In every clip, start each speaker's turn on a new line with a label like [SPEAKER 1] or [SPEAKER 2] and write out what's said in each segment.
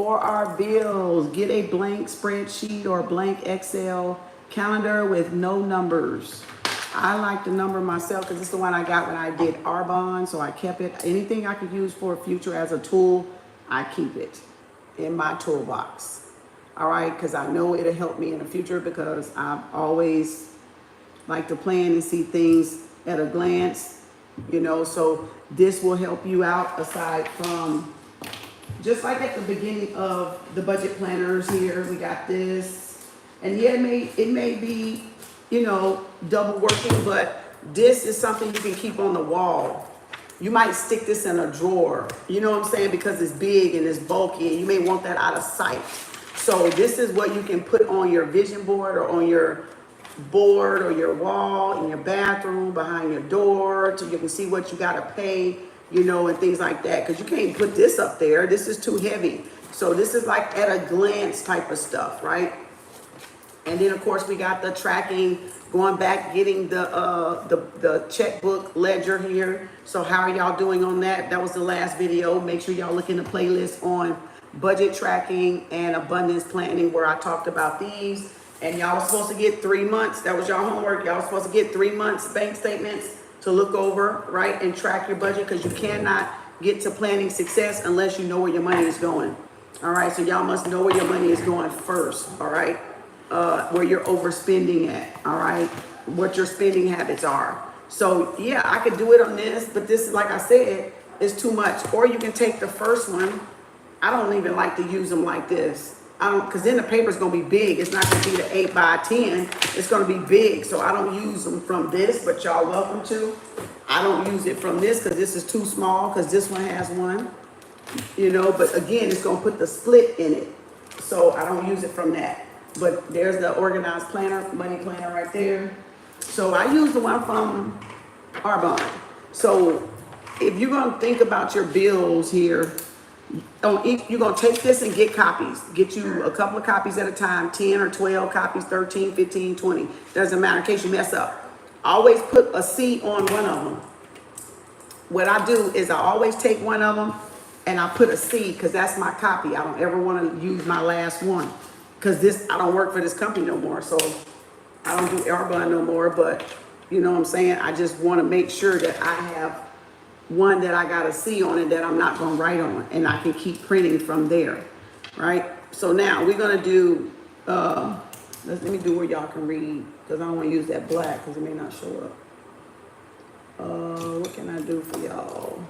[SPEAKER 1] For our bills, get a blank spreadsheet or blank Excel calendar with no numbers. I like to number myself because it's the one I got when I did Arbonne, so I kept it. Anything I could use for future as a tool, I keep it in my toolbox. All right, because I know it'll help me in the future because I've always like to plan and see things at a glance, you know, so this will help you out aside from, just like at the beginning of the budget planners here, we got this. And yeah, it may be, you know, double working, but this is something you can keep on the wall. You might stick this in a drawer, you know what I'm saying? Because it's big and it's bulky and you may want that out of sight. So this is what you can put on your vision board or on your board or your wall in your bathroom, behind your door, so you can see what you got to pay, you know, and things like that. Because you can't put this up there. This is too heavy. So this is like at a glance type of stuff, right? And then of course we got the tracking, going back, getting the checkbook ledger here. So how are y'all doing on that? That was the last video. Make sure y'all look in the playlist on budget tracking and abundance planning where I talked about these. And y'all was supposed to get 3 months. That was y'all homework. Y'all was supposed to get 3 months bank statements to look over, right, and track your budget, because you cannot get to planning success unless you know where your money is going. All right, so y'all must know where your money is going first, all right, where you're overspending at, all right, what your spending habits are. So yeah, I could do it on this, but this is, like I said, is too much. Or you can take the first one. I don't even like to use them like this. I don't, because then the paper's going to be big. It's not going to be the 8 by 10. It's going to be big. So I don't use them from this, but y'all welcome to. I don't use it from this because this is too small, because this one has one, you know, but again, it's going to put the split in it. So I don't use it from that. But there's the organized planner, money planner right there. So I use the one from Arbonne. So if you're going to think about your bills here, you're going to take this and get copies. Get you a couple of copies at a time, 10 or 12 copies, 13, 15, 20. Doesn't matter in case you mess up. Always put a C on one of them. What I do is I always take one of them and I put a C because that's my copy. I don't ever want to use my last one because I don't work for this company no more. So I don't do Arbonne no more, but you know what I'm saying? I just want to make sure that I have one that I got a C on it that I'm not going to write on, and I can keep printing from there, right? So now we're going to do, let me do where y'all can read, because I don't want to use that black because it may not show up. What can I do for y'all?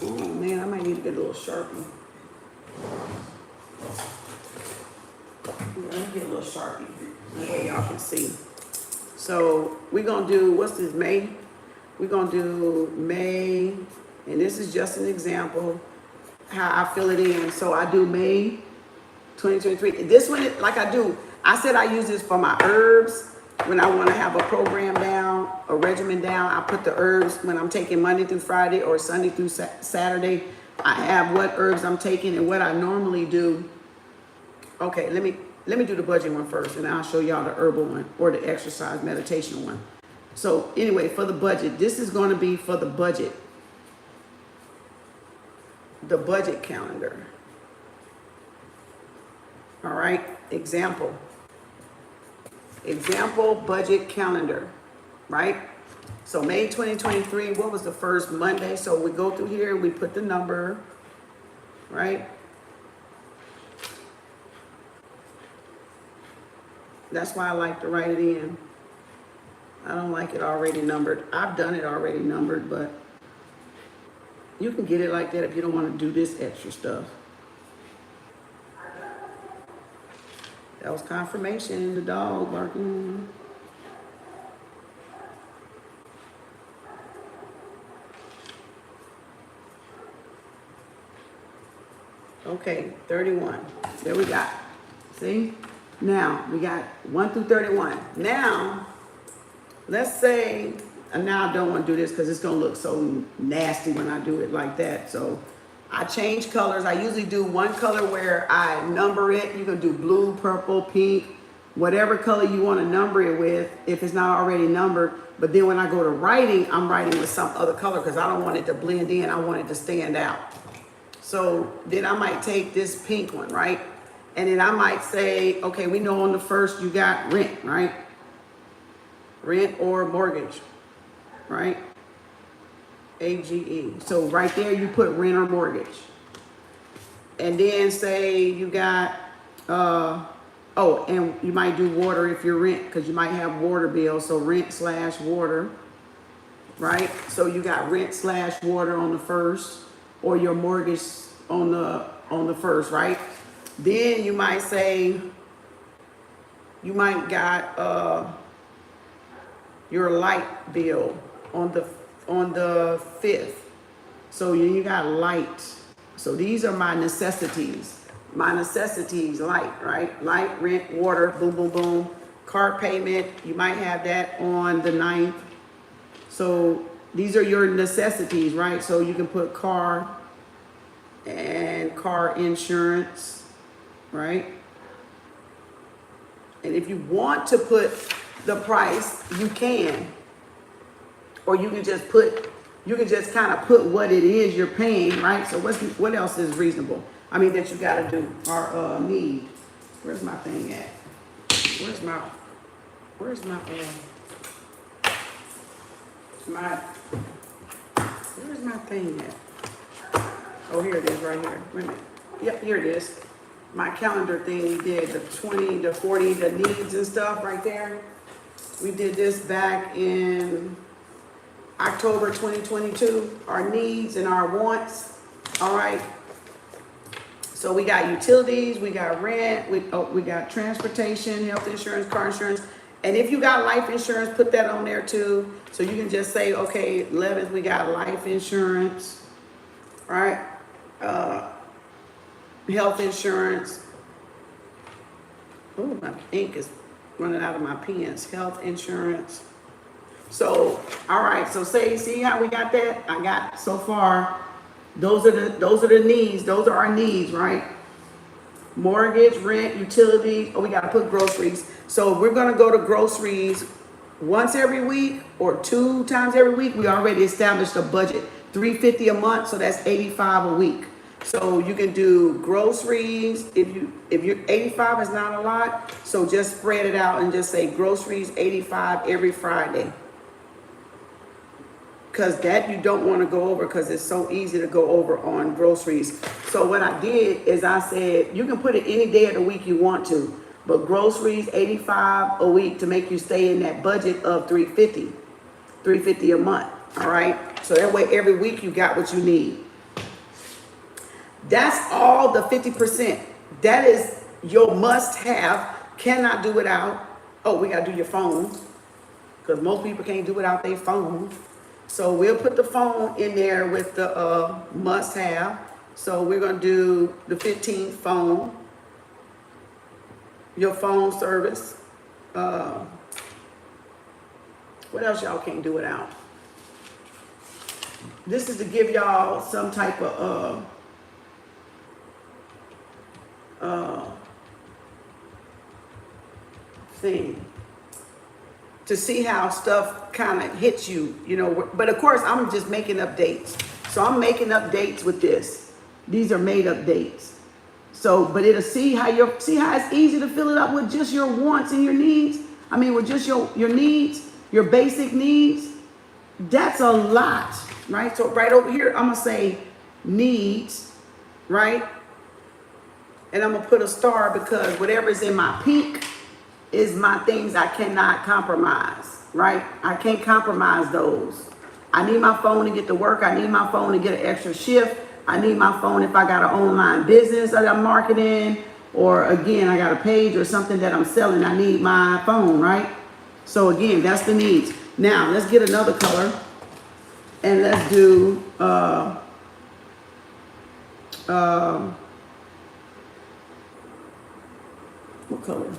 [SPEAKER 1] Oh man, I might need to get a little Sharpie. Let me get a little Sharpie. That way y'all can see. So we're going to do, what's this, May? We're going to do May, and this is just an example how I fill it in. So I do May 2023. This one, like I said I use this for my herbs when I want to have a program down, a regimen down. I put the herbs when I'm taking Monday through Friday or Sunday through Saturday. I have what herbs I'm taking and what I normally do. Okay, let me do the budget one first, and I'll show y'all the herbal one or the exercise meditation one. So anyway, for the budget, this is going to be for the budget calendar. All right, example budget calendar, right? So May 2023, what was the first Monday? So we go through here, we put the number, right? That's why I like to write it in. I don't like it already numbered. I've done it already numbered, but you can get it like that if you don't want to do this extra stuff. That was confirmation, the dog barking. Okay, 31. There we got. See? Now, we got 1 through 31. Now, let's say, and now I don't want to do this because it's going to look so nasty when I do it like that. So I change colors. I usually do one color where I number it. You can do blue, purple, pink, whatever color you want to number it with if it's not already numbered. But then when I go to writing, I'm writing with some other color because I don't want it to blend in. I want it to stand out. So then I might take this pink one, right? And then I might say, okay, we know on the first you got rent, right? Rent or mortgage, right? AGE. So right there you put rent or mortgage. And then say you got, oh, and you might do water if you're rent, because you might have water bills. So rent/water, right? So you got rent/water on the first, or your mortgage on the first, right? Then you might say, you might got your light bill on the 5th. So you got light. So these are my necessities. My necessities, light, right? Light, rent, water, boom, boom, boom. Car payment, you might have that on the 9th. So these are your necessities, right? So you can put car and car insurance, right? And if you want to put the price, you can. Or you can just kind of put what it is you're paying, right? So what else is reasonable? I mean, that you got to do or need. Where's my thing at? Where's my thing at? Oh, here it is, right here. Wait a minute. Yep, here it is. My calendar thing we did, the 20, the 40, the needs and stuff right there. We did this back in October 2022, our needs and our wants. All right. So we got utilities, we got rent, we got transportation, health insurance, car insurance. And if you got life insurance, put that on there too. So you can just say, okay, 11th, we got life insurance, right? Health insurance. Oh, my ink is running out of my pens. Health insurance. So, all right. So see how we got that? I got so far. Those are the needs. Those are our needs, right? Mortgage, rent, utilities. Oh, we got to put groceries. So we're going to go to groceries once every week or 2 times every week. We already established a budget, $350 a month. So that's $85 a week. So you can do groceries. If you're 85 is not a lot. So just spread it out and just say groceries 85 every Friday. Because that you don't want to go over, because it's so easy to go over on groceries. So what I did is I said, you can put it any day of the week you want to, but groceries 85 a week to make you stay in that budget of $350 a month. All right. So that way every week you got what you need. That's all the 50%. That is your must have. Cannot do without. Oh, we got to do your phone, because most people can't do without their phone. So we'll put the phone in there with the must have. So we're going to do the 15th phone, your phone service. What else y'all can't do without? This is to give y'all some type of thing to see how stuff kind of hits you, you know. But of course, I'm just making up dates. So I'm making up dates with this. These are made up dates. So, but it'll see how it's easy to fill it up with just your wants and your needs. I mean, with just your needs, your basic needs. That's a lot, right? So right over here, I'm gonna say needs, right? And I'm gonna put a star, because whatever's in my pink is my things I cannot compromise, right? I can't compromise those. I need my phone to get to work. I need my phone to get an extra shift. I need my phone if I got an online business that I'm marketing, or again, I got a page or something that I'm selling. I need my phone, right? So again, that's the needs. Now let's get another color, and let's do what color?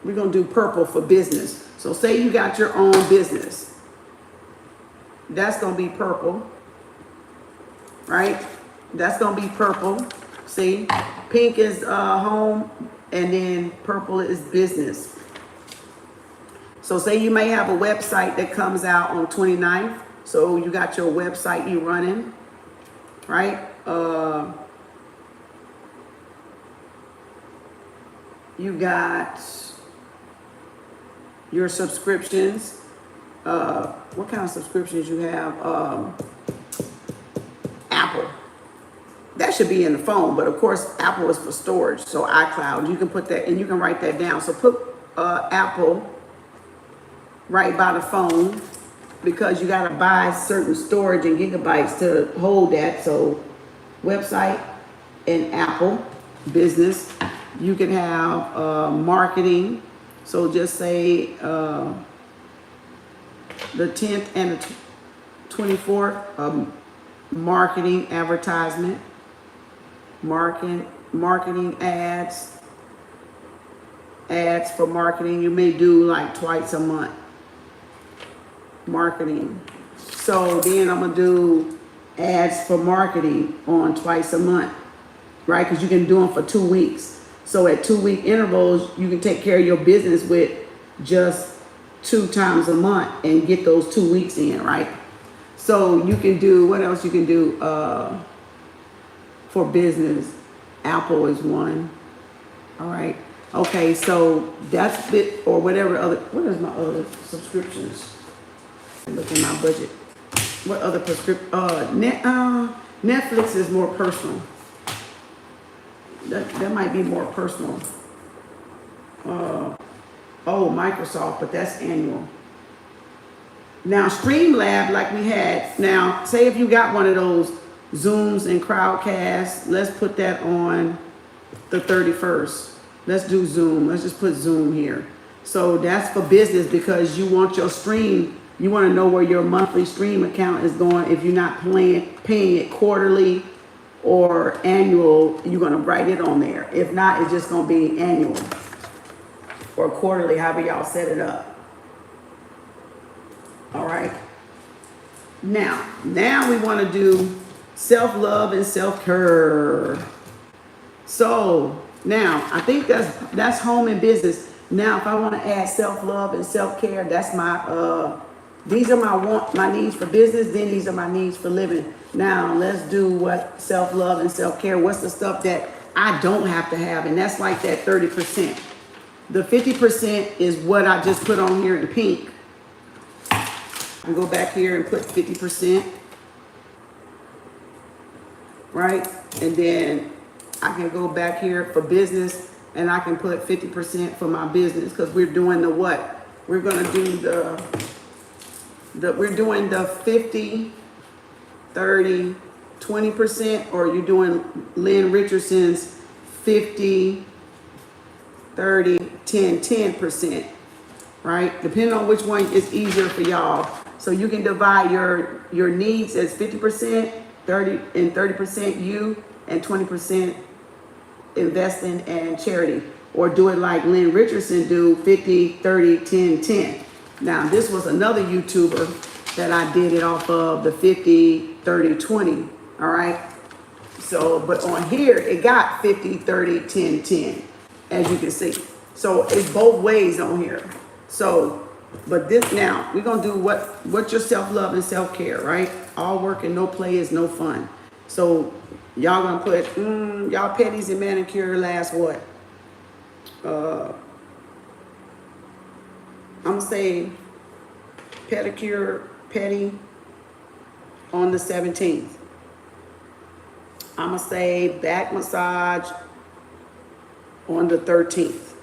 [SPEAKER 1] We're going to do purple for business. So say you got your own business. That's going to be purple, right? That's going to be purple. See, pink is home, and then purple is business. So say you may have a website that comes out on 29th. So you got your website you running. right? You got your subscriptions. What kind of subscriptions you have? Apple. That should be in the phone, but of course Apple is for storage. So iCloud, you can put that, and you can write that down. So put Apple right by the phone, because you gotta buy certain storage and gigabytes to hold that. So website and Apple business. You can have marketing. So just say the 10th and the 24th, marketing advertisement, marketing ads for marketing. You may do like twice a month marketing. So then I'm gonna do ads for marketing on twice a month, right? Because you can do them for 2 weeks. So at 2-week intervals, you can take care of your business with just 2 times a month and get those 2 weeks in, right? So you can do, what else you can do for business? Apple is one. All right. Okay, so that's it, or whatever other, what is my other subscriptions? Look in my budget. What other Netflix is more personal. That might be more personal. Microsoft, but that's annual. Now, Streamlab, like we had. Now, say if you got one of those Zooms and Crowdcasts, let's put that on the 31st. Let's do Zoom. Let's just put Zoom here. So that's for business, because you want your stream. You want to know where your monthly stream account is going. If you're not paying it quarterly or annual, you're going to write it on there. If not, it's just going to be annual or quarterly, however y'all set it up. All right. Now we want to do self-love and self-care. So now I think that's home and business. Now, if I want to add self-love and self-care, that's my these are my needs for business, then these are my needs for living. Now, let's do what self-love and self-care. What's the stuff that I don't have to have? And that's like that 30%. The 50% is what I just put on here in pink. I can go back here and put 50%. Right? And then I can go back here for business and I can put 50% for my business, because we're doing the what? We're going to do we're doing the 50, 30, 20%, or you're doing Lynn Richardson's 50, 30, 10, 10%, right? Depending on which one is easier for y'all. So you can divide your needs as 50%, 30, and 30% you, and 20% investing and charity. Or do it like Lynn Richardson do, 50, 30, 10, 10. Now, this was another YouTuber that I did it off of, the 50, 30, 20, all right? So, but on here, it got 50, 30, 10, 10, as you can see. So it's both ways on here. So, but this, now, we're going to do what's your self-love and self-care, right? All work and no play is no fun. So y'all going to put, y'all petties and manicure last what? I'm going to say pedicure, petty on the 17th. I'm going to say back massage on the 13th.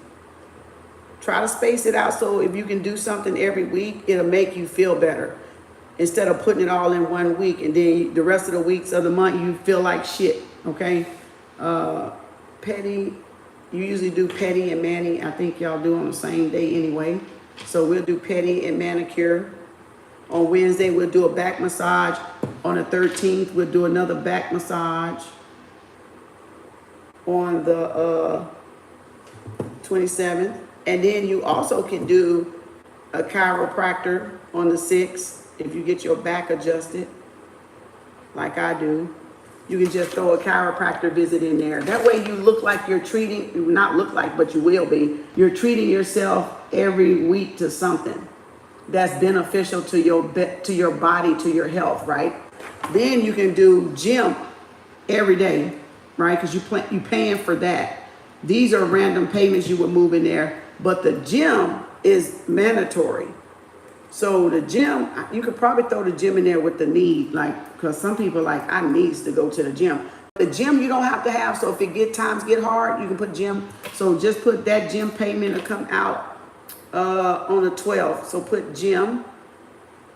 [SPEAKER 1] Try to space it out so if you can do something every week, it'll make you feel better. Instead of putting it all in 1 week and then the rest of the weeks of the month, you feel like shit, okay? Petty, you usually do petty and mani. I think y'all do on the same day anyway. So we'll do petty and manicure. On Wednesday, we'll do a back massage. On the 13th, we'll do another back massage. On the 27th. And then you also can do a chiropractor on the 6th if you get your back adjusted, like I do. You can just throw a chiropractor visit in there. That way you look like you're treating, not look like, but you will be. You're treating yourself every week to something that's beneficial to your body, to your health, right? Then you can do gym every day, right? Because you paying for that. These are random payments you would move in there, but the gym is mandatory. So the gym, you could probably throw the gym in there with the need, like, because some people like, I needs to go to the gym. The gym you don't have to have, so if times get hard, you can put gym. So just put that gym payment to come out on the 12th. So put gym,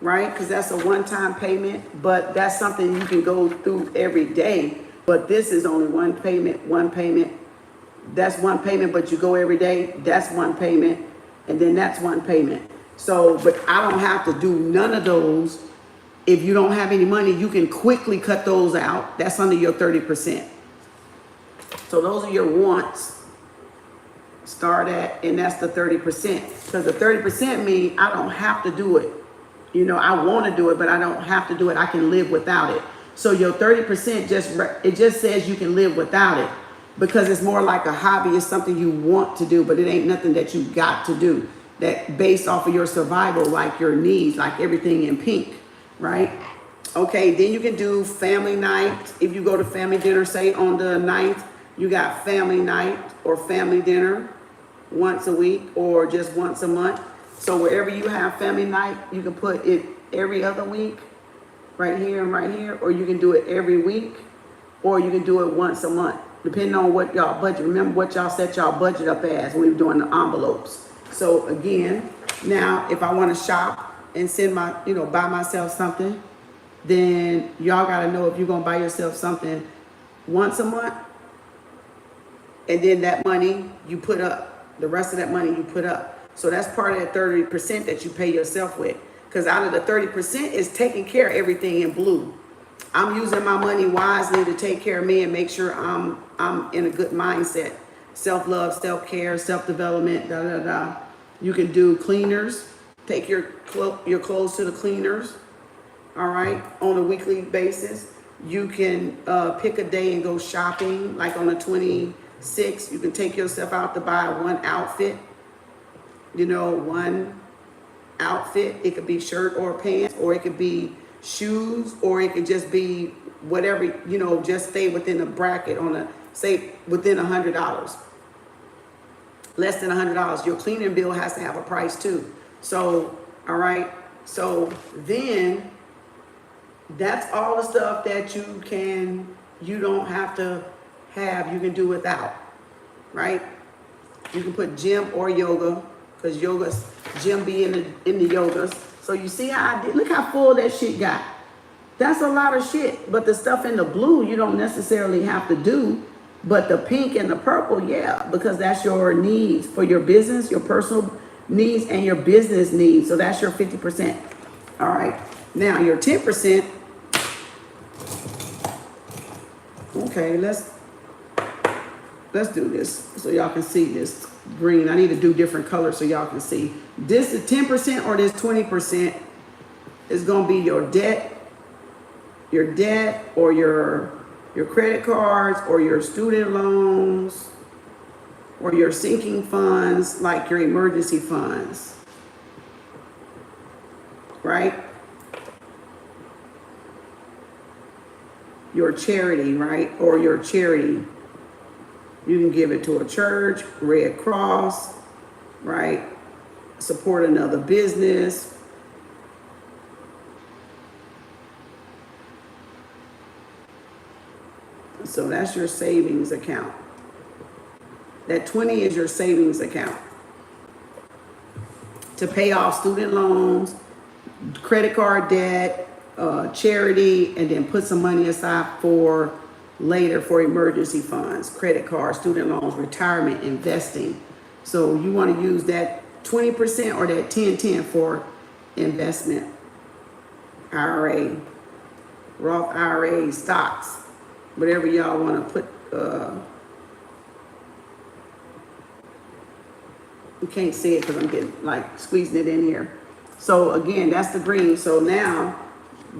[SPEAKER 1] right? Because that's a one-time payment, but that's something you can go through every day. But this is only one payment. That's one payment, but you go every day. That's one payment, and then that's one payment. So, but I don't have to do none of those. If you don't have any money, you can quickly cut those out. That's under your 30%. So those are your wants. Start at, and that's the 30%. Because the 30% means I don't have to do it. You know, I want to do it, but I don't have to do it. I can live without it. So your 30% just says you can live without it, because it's more like a hobby. It's something you want to do, but it ain't nothing that you got to do. That based off of your survival, like your needs, like everything in pink, right? Okay, then you can do family night. If you go to family dinner, say on the 9th, you got family night or family dinner once a week or just once a month. So wherever you have family night, you can put it every other week, right here and right here, or you can do it every week, or you can do it once a month, depending on what y'all budget. Remember what y'all set y'all budget up as when we were doing the envelopes. So again, now if I want to shop and send buy myself something, then y'all got to know if you're going to buy yourself something once a month, and then that money you put up, the rest of that money you put up. So that's part of that 30% that you pay yourself with. Because out of the 30% is taking care of everything in blue. I'm using my money wisely to take care of me and make sure I'm in a good mindset. Self-love, self-care, self-development, You can do cleaners. Take your clothes to the cleaners, all right, on a weekly basis. You can pick a day and go shopping, like on the 26th. You can take yourself out to buy one outfit, one outfit. It could be shirt or pants, or it could be shoes, or it could just be whatever, just stay within a bracket say within $100. Less than $100. Your cleaning bill has to have a price too. So, all right. So then that's all the stuff that you don't have to have, you can do without, right? You can put gym or yoga, because gym be in the yogas. So you see how I did, look how full that shit got. That's a lot of shit. But the stuff in the blue, you don't necessarily have to do. But the pink and the purple, yeah, because that's your needs for your business, your personal needs, and your business needs. So that's your 50%. All right. Now your 10%. Okay, let's do this so y'all can see this green. I need to do different colors so y'all can see. This is 10% or this 20% is going to be your debt or your credit cards or your student loans or your sinking funds, like your emergency funds, right? Your charity, right? Or your charity. You can give it to a church, Red Cross, right? Support another business. So that's your savings account. That 20 is your savings account to pay off student loans, credit card debt, charity, and then put some money aside for later for emergency funds, credit cards, student loans, retirement, investing. So you want to use that 20% or that 10-10 for investment, IRA, Roth IRA, stocks, whatever y'all want to put. You can't see it because I'm getting squeezing it in here. So again, that's the green. So now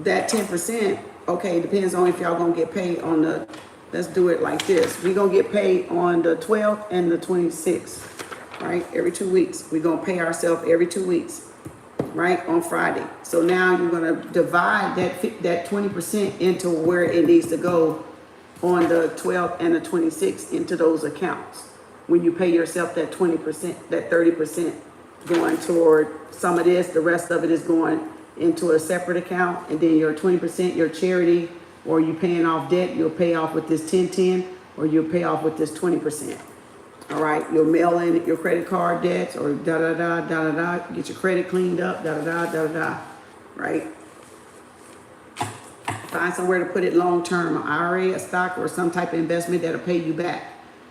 [SPEAKER 1] that 10%, okay, depends on if y'all gonna get paid on let's do it like this. We're gonna get paid on the 12th and the 26th, right? Every 2 weeks. We're gonna pay ourselves every 2 weeks, right? On Friday. So now you're gonna divide that 20% into where it needs to go on the 12th and the 26th into those accounts. When you pay yourself that 20%, that 30% going toward some of this, the rest of it is going into a separate account, and then your 20%, your charity, or you paying off debt, you'll pay off with this 10-10, or you'll pay off with this 20%. All right, you'll mail in your credit card debts, or da-da-da, get your credit cleaned up, da-da-da, right? Find somewhere to put it long-term, an IRA, a stock, or some type of investment that'll pay you back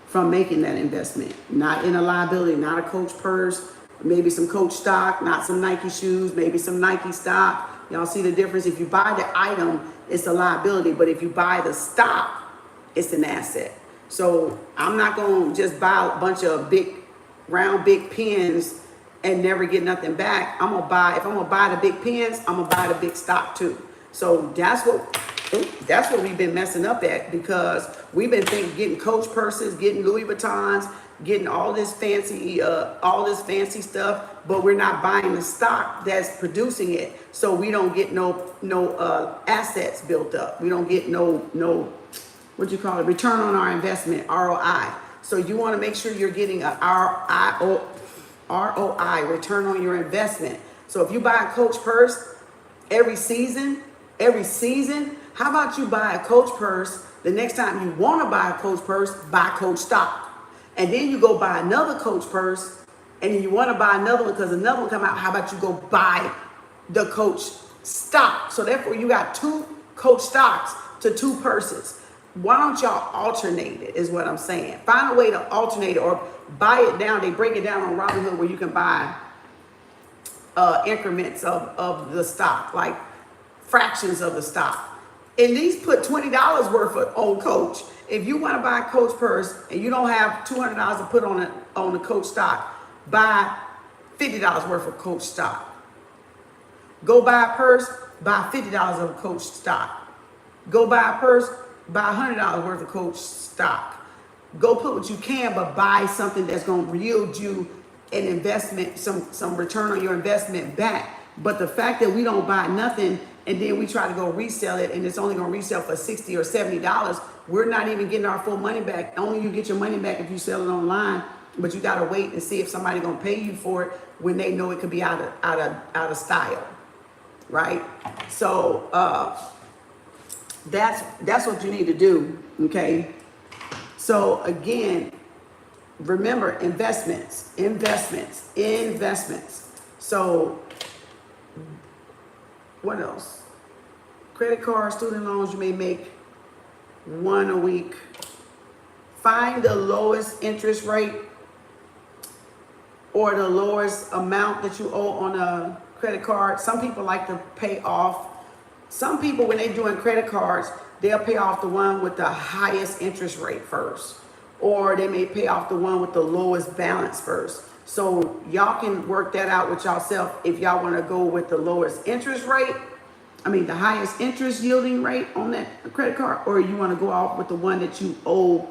[SPEAKER 1] from making that investment. Not in a liability, not a Coach purse, maybe some Coach stock, not some Nike shoes, maybe some Nike stock. Y'all see the difference? If you buy the item, it's a liability, but if you buy the stock, it's an asset. So I'm not going to just buy a bunch of big, round, big pens and never get nothing back. If I'm going to buy the big pens, I'm going to buy the big stock too. So that's what we've been messing up at, because we've been getting Coach purses, getting Louis Vuittons, getting all this fancy stuff, but we're not buying the stock that's producing it. So we don't get no assets built up. We don't get no what you call it, return on our investment, ROI. So you want to make sure you're getting a ROI, return on your investment. So if you buy a Coach purse every season, how about you buy a Coach purse, the next time you want to buy a Coach purse, buy Coach stock. And then you go buy another Coach purse, and then you want to buy another one because another one come out. How about you go buy the Coach stock? So therefore you got 2 Coach stocks to 2 purses. Why don't y'all alternate it, is what I'm saying. Find a way to alternate it, or buy it down. They break it down on Robinhood where you can buy increments of the stock, like fractions of the stock. And these put $20 worth on Coach. If you want to buy a Coach purse and you don't have $200 to put on the Coach stock, buy $50 worth of Coach stock. Go buy a purse, buy $50 of Coach stock. Go buy a purse, buy $100 worth of Coach stock. Go put what you can, but buy something that's going to yield you an investment, some return on your investment back. But the fact that we don't buy nothing and then we try to go resell it and it's only going to resell for $60 or $70, we're not even getting our full money back. Only you get your money back if you sell it online, but you got to wait and see if somebody's going to pay you for it when they know it could be out of style, right? So that's what you need to do, okay? So again, remember, investments. So what else? Credit cards, student loans, you may make 1 a week. Find the lowest interest rate or the lowest amount that you owe on a credit card. Some people like to pay off. Some people, when they're doing credit cards, they'll pay off the one with the highest interest rate first, or they may pay off the one with the lowest balance first. So y'all can work that out with yourself if y'all want to go with the lowest interest rate, the highest interest yielding rate on that credit card, or you want to go off with the one that you owe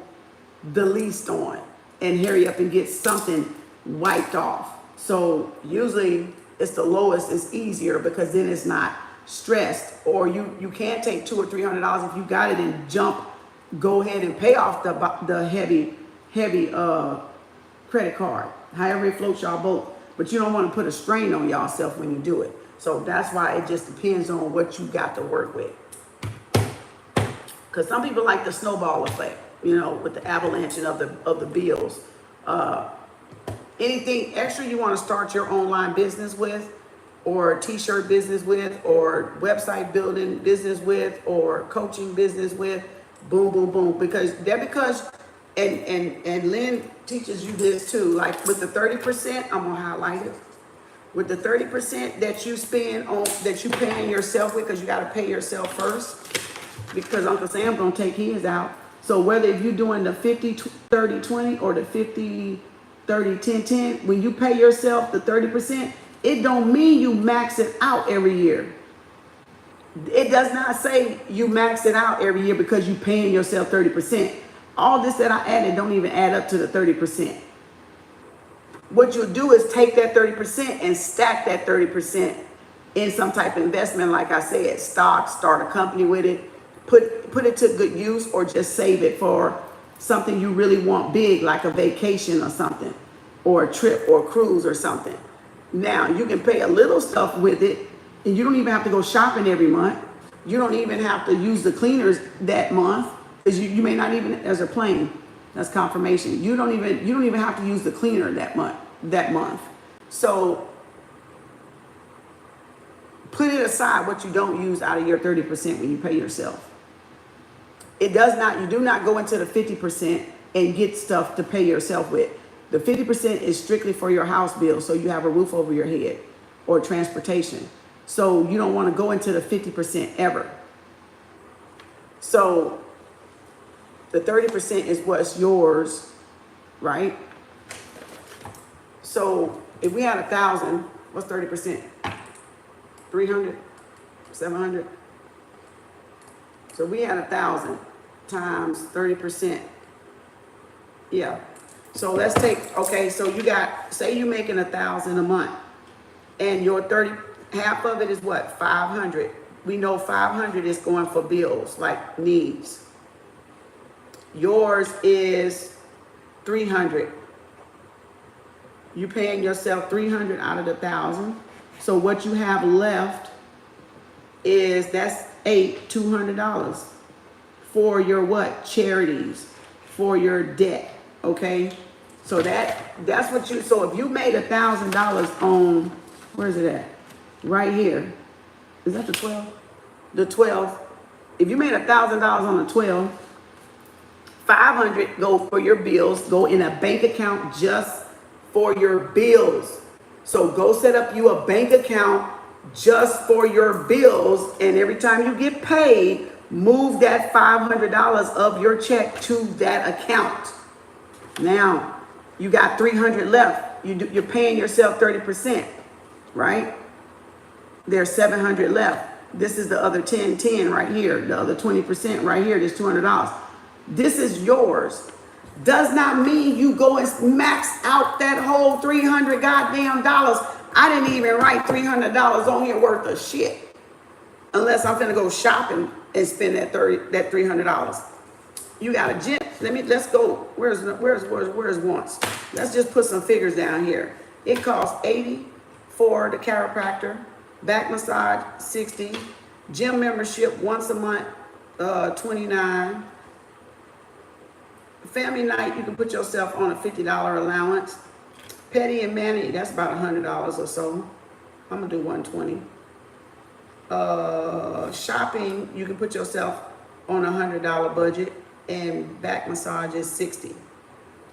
[SPEAKER 1] the least on and hurry up and get something wiped off. So usually it's the lowest, it's easier because then it's not stressed, or you can't take $200 or $300 if you got it and go ahead and pay off the heavy credit card, however it floats y'all boat. But you don't want to put a strain on yourself when you do it. So that's why it just depends on what you got to work with. Because some people like the snowball effect, with the avalanche of the bills. Anything extra you want to start your online business with, or t-shirt business with, or website building business with, or coaching business with, boom, boom, boom. Because and Lynn teaches you this too. Like with the 30%, I'm gonna highlight it. With the 30% that you spend on, that you paying yourself with, because you got to pay yourself first, because Uncle Sam gonna take his out. So whether if you're doing the 50-30-20 or the 50-30-10-10, when you pay yourself the 30%, it don't mean you max it out every year. It does not say you max it out every year because you paying yourself 30%. All this that I added don't even add up to the 30%. What you'll do is take that 30% and stack that 30% in some type of investment. Like I said, stocks, start a company with it, put it to good use, or just save it for something you really want big, like a vacation or something, or a trip or a cruise or something. Now, you can pay a little stuff with it, and you don't even have to go shopping every month. You don't even have to use the cleaners that month, because you may not even, as a plane, that's confirmation. You don't even have to use the cleaner that month. So put it aside what you don't use out of your 30% when you pay yourself. You do not go into the 50% and get stuff to pay yourself with. The 50% is strictly for your house bill, so you have a roof over your head, or transportation. So you don't want to go into the 50% ever. So the 30% is what's yours, right? So if we had 1,000, what's 30%? 300, 700. So we had 1,000 times 30%. Yeah. So let's take, okay, so you got, say you're making 1,000 a month, and your 30, half of it is what? 500. We know 500 is going for bills, like needs. Yours is 300. You paying yourself 300 out of the 1,000. So what you have left is, that's $200 for your what? Charities, for your debt. Okay, so that's what you. So if you made $1,000 on, where is it at? Right here. Is that the 12? The 12. If you made $1,000 on the 12, 500 go for your bills. Go in a bank account just for your bills. So go set up you a bank account just for your bills, and every time you get paid, move that $500 of your check to that account. Now you got 300 left. You're paying yourself 30%, right? There's 700 left. This is the other 10 right here. The other 20% right here. There's $200. This is yours. Does not mean you go and max out that whole 300 goddamn dollars. I didn't even write $300 on here worth of shit, unless I'm gonna go shopping and spend that $300. You got a gym. Let's go. Where's wants? Let's just put some figures down here. It costs $80 for the chiropractor, back massage $60, gym membership once a month $29. Family night, you can put yourself on a $50 allowance. Petty and mani, that's about $100 or so. I'm gonna do $120. Shopping, you can put yourself on a $100 budget, and back massage is $60.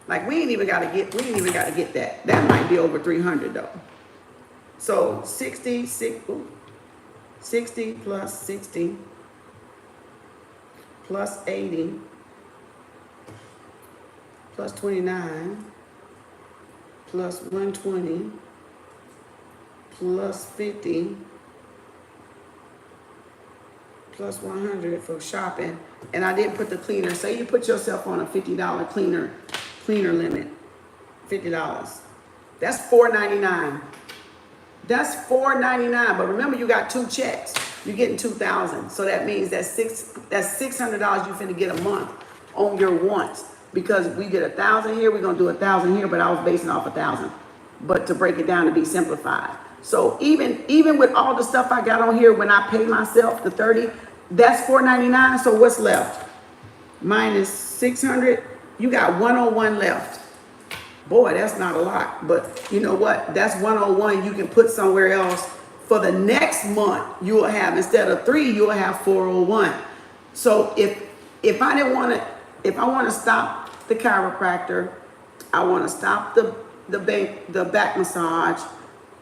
[SPEAKER 1] Like we ain't even gotta get that. That might be over 300 though. So 60 plus 60 plus 80 plus 29 plus 120 plus 50 plus 100 for shopping. And I didn't put the cleaner. Say you put yourself on a $50 cleaner limit. $50. That's $4.99. That's $4.99. But remember, you got 2 checks. You're getting $2,000. So that means that's $600 you finna get a month on your wants. Because we did 1,000 here, we're gonna do 1,000 here, but I was basing off 1,000. But to break it down to be simplified. So even with all the stuff I got on here, when I pay myself the 30, that's $4.99. So what's left? Minus 600. You got 101 left. Boy, that's not a lot, but you know what? That's 101 you can put somewhere else. For the next month, you will have, instead of 3, you will have 401. So if I want to stop the chiropractor, I want to stop the back massage,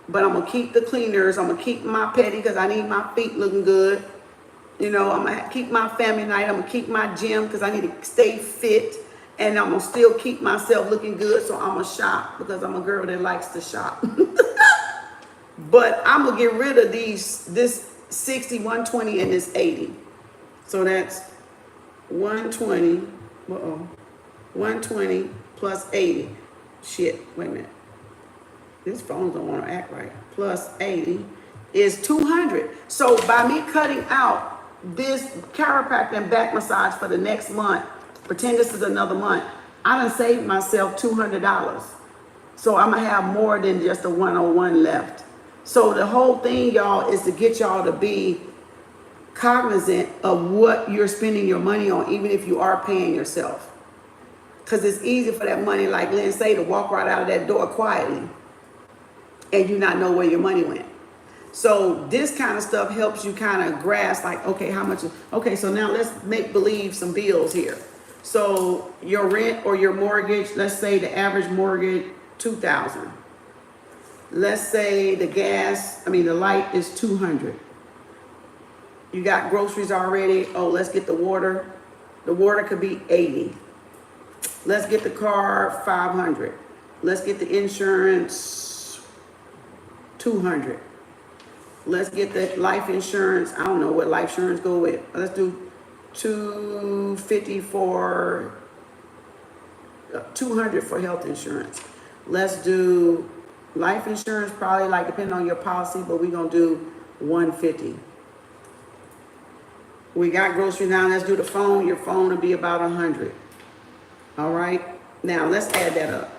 [SPEAKER 1] but I'm gonna keep the cleaners. I'm gonna keep my petty because I need my feet looking good. You know, I'm gonna keep my family night. I'm gonna keep my gym because I need to stay fit. And I'm gonna still keep myself looking good, so I'm gonna shop because I'm a girl that likes to shop. But I'm gonna get rid of this 60, 120, and this 80. So that's 120. 120 plus 80. Shit, wait a minute. This phone don't want to act right. Plus 80 is 200. So by me cutting out this chiropractor and back massage for the next month. Pretend this is another month. I done saved myself $200. So I'm gonna have more than just a one-on-one left. So the whole thing, y'all, is to get y'all to be cognizant of what you're spending your money on, even if you are paying yourself. Because it's easy for that money, like Lynn say, to walk right out of that door quietly and you not know where your money went. So this kind of stuff helps you kind of grasp, like, okay, how much? Okay, so now let's make believe some bills here. So your rent or your mortgage, let's say the average mortgage, $2,000. Let's say the light is $200. You got groceries already. Oh, let's get the water. The water could be $80. Let's get the car, $500. Let's get the insurance, $200. Let's get the life insurance. I don't know what life insurance go with. Let's do $250 for $200 for health insurance. Let's do life insurance, probably like depending on your policy, but we're gonna do $150. We got groceries now. Let's do the phone. Your phone will be about $100. All right. Now let's add that up.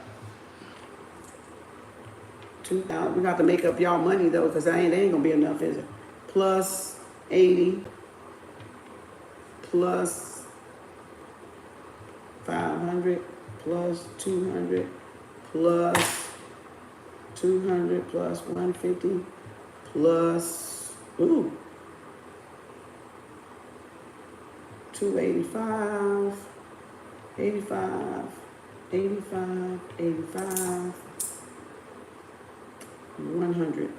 [SPEAKER 1] 2,000. We got to make up y'all money though, because that ain't gonna be enough, is it? Plus 80, plus 500, plus 200, plus 200, plus 150, plus 285, 85, 85, 85. 100.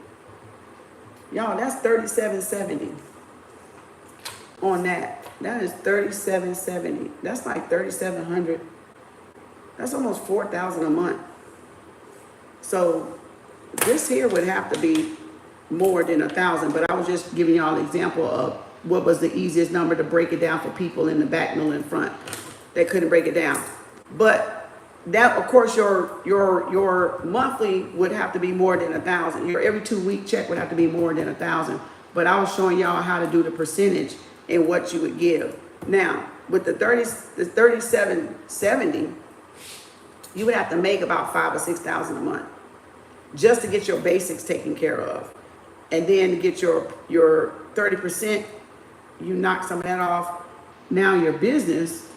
[SPEAKER 1] Y'all, that's $37.70 on that. That is $37.70. That's like $3,700. That's almost $4,000 a month. So this here would have to be more than 1,000, but I was just giving y'all an example of what was the easiest number to break it down for people in the back, middle, and front that couldn't break it down. But that, of course, your monthly would have to be more than 1,000. Your every 2-week check would have to be more than 1,000. But I was showing y'all how to do the percentage and what you would give. Now, with the $37.70, you would have to make about $5,000 or $6,000 a month just to get your basics taken care of, and then to get your 30%. You knock some of that off. Now your business,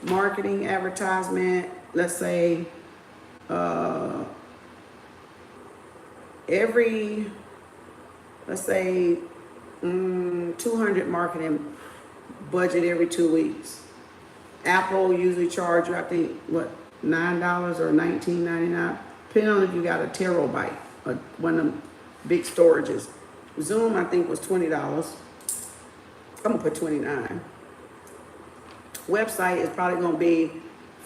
[SPEAKER 1] marketing, advertisement. Let's say let's say 200 marketing budget every 2 weeks. Apple usually charge you, I think, what, $9 or $19.99, depending on if you got a terabyte or one of them big storages. Zoom, I think, was $20. I'm gonna put $29. Website is probably gonna be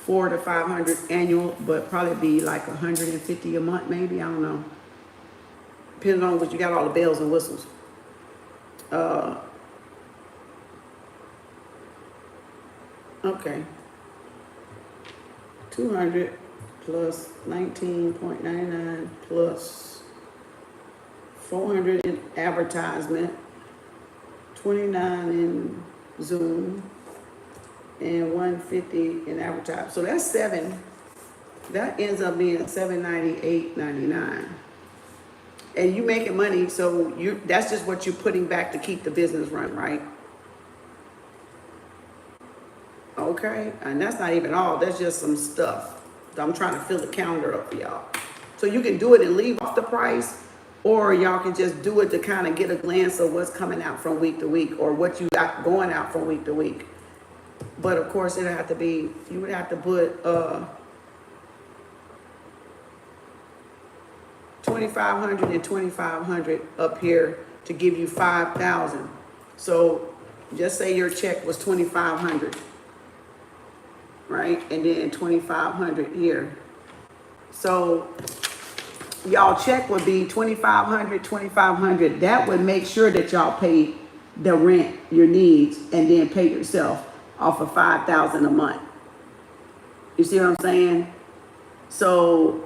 [SPEAKER 1] $400 to $500 annual, but probably be like $150 a month, maybe. I don't know. Depending on what you got, all the bells and whistles. Okay. 200 plus 19.99 plus 400 in advertisement, 29 in Zoom, and 150 in advertising. So that's $7. That ends up being $798.99. And you making money, so that's just what you're putting back to keep the business run, right? Okay, and that's not even all. That's just some stuff. I'm trying to fill the calendar up for y'all. So you can do it and leave off the price, or y'all can just do it to kind of get a glance of what's coming out from week to week, or what you got going out from week to week. But of course, it'll have to be, you would have to put $2,500 and $2,500 up here to give you $5,000. So just say your check was $2,500, right? And then $2,500 here. So y'all check would be $2,500, $2,500. That would make sure that y'all pay the rent, your needs, and then pay yourself off of $5,000 a month. You see what I'm saying? So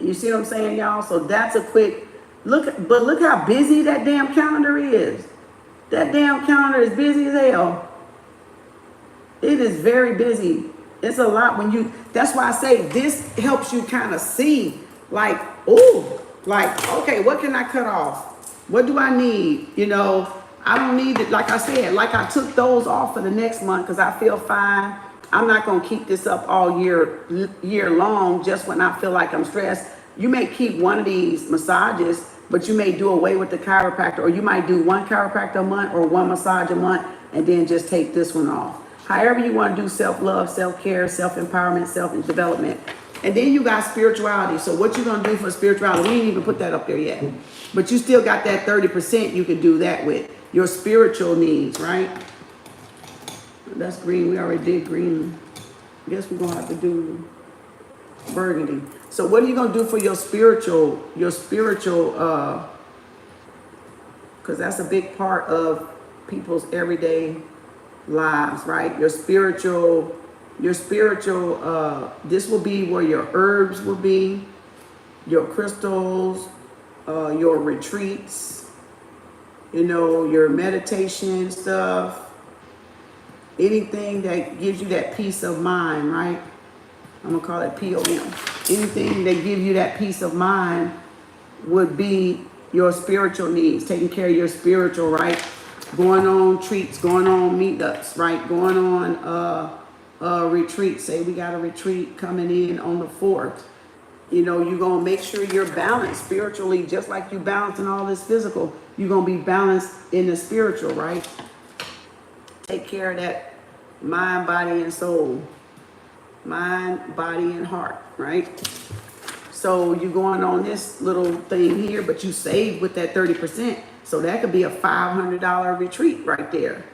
[SPEAKER 1] you see what I'm saying, y'all? So that's a quick Look how busy that damn calendar is. That damn calendar is busy as hell. It is very busy. It's a lot when you, that's why I say this helps you kind of see, like, oh, like, okay, what can I cut off? What do I need? You know, I don't need it. Like I said, like I took those off for the next month because I feel fine. I'm not going to keep this up all year long just when I feel like I'm stressed. You may keep one of these massages, but you may do away with the chiropractor, or you might do one chiropractor a month or one massage a month and then just take this one off. However you want to do self-love, self-care, self-empowerment, self-development. And then you got spirituality. So what you going to do for spirituality? We ain't even put that up there yet. But you still got that 30% you can do that with. Your spiritual needs, right? That's green. We already did green. I guess we're going to have to do burgundy. So what are you going to do for your spiritual, because that's a big part of people's everyday lives, right? Your spiritual, this will be where your herbs will be, your crystals, your retreats, you know, your meditation stuff, anything that gives you that peace of mind, right? I'm gonna call it POM. Anything that gives you that peace of mind would be your spiritual needs, taking care of your spiritual, right? Going on treats, going on meetups, right? Going on retreats. Say we got a retreat coming in on the 4th. You know, you're going to make sure you're balanced spiritually, just like you balancing all this physical. You're going to be balanced in the spiritual, right? Take care of that mind, body, and soul. Mind, body, and heart, right? So you're going on this little thing here, but you save with that 30%. So that could be a $500 retreat right there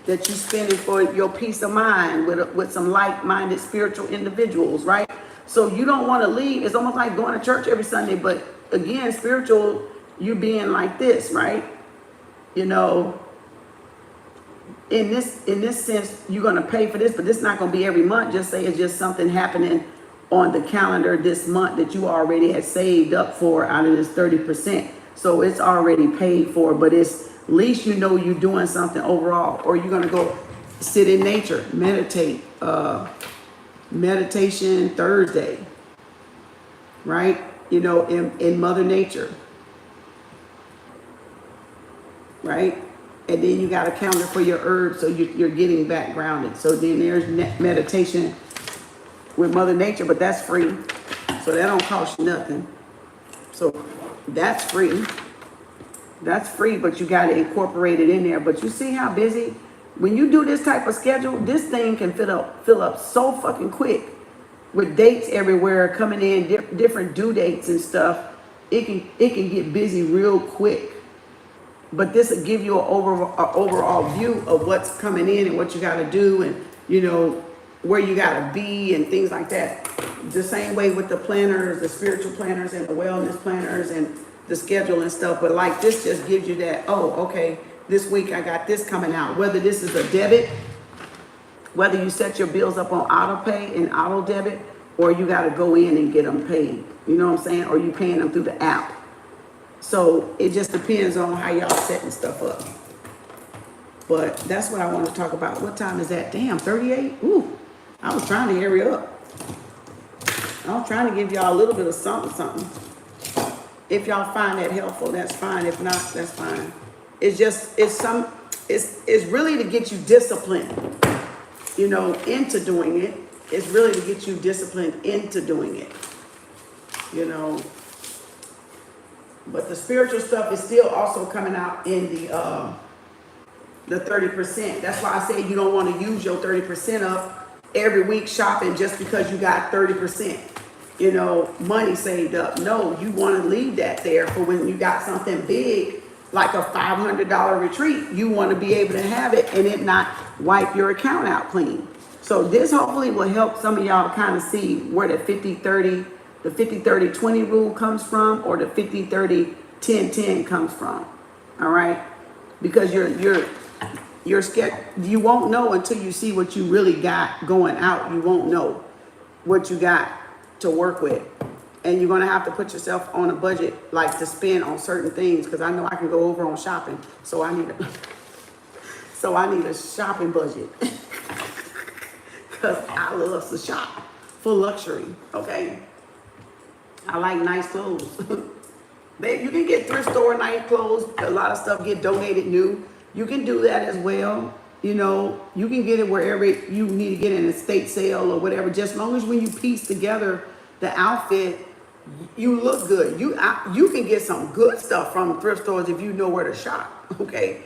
[SPEAKER 1] that you spending for your peace of mind with some like-minded spiritual individuals, right? So you don't want to leave. It's almost like going to church every Sunday, but again, spiritual, you being like this, right? You know, in this sense, you're going to pay for this, but this is not going to be every month. Just say it's just something happening on the calendar this month that you already had saved up for out of this 30%. So it's already paid for, but it's at least you know you're doing something overall. Or you're going to go sit in nature, meditate, meditation Thursday, right? You know, in Mother Nature, right? And then you got a calendar for your herbs, so you're getting back grounded. So then there's meditation with Mother Nature, but that's free. So that don't cost you nothing. So that's free. That's free, but you got to incorporate it in there. But you see how busy? When you do this type of schedule, this thing can fill up so fucking quick with dates everywhere coming in, different due dates and stuff. It can get busy real quick. But this will give you an overall view of what's coming in and what you got to do, and you know where you got to be and things like that. The same way with the planners, the spiritual planners and the wellness planners and the schedule and stuff. But like this just gives you that, oh, okay, this week I got this coming out. Whether this is a debit, whether you set your bills up on auto pay and auto debit, or you got to go in and get them paid. You know what I'm saying? Or you paying them through the app. So it just depends on how y'all setting stuff up. But that's what I want to talk about. What time is that? Damn, 38? Ooh, I was trying to hurry up. I was trying to give y'all a little bit of something. If y'all find that helpful, that's fine. If not, that's fine. It's really to get you disciplined, you know, into doing it. It's really to get you disciplined into doing it, you know. But the spiritual stuff is still also coming out in the 30%. That's why I say you don't want to use your 30% up every week shopping just because you got 30%, you know, money saved up. No, you want to leave that there for when you got something big like a $500 retreat. You want to be able to have it and it not wipe your account out clean. So this hopefully will help some of y'all kind of see where the 50-30, the 50-30-20 rule comes from, or the 50-30-10-10 comes from. All right, because you're scared. You won't know until you see what you really got going out. You won't know what you got to work with. And you're going to have to put yourself on a budget, like to spend on certain things, because I know I can go over on shopping. So I need a shopping budget. Because I love to shop for luxury, okay? I like nice clothes. You can get thrift store nice clothes. A lot of stuff get donated new. You can do that as well. You know, you can get it wherever you need to get in, a estate sale or whatever. Just as long as when you piece together the outfit, you look good. You can get some good stuff from thrift stores if you know where to shop, okay?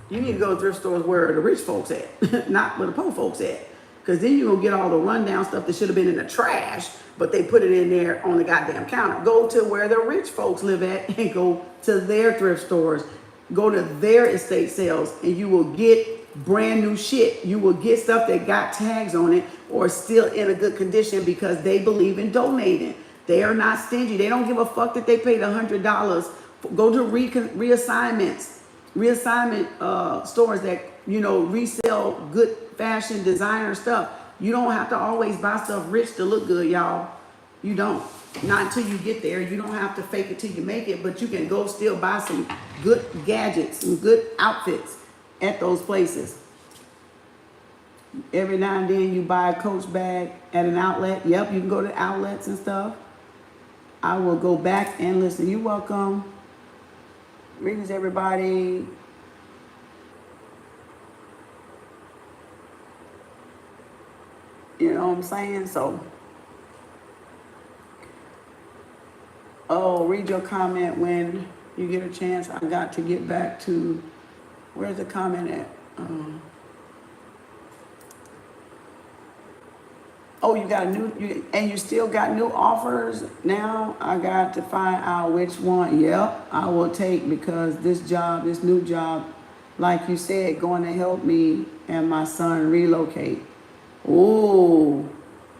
[SPEAKER 1] You need to go to thrift stores where the rich folks at, not where the poor folks at. Because then you're going to get all the rundown stuff that should have been in the trash, but they put it in there on the goddamn counter. Go to where the rich folks live at and go to their thrift stores. Go to their estate sales and you will get brand new shit. You will get stuff that got tags on it or still in a good condition because they believe in donating. They are not stingy. They don't give a fuck that they paid $100. Go to reassignment stores that, you know, resell good fashion designer stuff. You don't have to always buy stuff rich to look good, y'all. You don't. Not until you get there. You don't have to fake it till you make it, but you can go still buy some good gadgets, some good outfits at those places. Every now and then you buy a Coach bag at an outlet. Yep, you can go to outlets and stuff. I will go back and listen. You're welcome. Greetings, everybody. You know what I'm saying? So, read your comment when you get a chance. I got to get back to, where's the comment at? You got a new, and you still got new offers now? I got to find out which one. Yep, I will take, because this new job, like you said, going to help me and my son relocate. Oh,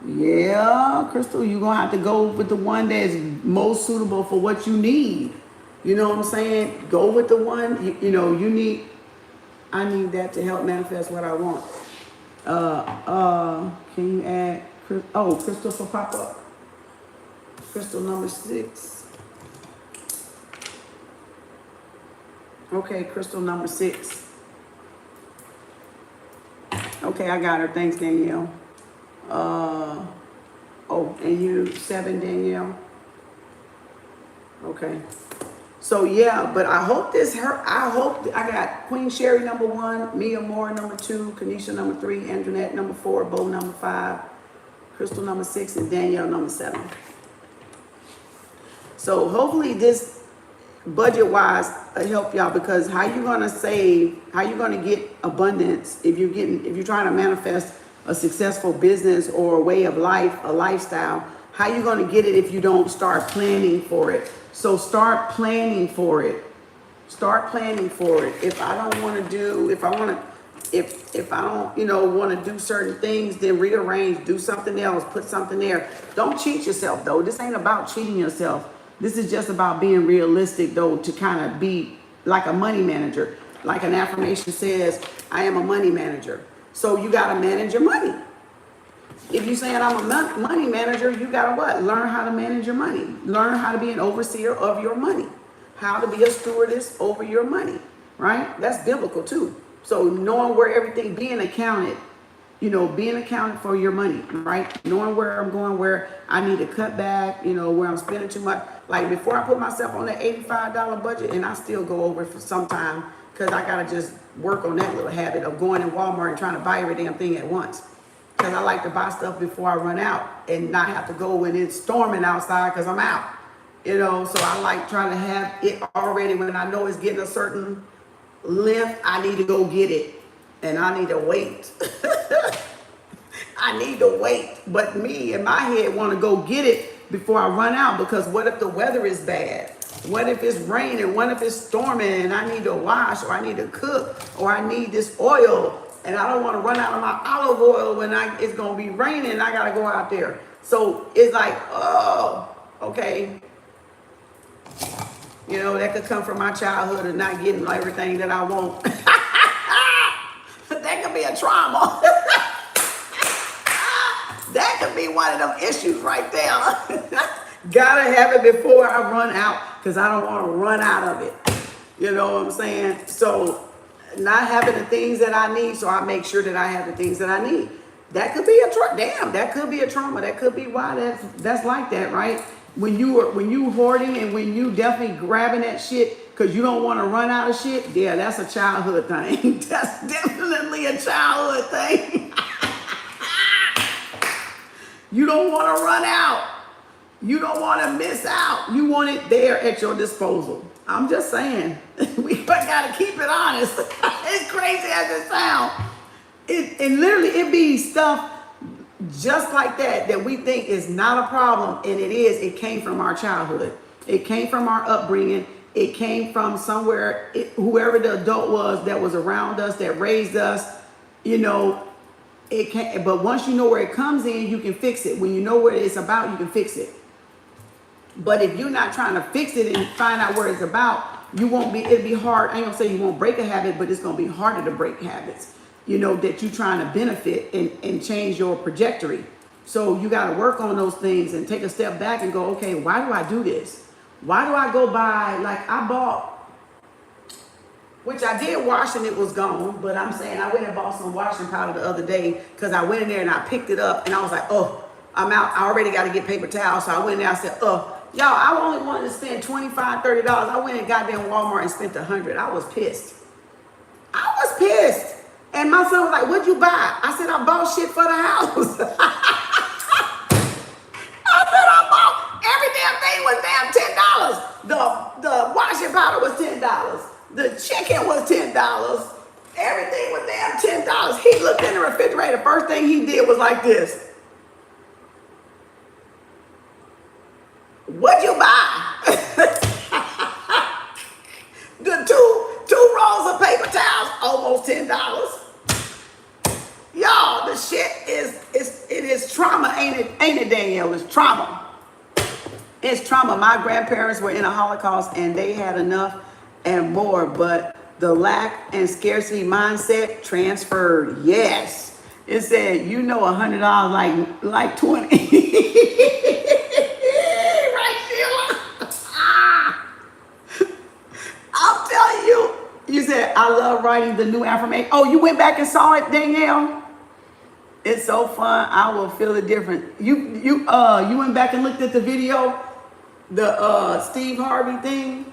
[SPEAKER 1] yeah, Crystal, you're going to have to go with the one that's most suitable for what you need. You know what I'm saying? Go with the one, I need that to help manifest what I want. Can you add, Crystal for pop-up. Crystal number 6. Okay, crystal number 6. Okay, I got her. Thanks, Danielle. And you 7, Danielle? Okay. So, yeah, but I hope I got Queen Sherry number 1, Mia Moore number 2, Kanisha number 3, Antoinette number 4, Bo number 5, Crystal number 6, and Danielle number 7. So hopefully this budget-wise help y'all, because how you gonna save, how you gonna get abundance if you're trying to manifest a successful business or a way of life, a lifestyle, how you gonna get it if you don't start planning for it? So start planning for it. Start planning for it. If I don't want to do certain things, then rearrange, do something else, put something there. Don't cheat yourself though. This ain't about cheating yourself. This is just about being realistic though, to kind of be like a money manager. Like an affirmation says, I am a money manager. So you got to manage your money. If you're saying I'm a money manager, you got to what? Learn how to manage your money. Learn how to be an overseer of your money. How to be a stewardess over your money, right? That's biblical too. So knowing where everything, being accounted for your money, right? Knowing where I'm going, where I need to cut back, where I'm spending too much. Like before I put myself on that $85 budget, and I still go over for some time because I got to just work on that little habit of going in Walmart and trying to buy every damn thing at once. Because I like to buy stuff before I run out and not have to go when it's storming outside because I'm out. So I like trying to have it already when I know it's getting a certain length. I need to go get it. And I need to wait. I need to wait. But me in my head want to go get it before I run out, because what if the weather is bad? What if it's raining? What if it's storming and I need to wash, or I need to cook, or I need this oil and I don't want to run out of my olive oil when it's going to be raining and I got to go out there. So it's like, oh, okay. That could come from my childhood of not getting everything that I want. That could be a trauma. That could be one of them issues right there. Gotta have it before I run out, because I don't want to run out of it. You know what I'm saying? So not having the things that I need, so I make sure that I have the things that I need. That could be a damn. That could be a trauma. That could be why that's like that, right? When you hoarding and when you definitely grabbing that shit because you don't want to run out of shit. Yeah, that's a childhood thing. That's definitely a childhood thing. You don't want to run out. You don't want to miss out. You want it there at your disposal. I'm just saying, we got to keep it honest. It's crazy as it sounds. It literally, it be stuff just like that we think is not a problem, and it is. It came from our childhood. It came from our upbringing. It came from somewhere, whoever the adult was that was around us, that raised us, you know, it can't. But once you know where it comes in, you can fix it. When you know what it's about, you can fix it. But if you're not trying to fix it and find out what it's about, you won't be, it'll be hard. I ain't gonna say you won't break a habit, but it's gonna be harder to break habits, you know, that you're trying to benefit and change your trajectory. So you gotta work on those things and take a step back and go, okay, why do I do this? Why do I go buy, like I bought, which I did wash and it was gone, but I'm saying I went and bought some washing powder the other day because I went in there and I picked it up and I was like, oh, I'm out. I already got to get paper towels. So I went in there, I said, oh, y'all, I only wanted to spend $25, $30. I went in goddamn Walmart and spent $100. I was pissed. I was pissed. And my son was like, what'd you buy? I said, I bought shit for the house. I said, I bought, every damn thing was damn $10. The washing powder was $10. The chicken was $10. Everything was damn $10. He looked in the refrigerator. First thing he did was like this. What'd you buy? The two rolls of paper towels, almost $10. Y'all, the shit it is trauma, ain't it, Danielle? It's trauma. It's trauma. My grandparents were in a Holocaust and they had enough and more, but the lack and scarcity mindset transferred. Yes. It said, you know, $100 like 20. I'm telling you, you said, I love writing the new affirmation. Oh, you went back and saw it, Danielle? It's so fun. I will feel it different. You went back and looked at the video, the Steve Harvey thing.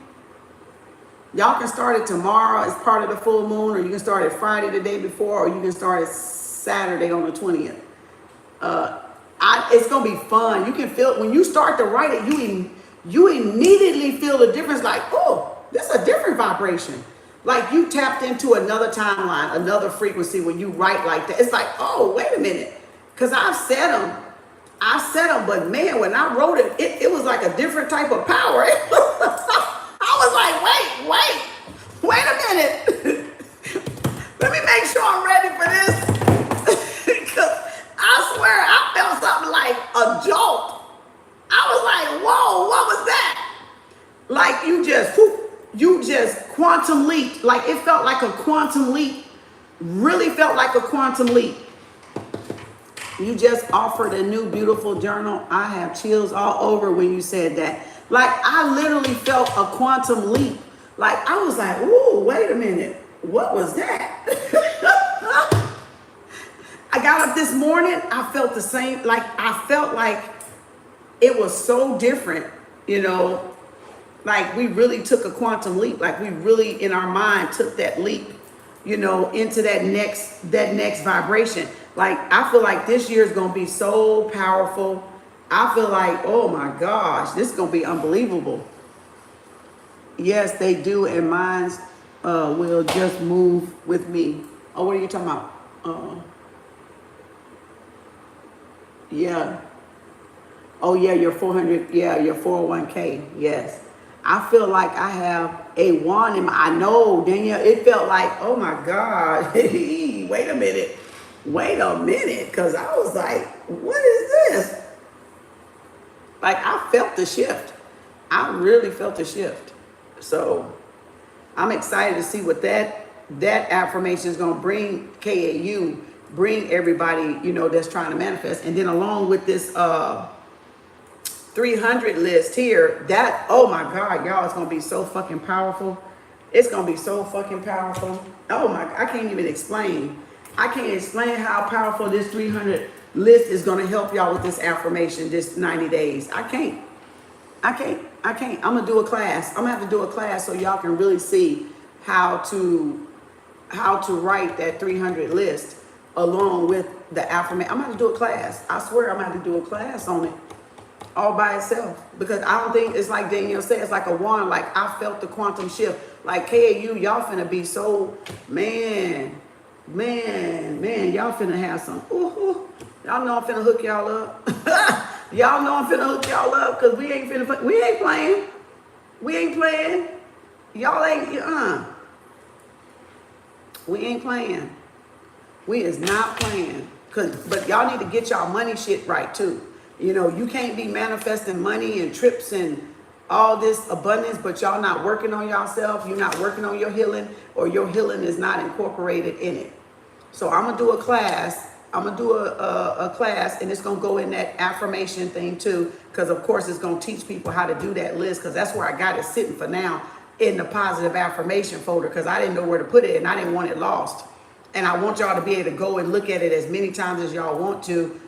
[SPEAKER 1] Y'all can start it tomorrow as part of the full moon, or you can start it Friday the day before, or you can start it Saturday on the 20th. It's gonna be fun. You can feel when you start to write it, you immediately feel the difference. Like, oh, this is a different vibration. Like you tapped into another timeline, another frequency when you write like that. It's like, oh, wait a minute, because I've said them, but man, when I wrote it, it was like a different type of power. I was like, wait a minute. Let me make sure I'm ready for this. Because I swear I felt something like a jolt. I was like, whoa, what was that? Like you just quantum leap. Like it felt like a quantum leap. Really felt like a quantum leap. You just offered a new beautiful journal. I have chills all over when you said that. Like I literally felt a quantum leap. Like I was like, ooh, wait a minute. What was that? I got up this morning. I felt the same. Like I felt like it was so different, you know, like we really took a quantum leap. Like we really in our mind took that leap, you know, into that next vibration. Like I feel like this year is going to be so powerful. I feel like, oh my gosh, this is going to be unbelievable. Yes, they do. And mine will just move with me. Oh, what are you talking about? Yeah. Oh yeah, your 400. Yeah, your 401k. Yes. I feel like I have a wand in my, I know, Danielle, it felt like, oh my God, wait a minute. Because I was like, what is this? Like I felt the shift. I really felt the shift. So I'm excited to see what that affirmation is going to bring KAU, bring everybody, you know, that's trying to manifest. And then along with this 300 list here, that, oh my God, y'all, it's going to be so fucking powerful. It's going to be so fucking powerful. Oh my, I can't even explain. I can't explain how powerful this 300 list is going to help y'all with this affirmation, this 90 days. I can't. I'm going to do a class. I'm going to have to do a class so y'all can really see how to write that 300 list along with the affirmation. I'm going to have to do a class. I swear I'm going to have to do a class on it all by itself, because I don't think it's like Danielle said, it's like a wand. Like I felt the quantum shift. Like KAU, y'all finna be so, man, y'all finna have some, ooh, y'all know I'm finna hook y'all up. Y'all know I'm finna hook y'all up, because we ain't playing. We ain't playing. Y'all ain't, we ain't playing. We is not playing. But y'all need to get y'all money shit right too. You know, you can't be manifesting money and trips and all this abundance, but y'all not working on yourself. You're not working on your healing, or your healing is not incorporated in it. So I'm going to do a class. I'm going to do a class, and it's going to go in that affirmation thing too, because of course it's going to teach people how to do that list, because that's where I got it sitting for now in the positive affirmation folder, because I didn't know where to put it and I didn't want it lost. And I want y'all to be able to go and look at it as many times as y'all want to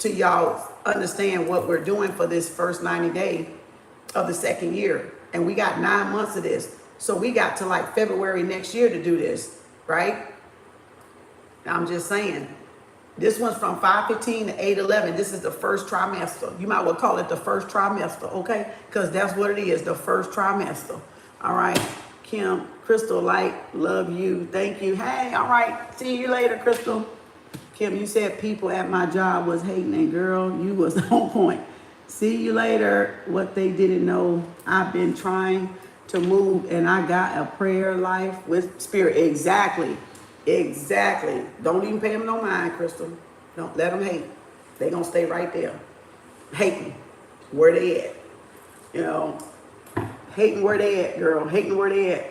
[SPEAKER 1] y'all understand what we're doing for this first 90 days of the second year. And we got 9 months of this. So we got to like February next year to do this, right? I'm just saying. This one's from 5/15 to 8/11. This is the first trimester. You might well call it the first trimester, okay? Because that's what it is, the first trimester. All right, Kim, Crystal, Light, love you. Thank you. Hey, all right. See you later, Crystal. Kim, you said people at my job was hating, and girl, you was on point. See you later. What they didn't know, I've been trying to move, and I got a prayer life with spirit. Exactly. Don't even pay them no mind, Crystal. Don't let them hate. They gonna stay right there. Hating where they at. You know, hating where they at, girl. Hating where they at.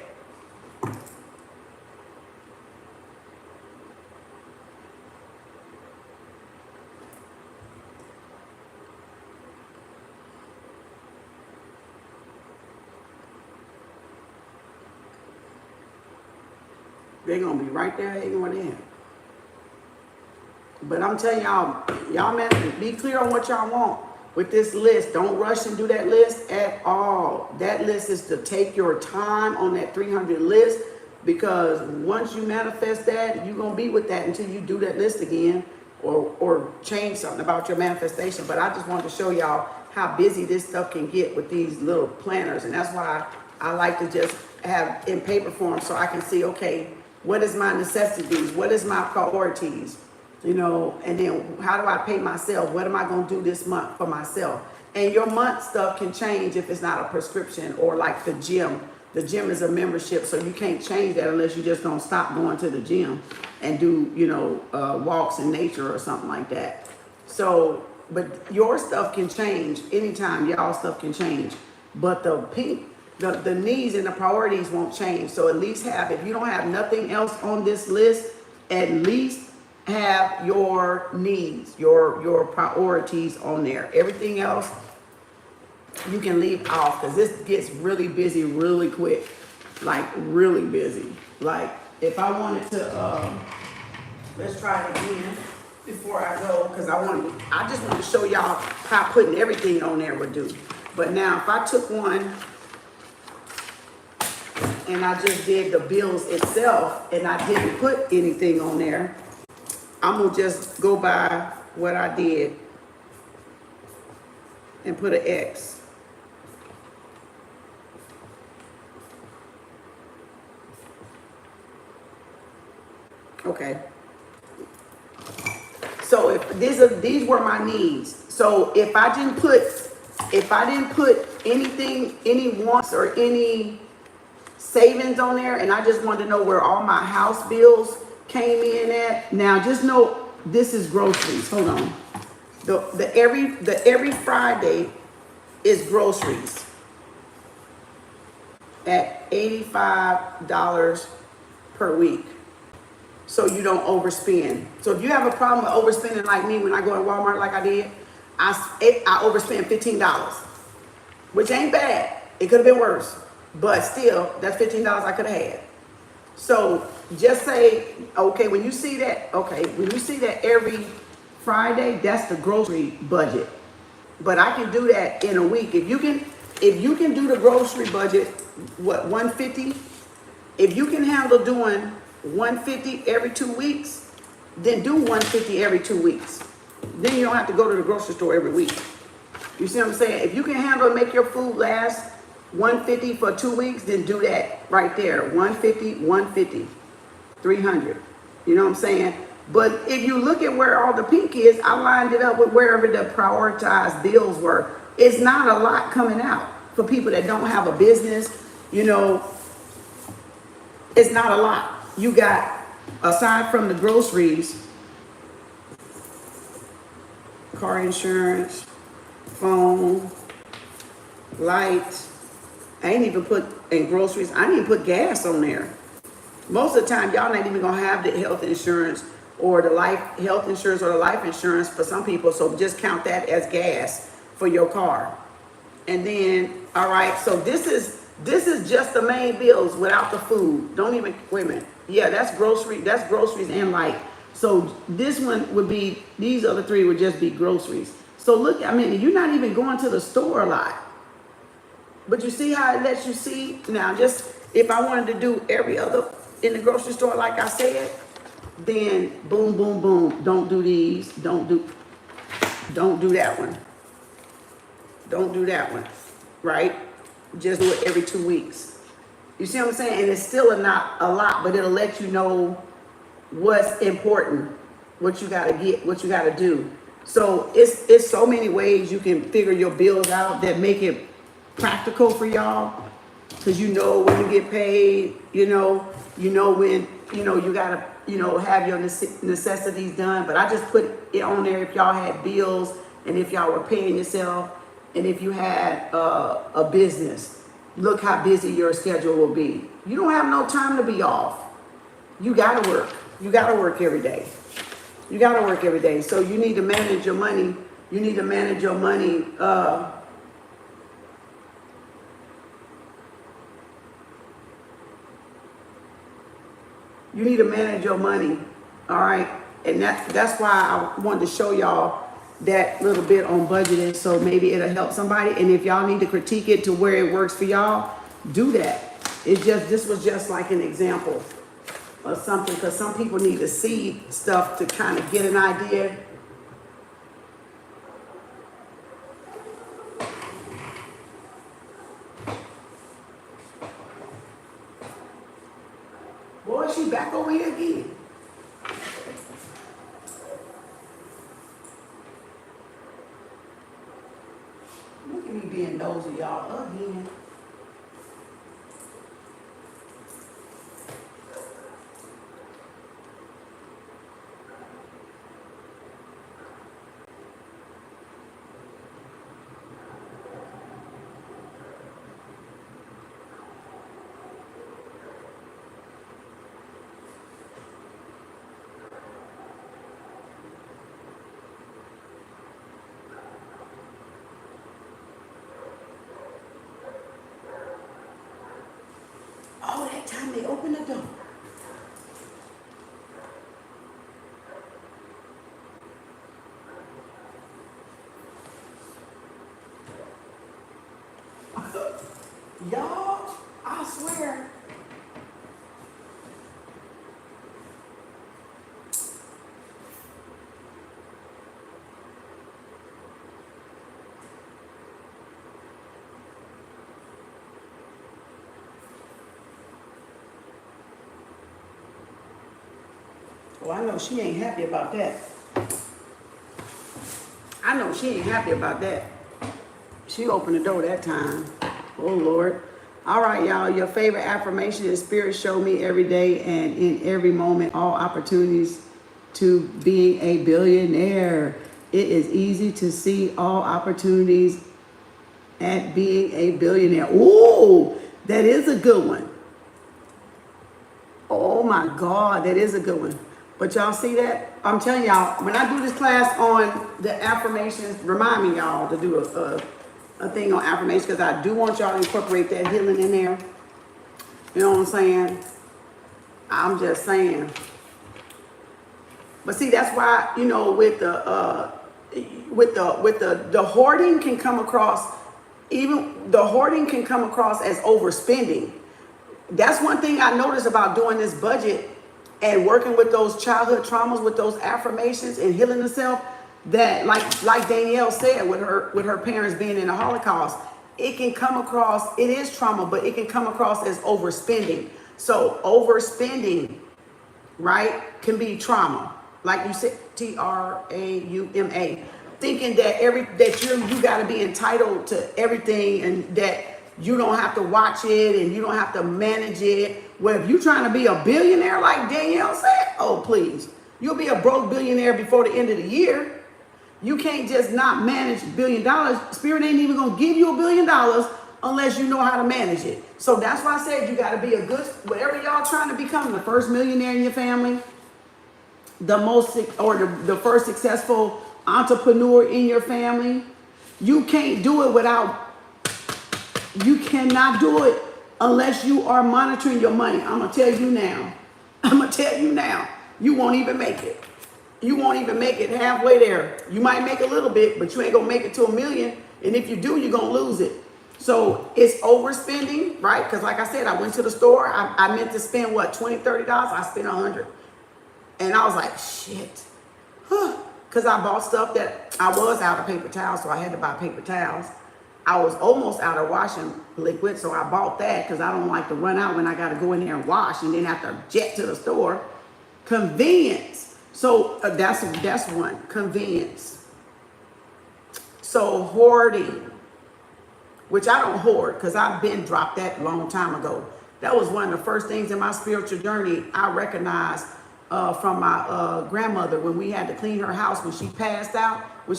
[SPEAKER 1] They're going to be right there hating where they at. But I'm telling y'all man, be clear on what y'all want with this list. Don't rush and do that list at all. That list is to take your time on that 300 list, because once you manifest that, you're going to be with that until you do that list again, or change something about your manifestation. But I just wanted to show y'all how busy this stuff can get with these little planners. And that's why I like to just have in paper form, so I can see, okay, what is my necessities? What is my priorities? You know, and then how do I pay myself? What am I going to do this month for myself? And your month stuff can change if it's not a prescription, or like the gym. The gym is a membership, so you can't change that unless you just don't stop going to the gym and do, you know, walks in nature or something like that. So, but your stuff can change anytime. Y'all stuff can change. But the needs and the priorities won't change. So at least if you don't have nothing else on this list, at least have your needs, your priorities on there. Everything else you can leave off, because this gets really busy really quick. Like really busy. Like if I wanted to, let's try it again before I go, because I just want to show y'all how putting everything on there would do. But now if I took one and I just did the bills itself and I didn't put anything on there, I'm going to just go by what I did and put an X. Okay. So if these were my needs. So if I didn't put anything, any wants or any savings on there, and I just wanted to know where all my house bills came in at. Now just know this is groceries. Hold on. The every Friday is groceries at $85 per week. So you don't overspend. So if you have a problem with overspending like me when I go to Walmart like I did, I overspent $15, which ain't bad. It could have been worse, but still, that's $15 I could have had. So just say, okay, when you see that, every Friday, that's the grocery budget. But I can do that in a week. If you can do the grocery budget, what, 150? If you can handle doing 150 every 2 weeks, then do 150 every 2 weeks. Then you don't have to go to the grocery store every week. You see what I'm saying? If you can handle and make your food last 150 for 2 weeks, then do that right there. 150, 300. You know what I'm saying? But if you look at where all the pink is, I lined it up with wherever the prioritized bills were. It's not a lot coming out for people that don't have a business. You know, it's not a lot. You got, aside from the groceries, car insurance, phone, lights. I ain't even put in groceries. I didn't even put gas on there. Most of the time, y'all not even gonna have the health insurance or the health insurance or the life insurance for some people. So just count that as gas for your car. And then, all right. So this is just the main bills without the food. Don't even, wait a minute. Yeah, that's groceries and light. So this one would be, these other three would just be groceries. So look, I mean, you're not even going to the store a lot. But you see how it lets you see? Now, just if I wanted to do every other in the grocery store, like I said, then boom, boom, boom. Don't do these. Don't do that one. Don't do that one, right? Just do it every 2 weeks. You see what I'm saying? And it's still not a lot, but it'll let you know what's important, what you gotta get, what you gotta do. So it's so many ways you can figure your bills out that make it practical for y'all, because you know when you get paid, you know when you gotta have your necessities done. But I just put it on there if y'all had bills and if y'all were paying yourself and if you had a business. Look how busy your schedule will be. You don't have no time to be off. You gotta work. You gotta work every day. You gotta work every day. So you need to manage your money. You need to manage your money. You need to manage your money, all right? And that's why I wanted to show y'all that little bit on budgeting, so maybe it'll help somebody. And if y'all need to critique it to where it works for y'all, do that. This was just like an example of something, because some people need to see stuff to kind of get an idea. Boy, she back over here again. Look at me being nosy, y'all, again. Oh, that time they opened the door. Y'all, I swear. Well, I know she ain't happy about that. I know she ain't happy about that. She opened the door that time. Oh, Lord. All right, y'all. Your favorite affirmation is Spirit show me every day and in every moment all opportunities to being a billionaire. It is easy to see all opportunities at being a billionaire. Ooh, that is a good one. Oh, my God. That is a good one. But y'all see that? I'm telling y'all, when I do this class on the affirmations, remind me, y'all, to do a thing on affirmations, because I do want y'all to incorporate that healing in there. You know what I'm saying? I'm just saying. But see, that's why, you know, with the hoarding can come across, even the hoarding can come across as overspending. That's one thing I noticed about doing this budget and working with those childhood traumas, with those affirmations and healing the self, that like Danielle said, with her parents being in the Holocaust, it can come across, it is trauma, but it can come across as overspending. So overspending, right, can be trauma. Like you said, trauma, thinking that you got to be entitled to everything, and that you don't have to watch it and you don't have to manage it. Well, if you're trying to be a billionaire, like Danielle said, oh please, you'll be a broke billionaire before the end of the year. You can't just not manage $1 billion. Spirit ain't even gonna give you $1 billion unless you know how to manage it. So that's why I said you got to be a good, whatever y'all trying to become, the first millionaire in your family, the first successful entrepreneur in your family. You can't do it you cannot do it unless you are monitoring your money. I'm gonna tell you now, you won't even make it. You won't even make it halfway there. You might make a little bit, but you ain't gonna make it to $1 million. And if you do, you're gonna lose it. So it's overspending, right? Because like I said, I went to the store. I meant to spend what, $20, $30? I spent $100. And I was like, shit. Because I bought stuff that I was out of paper towels, so I had to buy paper towels. I was almost out of washing liquid, so I bought that because I don't like to run out when I got to go in there and wash and then have to jet to the store. Convenience. So that's one, convenience. So hoarding, which I don't hoard because I've been dropped that a long time ago. That was one of the first things in my spiritual journey I recognized from my grandmother when we had to clean her house when she passed out. When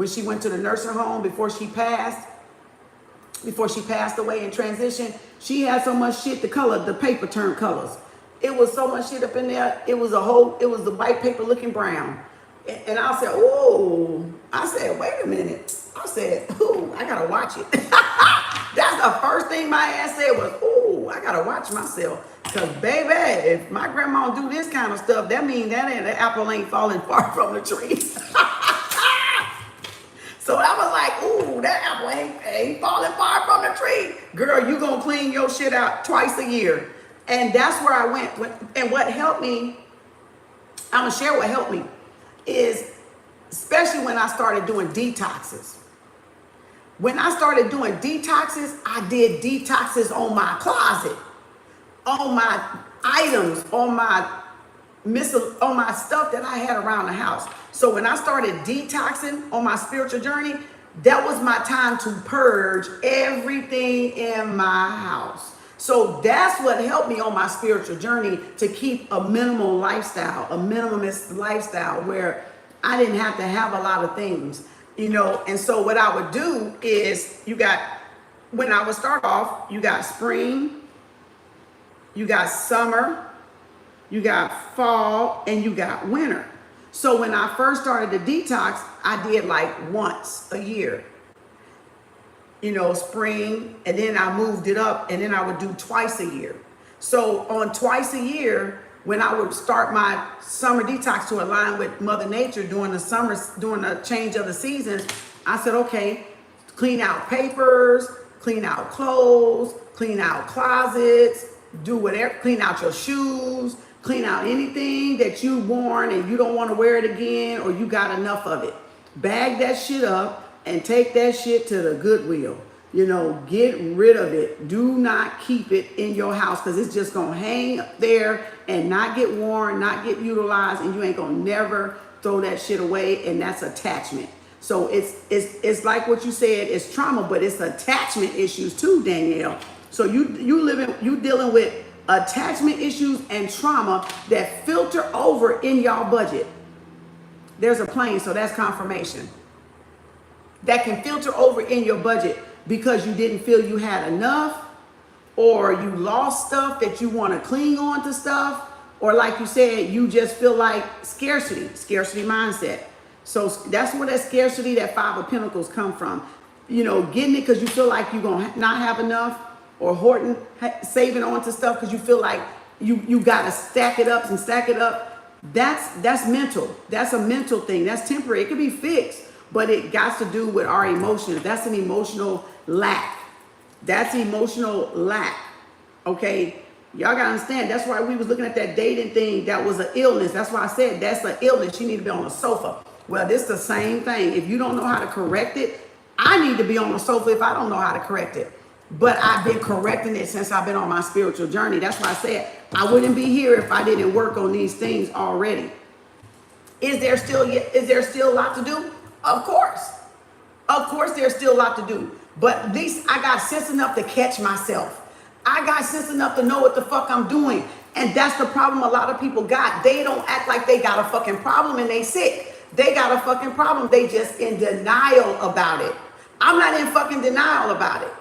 [SPEAKER 1] she went to the nursing home before she passed away in transition, she had so much shit, the paper turned colors. It was so much shit up in there. It was the white paper looking brown. And I said, wait a minute. I said, ooh, I gotta watch it. That's the first thing my ass said was, ooh, I gotta watch myself. Because baby, if my grandma do this kind of stuff, that means the apple ain't falling far from the tree. So I was like, ooh, that apple ain't falling far from the tree. Girl, you gonna clean your shit out twice a year. And that's where I went. And what helped me, I'm gonna share what helped me, is especially when I started doing detoxes. When I started doing detoxes, I did detoxes on my closet, on my items, on my stuff that I had around the house. So when I started detoxing on my spiritual journey, that was my time to purge everything in my house. So that's what helped me on my spiritual journey to keep a minimal lifestyle, a minimalist lifestyle where I didn't have to have a lot of things, you know. And so what I would do is when I would start off, you got spring, you got summer, you got fall, and you got winter. So when I first started the detox, I did like once a year, you know, spring, and then I moved it up, and then I would do twice a year. So on twice a year, when I would start my summer detox to align with Mother Nature during the change of the seasons, I said, okay, clean out papers, clean out clothes, clean out closets, do whatever, clean out your shoes, clean out anything that you've worn and you don't want to wear it again, or you got enough of it. Bag that shit up and take that shit to the Goodwill. You know, get rid of it. Do not keep it in your house, because it's just going to hang up there and not get worn, not get utilized, and you ain't going to never throw that shit away, and that's attachment. So it's like what you said, it's trauma, but it's attachment issues too, Danielle. So you dealing with attachment issues and trauma that filter over in y'all budget. There's a plane, so that's confirmation. That can filter over in your budget because you didn't feel you had enough, or you lost stuff that you want to cling on to stuff, Or like you said, you just feel like scarcity mindset. So that's where that scarcity, that Five of Pentacles come from. You know, getting it because you feel like you're going to not have enough, or hoarding, saving on to stuff because you feel like you got to stack it up and stack it up. That's mental. That's a mental thing. That's temporary. It can be fixed, but it got to do with our emotions. That's an emotional lack. That's emotional lack. Okay. Y'all gotta understand, that's why we was looking at that dating thing. That was an illness. That's why I said that's an illness. You need to be on the sofa. Well, this is the same thing. If you don't know how to correct it, I need to be on the sofa if I don't know how to correct it. But I've been correcting it since I've been on my spiritual journey. That's why I said I wouldn't be here if I didn't work on these things already. Is there still a lot to do? Of course. Of course there's still a lot to do. But at least I got sense enough to catch myself. I got sense enough to know what the fuck I'm doing. And that's the problem a lot of people got. They don't act like they got a fucking problem and they sick. They got a fucking problem. They just in denial about it. I'm not in fucking denial about it.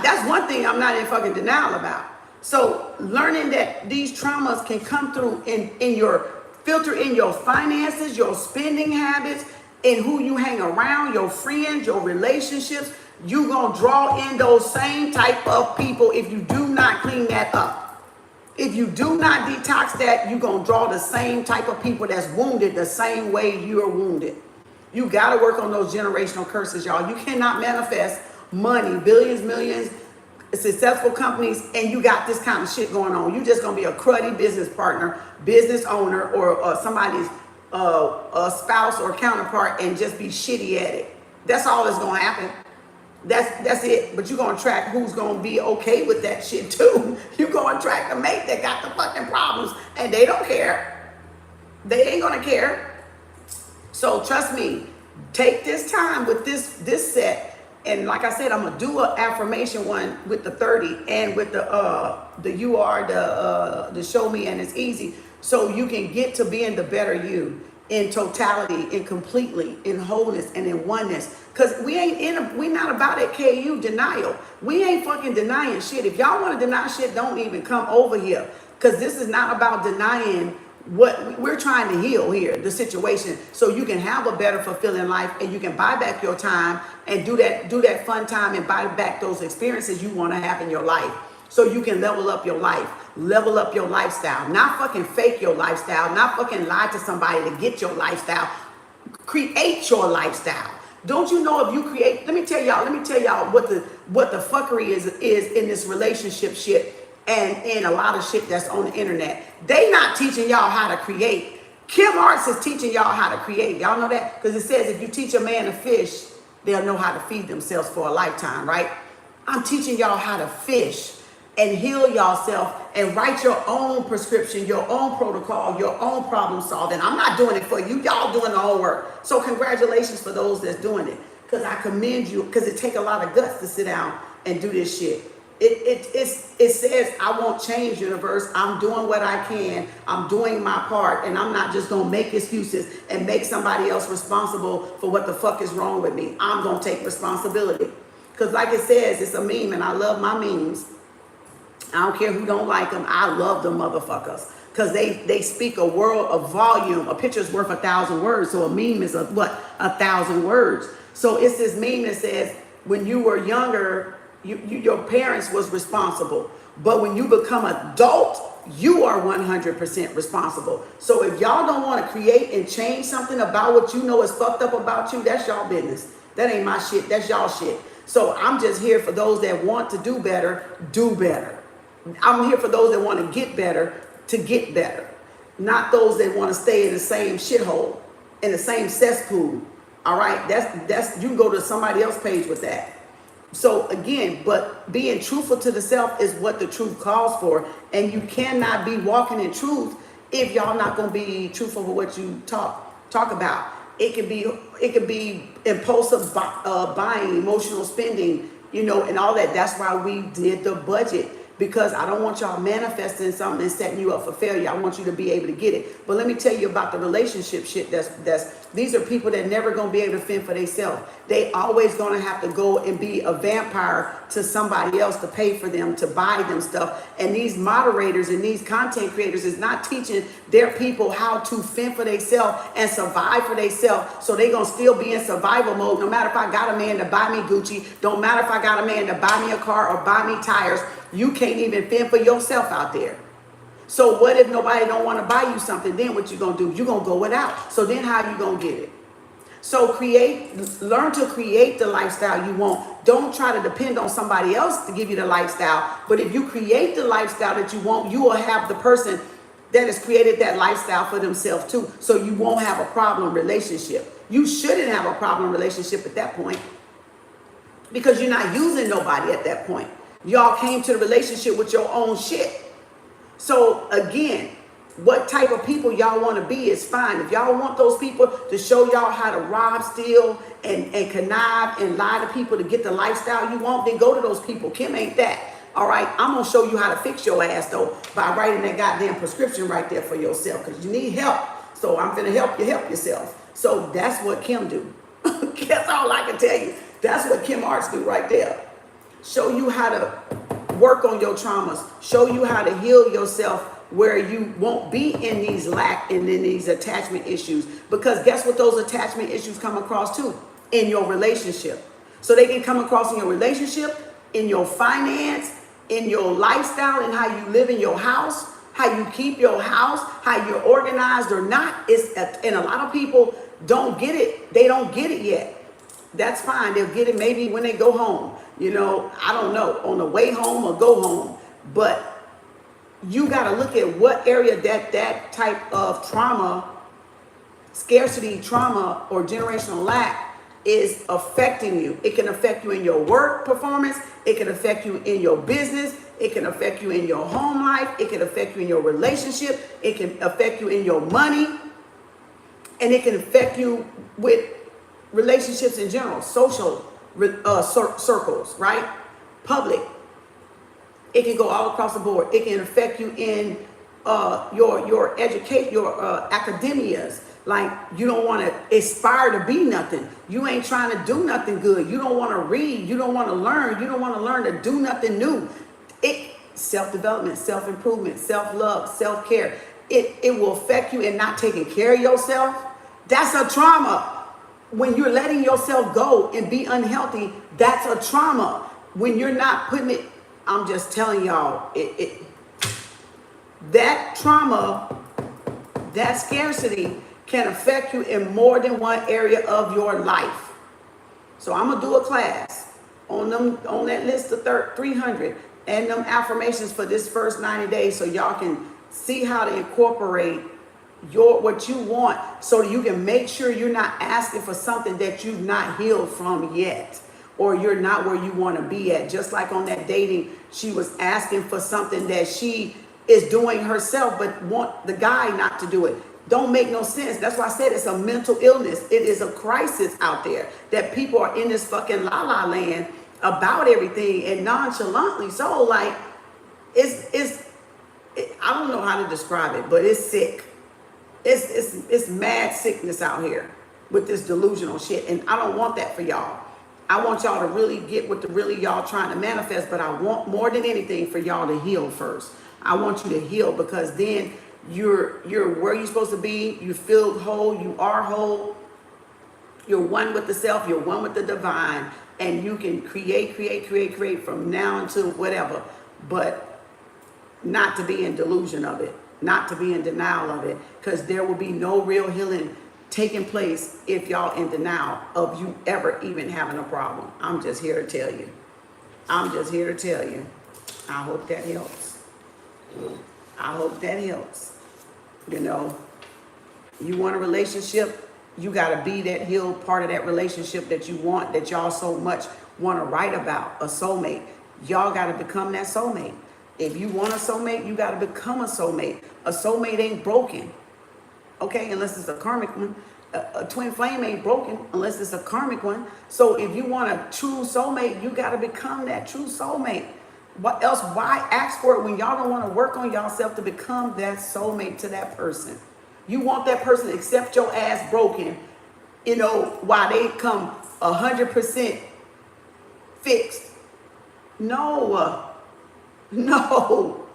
[SPEAKER 1] That's one thing I'm not in fucking denial about. So learning that these traumas can come through in your filter, in your finances, your spending habits, in who you hang around, your friends, your relationships. You gonna draw in those same type of people if you do not clean that up. If you do not detox that, you're gonna draw the same type of people that's wounded the same way you're wounded. You gotta work on those generational curses, y'all. You cannot manifest money, billions, millions, successful companies, and you got this kind of shit going on. You just gonna be a cruddy business partner, business owner, or somebody's a spouse or counterpart, and just be shitty at it. That's all that's gonna happen. That's it. But you're gonna attract who's gonna be okay with that shit too. You're gonna attract a mate that got the fucking problems and they don't care. They ain't gonna care. So trust me, take this time with this set. And like I said, I'm gonna do an affirmation one with the 30 and with the you are the show me and it's easy. So you can get to being the better you in totality, in completely, in wholeness and in oneness. Cause we not about it KU denial. We ain't fucking denying shit. If y'all want to deny shit, don't even come over here. Cause this is not about denying what we're trying to heal here, the situation, so you can have a better fulfilling life and you can buy back your time and do that fun time and buy back those experiences you want to have in your life. So you can level up your life, level up your lifestyle, not fucking fake your lifestyle, not fucking lie to somebody to get your lifestyle. Create your lifestyle. Don't you know if you create, let me tell y'all what the fuckery is in this relationship shit and a lot of shit that's on the internet. They not teaching y'all how to create. Kem Arts is teaching y'all how to create. Y'all know that? Because it says if you teach a man to fish, they'll know how to feed themselves for a lifetime, right? I'm teaching y'all how to fish and heal yourself and write your own prescription, your own protocol, your own problem solving. I'm not doing it for you. Y'all doing the whole work. So congratulations for those that's doing it. Because I commend you, because it take a lot of guts to sit down and do this shit. It says, I won't change, universe. I'm doing what I can. I'm doing my part. And I'm not just going to make excuses and make somebody else responsible for what the fuck is wrong with me. I'm going to take responsibility. Because like it says, it's a meme, and I love my memes. I don't care who don't like them. I love them motherfuckers. Because they speak a world of volume. A picture's worth 1,000 words. So a meme is 1,000 words. So it's this meme that says, when you were younger, your parents was responsible. But when you become adult, you are 100% responsible. So if y'all don't want to create and change something about what you know is fucked up about you, that's y'all business. That ain't my shit. That's y'all shit. So I'm just here for those that want to do better, do better. I'm here for those that want to get better, to get better. Not those that want to stay in the same shithole, in the same cesspool. All right? That's you can go to somebody else's page with that. So again, but being truthful to the self is what the truth calls for. And you cannot be walking in truth if y'all not going to be truthful with what you talk about. It could be impulsive buying, emotional spending, and all that. That's why we did the budget. because I don't want y'all manifesting something and setting you up for failure. I want you to be able to get it. But let me tell you about the relationship shit. These are people that never gonna be able to fend for themselves. They always gonna have to go and be a vampire to somebody else to pay for them, to buy them stuff. And these moderators and these content creators is not teaching their people how to fend for themselves and survive for themselves. So they gonna still be in survival mode. No matter if I got a man to buy me Gucci, don't matter if I got a man to buy me a car or buy me tires, you can't even fend for yourself out there. So what if nobody don't want to buy you something? Then what you gonna do? You gonna go without. So then how you gonna get it? So learn to create the lifestyle you want. Don't try to depend on somebody else to give you the lifestyle. But if you create the lifestyle that you want, you will have the person that has created that lifestyle for themselves too. So you won't have a problem relationship. You shouldn't have a problem relationship at that point, because you're not using nobody at that point. Y'all came to the relationship with your own shit. So again, what type of people y'all want to be is fine. If y'all want those people to show y'all how to rob, steal, and connive and lie to people to get the lifestyle you want, then go to those people. Kem ain't that. All right, I'm going to show you how to fix your ass, though, by writing that goddamn prescription right there for yourself, because you need help. So I'm going to help you help yourself. So that's what Kem do. That's all I can tell you. That's what Kem Arts do right there. Show you how to work on your traumas. Show you how to heal yourself where you won't be in these lack and in these attachment issues. Because guess what those attachment issues come across too? In your relationship. So they can come across in your relationship, in your finance, in your lifestyle, and how you live in your house, how you keep your house, how you're organized or not. And a lot of people don't get it. They don't get it yet. That's fine. They'll get it maybe when they go home. You know, I don't know, on the way home or go home. But you got to look at what area that type of trauma, scarcity trauma, or generational lack is affecting you. It can affect you in your work performance. It can affect you in your business. It can affect you in your home life. It can affect you in your relationship. It can affect you in your money. And it can affect you with relationships in general, social circles, right? Public. It can go all across the board. It can affect you in your education, your academias. Like, you don't want to aspire to be nothing. You ain't trying to do nothing good. You don't want to read. You don't want to learn. You don't want to learn to do nothing new. Self-development, self-improvement, self-love, self-care. It will affect you in not taking care of yourself. That's a trauma. When you're letting yourself go and be unhealthy, that's a trauma. When you're not putting it, I'm just telling y'all, that trauma, that scarcity can affect you in more than one area of your life. So I'm gonna do a class on that list of 300 and them affirmations for this first 90 days, so y'all can see how to incorporate what you want, so you can make sure you're not asking for something that you've not healed from yet, or you're not where you want to be at. Just like on that dating, she was asking for something that she is doing herself, but want the guy not to do it. Don't make no sense. That's why I said it's a mental illness. It is a crisis out there that people are in this fucking la-la land about everything, and nonchalantly so. Like, I don't know how to describe it, but it's sick. It's mad sickness out here with this delusional shit, and I don't want that for y'all. I want y'all to really get what y'all trying to manifest, but I want more than anything for y'all to heal first. I want you to heal, because then you're where you're supposed to be. You feel whole. You are whole. You're one with the self. You're one with the divine, and you can create from now until whatever, but not to be in delusion of it, not to be in denial of it, because there will be no real healing taking place if y'all in denial of you ever even having a problem. I'm just here to tell you. I'm just here to tell you. I hope that helps. I hope that helps. You know, you want a relationship, you got to be that healed part of that relationship that you want, that y'all so much want to write about, a soulmate. Y'all got to become that soulmate. If you want a soulmate, you got to become a soulmate. A soulmate ain't broken, okay, unless it's a karmic one. A twin flame ain't broken unless it's a karmic one. So if you want a true soulmate, you got to become that true soulmate. What else? Why ask for it when y'all don't want to work on yourself to become that soulmate to that person? You want that person to accept your ass broken, you know, while they come 100% fixed. No, no,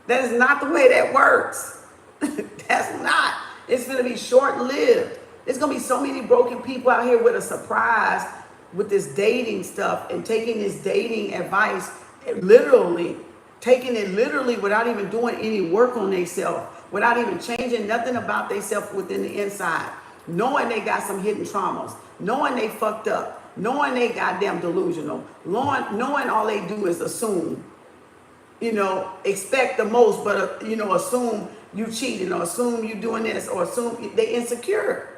[SPEAKER 1] that is not the way that works. That's not. It's going to be short-lived. There's going to be so many broken people out here with a surprise with this dating stuff and taking this dating advice literally, taking it literally without even doing any work on themselves, without even changing nothing about themselves within the inside, knowing they got some hidden traumas, knowing they fucked up, knowing they goddamn delusional, knowing all they do is assume, you know, expect the most, but, you know, assume you cheating or assume you doing this or assume they insecure.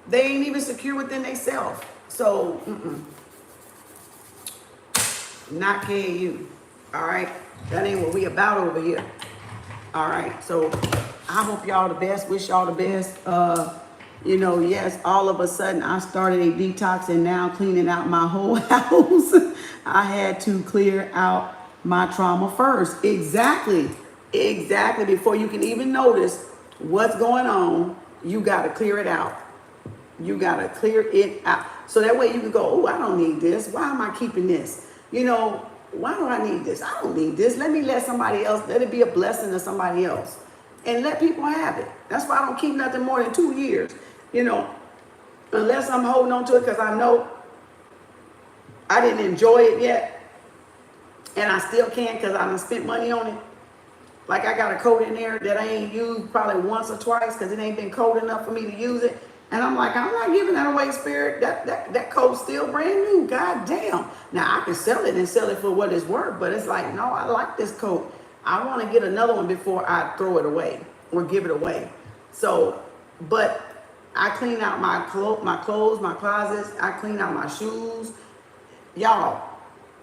[SPEAKER 1] They ain't even secure within themselves. So, not KU. All right. That ain't what we about over here. All right. So I hope y'all the best. Wish y'all the best. You know, yes, all of a sudden I started a detox and now cleaning out my whole house. I had to clear out my trauma first. Exactly. Exactly. Before you can even notice what's going on, you got to clear it out. You got to clear it out. So that way you can go, oh, I don't need this. Why am I keeping this? You know, why do I need this? I don't need this. Let me let somebody else, let it be a blessing to somebody else. And let people have it. That's why I don't keep nothing more than 2 years. You know, unless I'm holding on to it because I know I didn't enjoy it yet. And I still can because I done spent money on it. Like I got a coat in there that I ain't used probably once or twice because it ain't been cold enough for me to use it. And I'm like, I'm not giving that away, Spirit. That coat's still brand new. God damn. Now, I can sell it and sell it for what it's worth. But it's like, no, I like this coat. I want to get another one before I throw it away or give it away. So, but I clean out my clothes, my closets. I clean out my shoes. Y'all,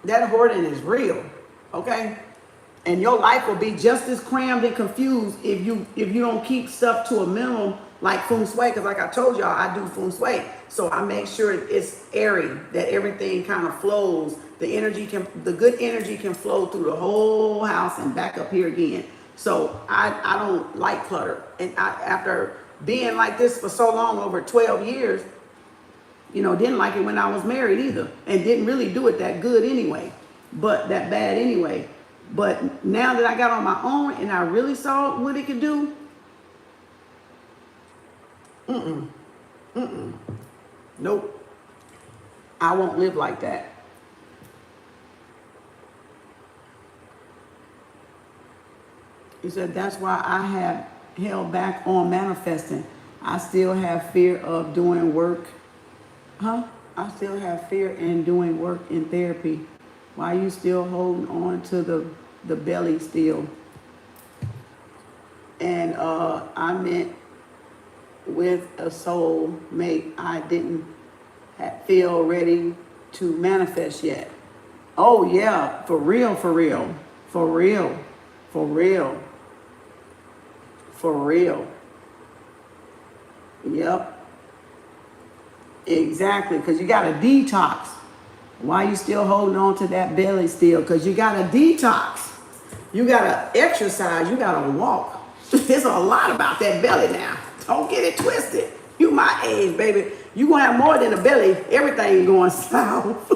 [SPEAKER 1] that hoarding is real. Okay? And your life will be just as crammed and confused if you don't keep stuff to a minimum, like feng shui, because like I told y'all, I do feng shui. So I make sure it's airy, that everything kind of flows. The good energy can flow through the whole house and back up here again. So I don't like clutter. And after being like this for so long, over 12 years, you know, didn't like it when I was married either. And didn't really do it that good anyway, but that bad anyway. But now that I got on my own and I really saw what it could do, nope. I won't live like that. He said, that's why I have held back on manifesting. I still have fear of doing work. I still have fear in doing work in therapy. Why are you still holding on to the belly still? And I meant with a soul mate, I didn't feel ready to manifest yet. Oh yeah, for real, for real, for real, for real, for real. Yep. Exactly, because you got to detox. Why you still holding on to that belly still? Because you got to detox. You got to exercise. You got to walk. There's a lot about that belly now. Don't get it twisted. You my age, baby. You going to have more than a belly. Everything going south.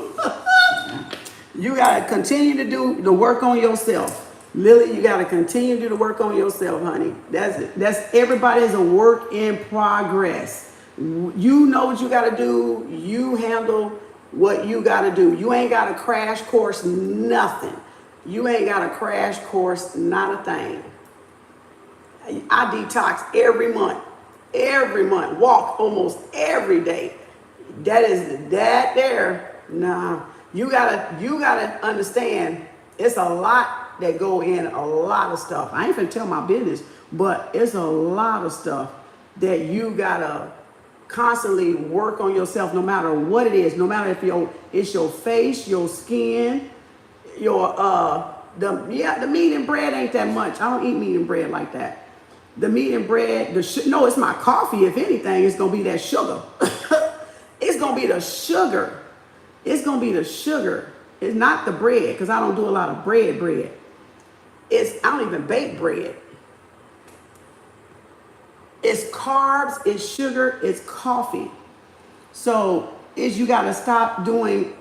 [SPEAKER 1] You got to continue to do the work on yourself. Lily, you got to continue to do the work on yourself, honey. That's everybody's a work in progress. You know what you got to do. You handle what you got to do. You ain't got a crash course, nothing. You ain't got a crash course, not a thing. I detox every month. Every month. Walk almost every day. That there. Nah. You gotta understand it's a lot that go in, a lot of stuff. I ain't finna tell my business, but it's a lot of stuff that you gotta constantly work on yourself, no matter what it is, no matter if it's your face, your skin, your the meat and bread ain't that much. I don't eat meat and bread like that. The meat and bread, no, it's my coffee. If anything, it's gonna be that sugar. It's gonna be the sugar. It's gonna be the sugar. It's not the bread, because I don't do a lot of bread. I don't even bake bread. It's carbs, it's sugar, it's coffee. So you got to stop doing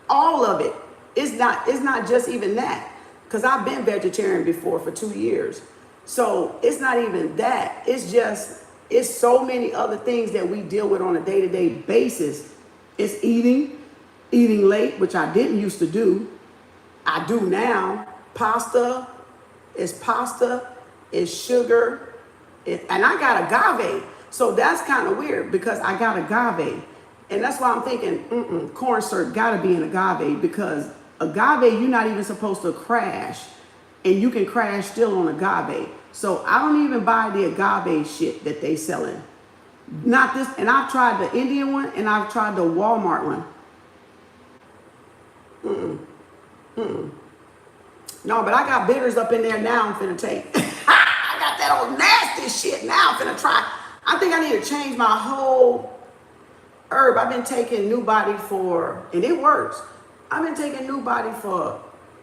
[SPEAKER 1] all of it. It's not just even that, because I've been vegetarian before for 2 years. So it's not even that. It's so many other things that we deal with on a day-to-day basis. It's eating late, which I didn't used to do. I do now. Pasta, it's sugar, and I got agave. So that's kind of weird, because I got agave. And that's why I'm thinking, corn syrup gotta be in agave, because agave, you're not even supposed to crash, and you can crash still on agave. So I don't even buy the agave shit that they selling. Not this, and I've tried the Indian one, and I've tried the Walmart one. No, but I got bitters up in there now I'm finna take. I got that old nasty shit now I'm finna try. I think I need to change my whole herb. I've been taking New Body and it works. I've been taking New Body for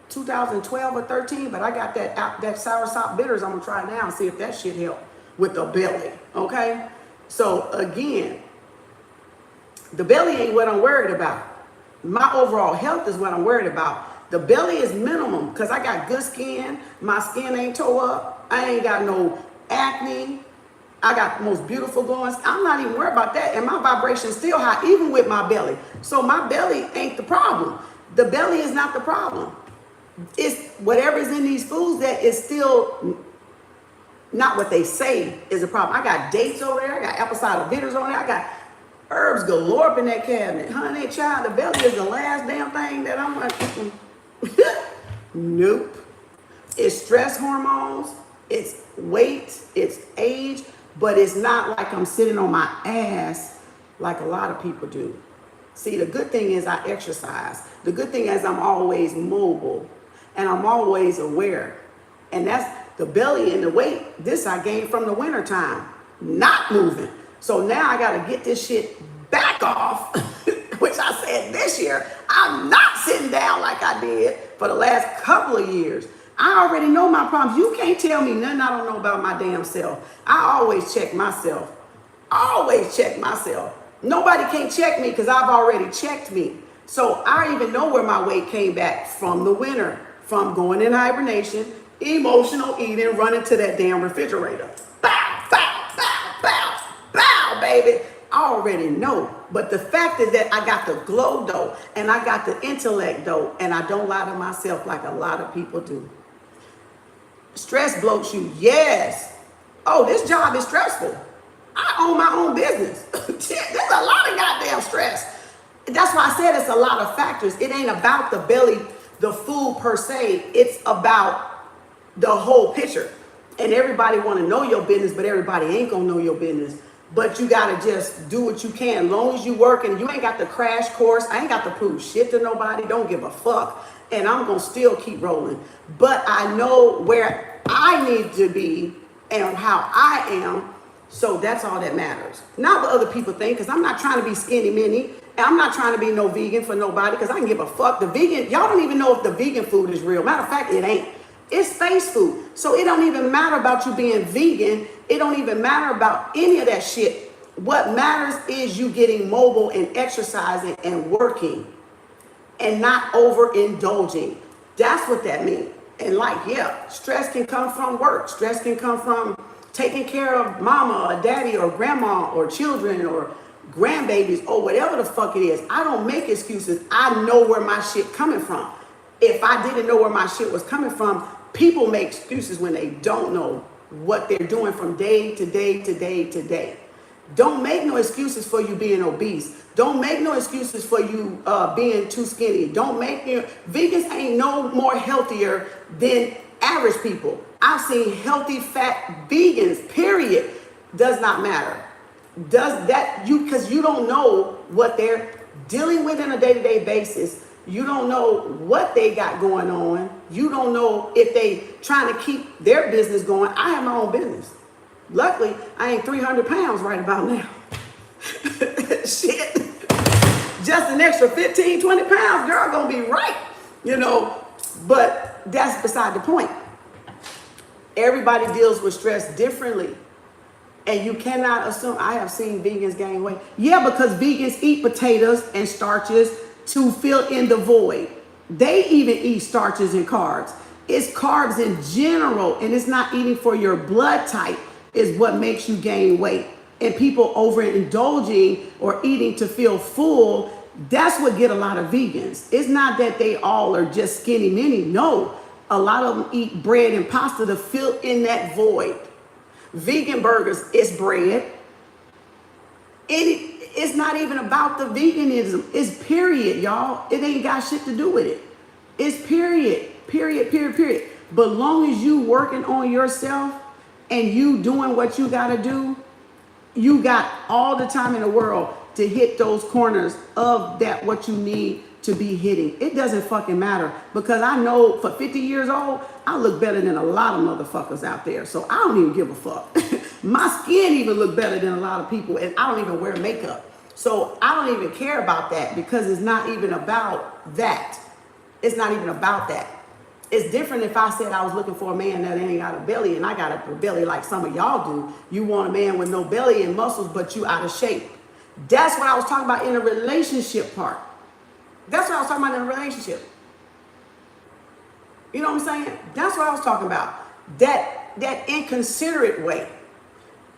[SPEAKER 1] 2012 or 13, but I got that sour sop bitters. I'm gonna try now and see if that shit help with the belly, okay? So again, the belly ain't what I'm worried about. My overall health is what I'm worried about. The belly is minimum, because I got good skin. My skin ain't toe up. I ain't got no acne. I got the most beautiful glowing. I'm not even worried about that. And my vibration's still high, even with my belly. So my belly ain't the problem. The belly is not the problem. It's whatever's in these foods that is still not what they say is a problem. I got dates over there. I got apple cider bitters on there. I got herbs galore up in that cabinet. Honey, child, the belly is the last damn thing that I'm like, nope. It's stress hormones, it's weight, it's age, but it's not like I'm sitting on my ass like a lot of people do. See, the good thing is I exercise. The good thing is I'm always mobile and I'm always aware. And that's the belly and the weight. This I gained from the winter time, not moving. So now I got to get this shit back off, which I said this year, I'm not sitting down like I did for the last couple of years. I already know my problems. You can't tell me nothing I don't know about my damn self. I always check myself. Always check myself. Nobody can check me because I've already checked me. So I even know where my weight came back from the winter, from going in hibernation, emotional eating, running to that damn refrigerator. Bow, bow, bow, bow, bow, baby. I already know. But the fact is that I got the glow though, and I got the intellect though, and I don't lie to myself like a lot of people do. Stress bloats you, yes. Oh, this job is stressful. I own my own business. There's a lot of goddamn stress. That's why I said it's a lot of factors. It ain't about the belly, the food per se. It's about the whole picture. And everybody want to know your business, but everybody ain't gonna know your business. But you gotta just do what you can. As long as you work and you ain't got the crash course, I ain't got to prove shit to nobody. Don't give a fuck. And I'm gonna still keep rolling. But I know where I need to be and how I am. So that's all that matters. Not what other people think, because I'm not trying to be skinny mini. And I'm not trying to be no vegan for nobody, because I can give a fuck. The vegan, y'all don't even know if the vegan food is real. Matter of fact, it ain't. It's face food. So it don't even matter about you being vegan. It don't even matter about any of that shit. What matters is you getting mobile and exercising and working and not overindulging. That's what that means. And like, yeah, stress can come from work. Stress can come from taking care of mama or daddy or grandma or children or grandbabies or whatever the fuck it is. I don't make excuses. I know where my shit coming from. If I didn't know where my shit was coming from, people make excuses when they don't know what they're doing from day to day to day to day. Don't make no excuses for you being obese. Don't make no excuses for you being too skinny. Don't make vegans ain't no more healthier than average people. I've seen healthy, fat vegans, period. Does not matter. Does that, because you don't know what they're dealing with on a day-to-day basis. You don't know what they got going on. You don't know if they trying to keep their business going. I have my own business. Luckily, I ain't 300 pounds right about now. Shit. just an extra 15, 20 pounds, girl, gonna be right, you know. But that's beside the point. Everybody deals with stress differently. And you cannot assume. I have seen vegans gain weight. Yeah, because vegans eat potatoes and starches to fill in the void. They even eat starches and carbs. It's carbs in general, and it's not eating for your blood type is what makes you gain weight. And people overindulging or eating to feel full, that's what get a lot of vegans. It's not that they all are just skinny mini. No, a lot of them eat bread and pasta to fill in that void. Vegan burgers, it's bread. It's not even about the veganism. It's period, y'all. It ain't got shit to do with it. It's period. But long as you working on yourself and you doing what you got to do, you got all the time in the world to hit those corners of that what you need to be hitting. It doesn't fucking matter, because I know for 50 years old, I look better than a lot of motherfuckers out there. So I don't even give a fuck. My skin even look better than a lot of people, and I don't even wear makeup. So I don't even care about that, because it's not even about that. It's not even about that. It's different if I said I was looking for a man that ain't got a belly and I got a belly like some of y'all do. You want a man with no belly and muscles, but you out of shape. That's what I was talking about in a relationship part. That's what I was talking about in a relationship. You know what I'm saying? That's what I was talking about. That inconsiderate way.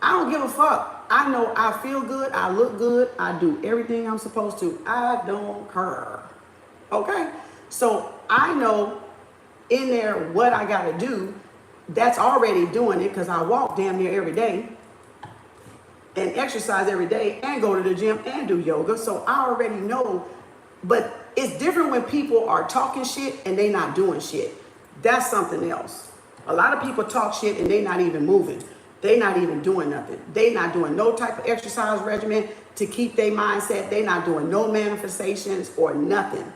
[SPEAKER 1] I don't give a fuck. I know I feel good. I look good. I do everything I'm supposed to. I don't care. Okay? So I know in there what I got to do. That's already doing it, because I walk damn near every day and exercise every day and go to the gym and do yoga. So I already know. But it's different when people are talking shit and they not doing shit. That's something else. A lot of people talk shit and they not even moving. They not even doing nothing. They not doing no type of exercise regimen to keep their mindset. They not doing no manifestations or nothing.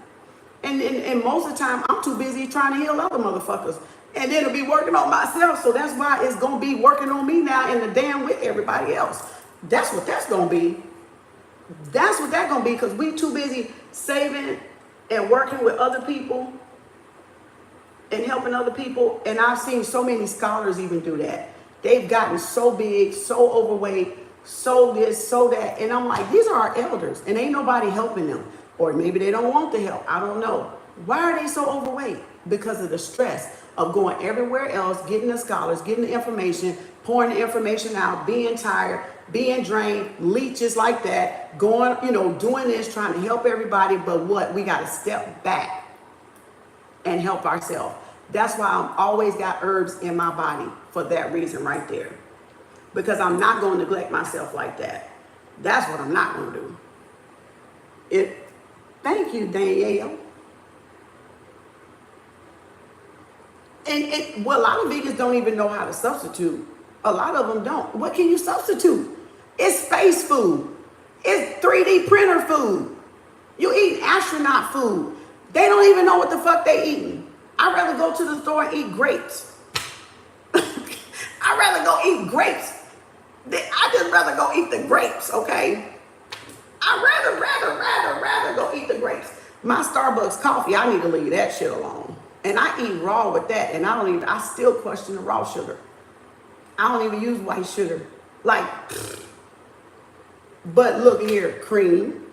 [SPEAKER 1] And most of the time, I'm too busy trying to heal other motherfuckers. And then it'll be working on myself. So that's why it's going to be working on me now in the damn with everybody else. That's what that's going to be. That's what that's going to be, because we too busy saving and working with other people and helping other people. And I've seen so many scholars even do that. They've gotten so big, so overweight, so this, so that. And I'm like, these are our elders and ain't nobody helping them. Or maybe they don't want the help. I don't know. Why are they so overweight? Because of the stress of going everywhere else, getting the scholars, getting the information, pouring the information out, being tired, being drained, leeches like that, going, doing this, trying to help everybody. But what? We got to step back and help ourselves. That's why I'm always got herbs in my body, for that reason right there. Because I'm not going to neglect myself like that. That's what I'm not going to do. Thank you, Danielle. And well, a lot of vegans don't even know how to substitute. A lot of them don't. What can you substitute? It's space food. It's 3D printer food. You eat astronaut food. They don't even know what the fuck they eating. I'd rather go to the store and eat grapes. I'd rather go eat grapes. I just rather go eat the grapes, okay? I'd rather go eat the grapes. My Starbucks coffee, I need to leave that shit alone. And I eat raw with that, and I still question the raw sugar. I don't even use white sugar. Like, but look here, cream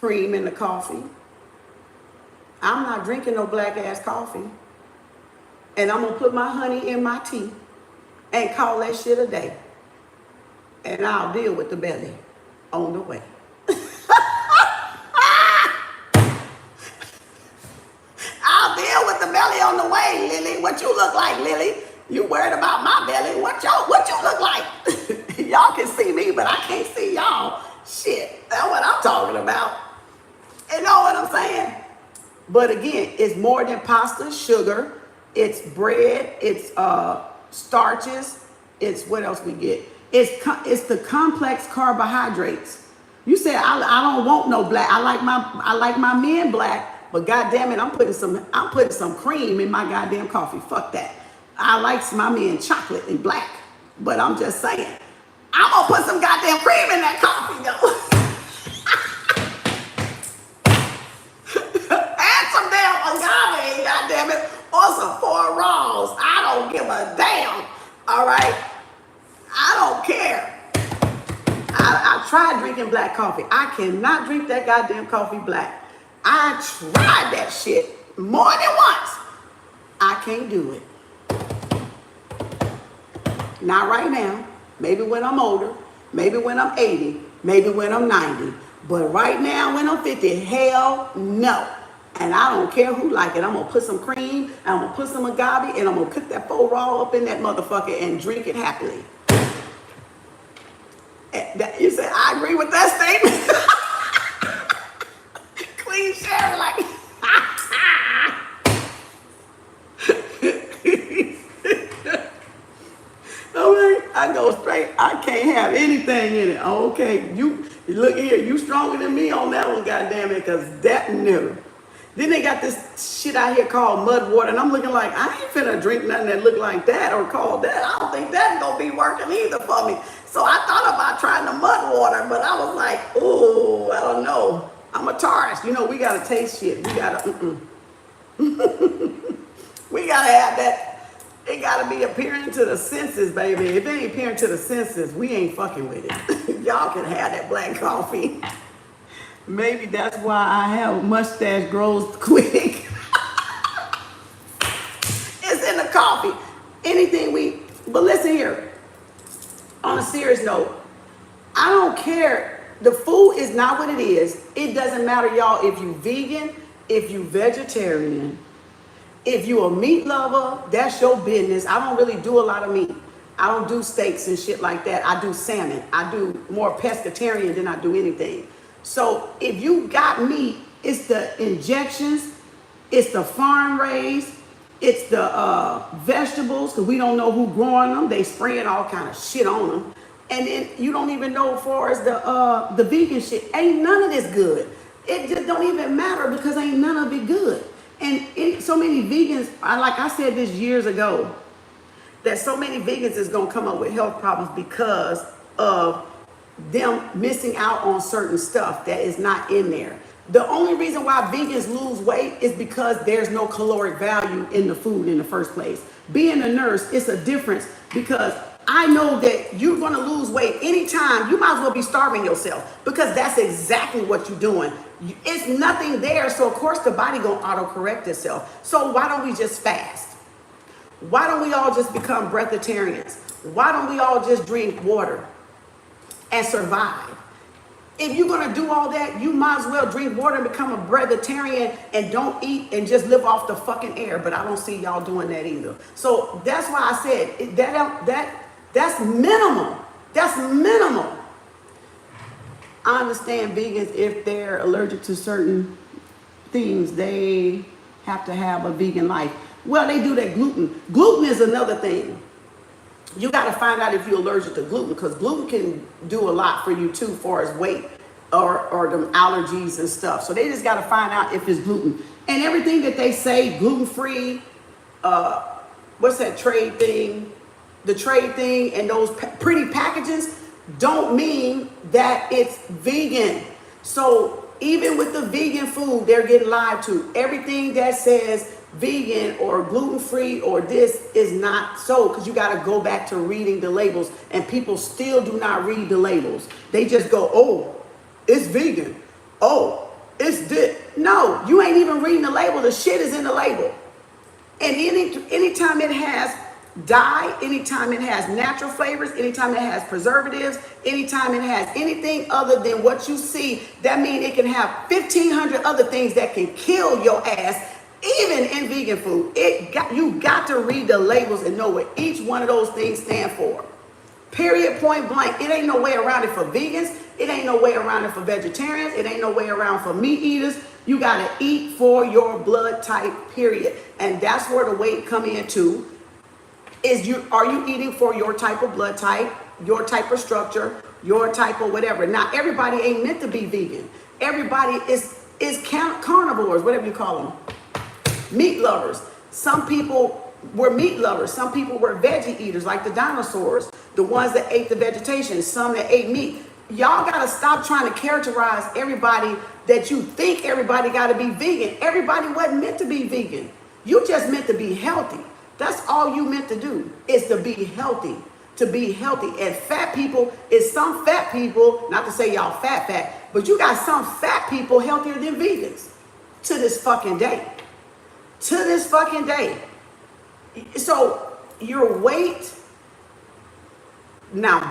[SPEAKER 1] in the coffee. I'm not drinking no black ass coffee. And I'm gonna put my honey in my tea and call that shit a day. And I'll deal with the belly on the way. I'll deal with the belly on the way, Lily. What you look like, Lily? You worried about my belly? What you look like? Y'all can see me, but I can't see y'all. Shit, that's what I'm talking about. You know what I'm saying? But again, it's more than pasta, sugar. It's bread. It's starches. It's what else we get? It's the complex carbohydrates. You say I don't want no black. I like my men black, but goddamn it, I'm putting some cream in my goddamn coffee. Fuck that. I like my men chocolate and black, but I'm just saying, I'm gonna put some goddamn cream in that coffee though. And some damn agave, goddamn it, or some four rolls. I don't give a damn. All right, I don't care. I tried drinking black coffee. I cannot drink that goddamn coffee black. I tried that shit more than once. I can't do it. Not right now. Maybe when I'm older. Maybe when I'm 80. Maybe when I'm 90. But right now when I'm 50, hell no. And I don't care who like it. I'm going to put some cream, and I'm going to put some agave, and I'm going to cook that faux raw up in that motherfucker and drink it happily. You say, I agree with that statement. Queen Sherry, like, okay, I go straight. I can't have anything in it. Okay, you look here, you stronger than me on that one, goddamn it, because that new. Then they got this shit out here called mud water, and I'm looking like, I ain't finna drink nothing that look like that or called that. I don't think that's gonna be working either for me. So I thought about trying the mud water, but I was like, ooh, I don't know. I'm a Taurus. You know, we gotta taste shit. We gotta, we gotta have that. It gotta be appearing to the senses, baby. If it ain't appearing to the senses, we ain't fucking with it. Y'all can have that black coffee. Maybe that's why I have mustache grows quick. It's in the coffee. Anything but listen here. On a serious note, I don't care. The food is not what it is. It doesn't matter, y'all, if you vegan, if you vegetarian, if you a meat lover, that's your business. I don't really do a lot of meat. I don't do steaks and shit like that. I do salmon. I do more pescatarian than I do anything. So if you got meat, it's the injections, it's the farm raised, it's the vegetables, because we don't know who growing them. They spraying all kind of shit on them. And then you don't even know as far as the vegan shit. Ain't none of this good. It just don't even matter because ain't none of it good. And so many vegans, like I said this years ago, that so many vegans is going to come up with health problems because of them missing out on certain stuff that is not in there. The only reason why vegans lose weight is because there's no caloric value in the food in the first place. Being a nurse, it's a difference because I know that you're going to lose weight anytime. You might as well be starving yourself because that's exactly what you're doing. It's nothing there. So of course the body going to auto-correct itself. So why don't we just fast? Why don't we all just become breatharians? Why don't we all just drink water and survive? If you're going to do all that, you might as well drink water and become a breatharian and don't eat and just live off the fucking air. But I don't see y'all doing that either. So that's why I said that's minimal. That's minimal. I understand vegans, if they're allergic to certain things, they have to have a vegan life. Well, they do that gluten. Gluten is another thing. You got to find out if you're allergic to gluten because gluten can do a lot for you too, far as weight or them allergies and stuff. So they just got to find out if it's gluten. And everything that they say, gluten-free, what's that trade thing? The trade thing and those pretty packages don't mean that it's vegan. So even with the vegan food, they're getting lied to. Everything that says vegan or gluten-free or this is not so, because you got to go back to reading the labels, and people still do not read the labels. They just go, oh, it's vegan. Oh, it's this. No, you ain't even reading the label. The shit is in the label. And anytime it has dye, anytime it has natural flavors, anytime it has preservatives, anytime it has anything other than what you see, that means it can have 1,500 other things that can kill your ass. Even in vegan food, you got to read the labels and know what each one of those things stand for. Period, point blank. It ain't no way around it for vegans. It ain't no way around it for vegetarians. It ain't no way around for meat eaters. You got to eat for your blood type, period. And that's where the weight come into. Are you eating for your type of blood type, your type of structure, your type of whatever? Now, everybody ain't meant to be vegan. Everybody is carnivores, whatever you call them. Meat lovers. Some people were meat lovers. Some people were veggie eaters like the dinosaurs. the ones that ate the vegetation, some that ate meat. Y'all got to stop trying to characterize everybody that you think everybody got to be vegan. Everybody wasn't meant to be vegan. You just meant to be healthy. That's all you meant to do, is to be healthy. To be healthy. And fat people, is some fat people, not to say y'all fat, but you got some fat people healthier than vegans to this fucking day. To this fucking day. So your weight, now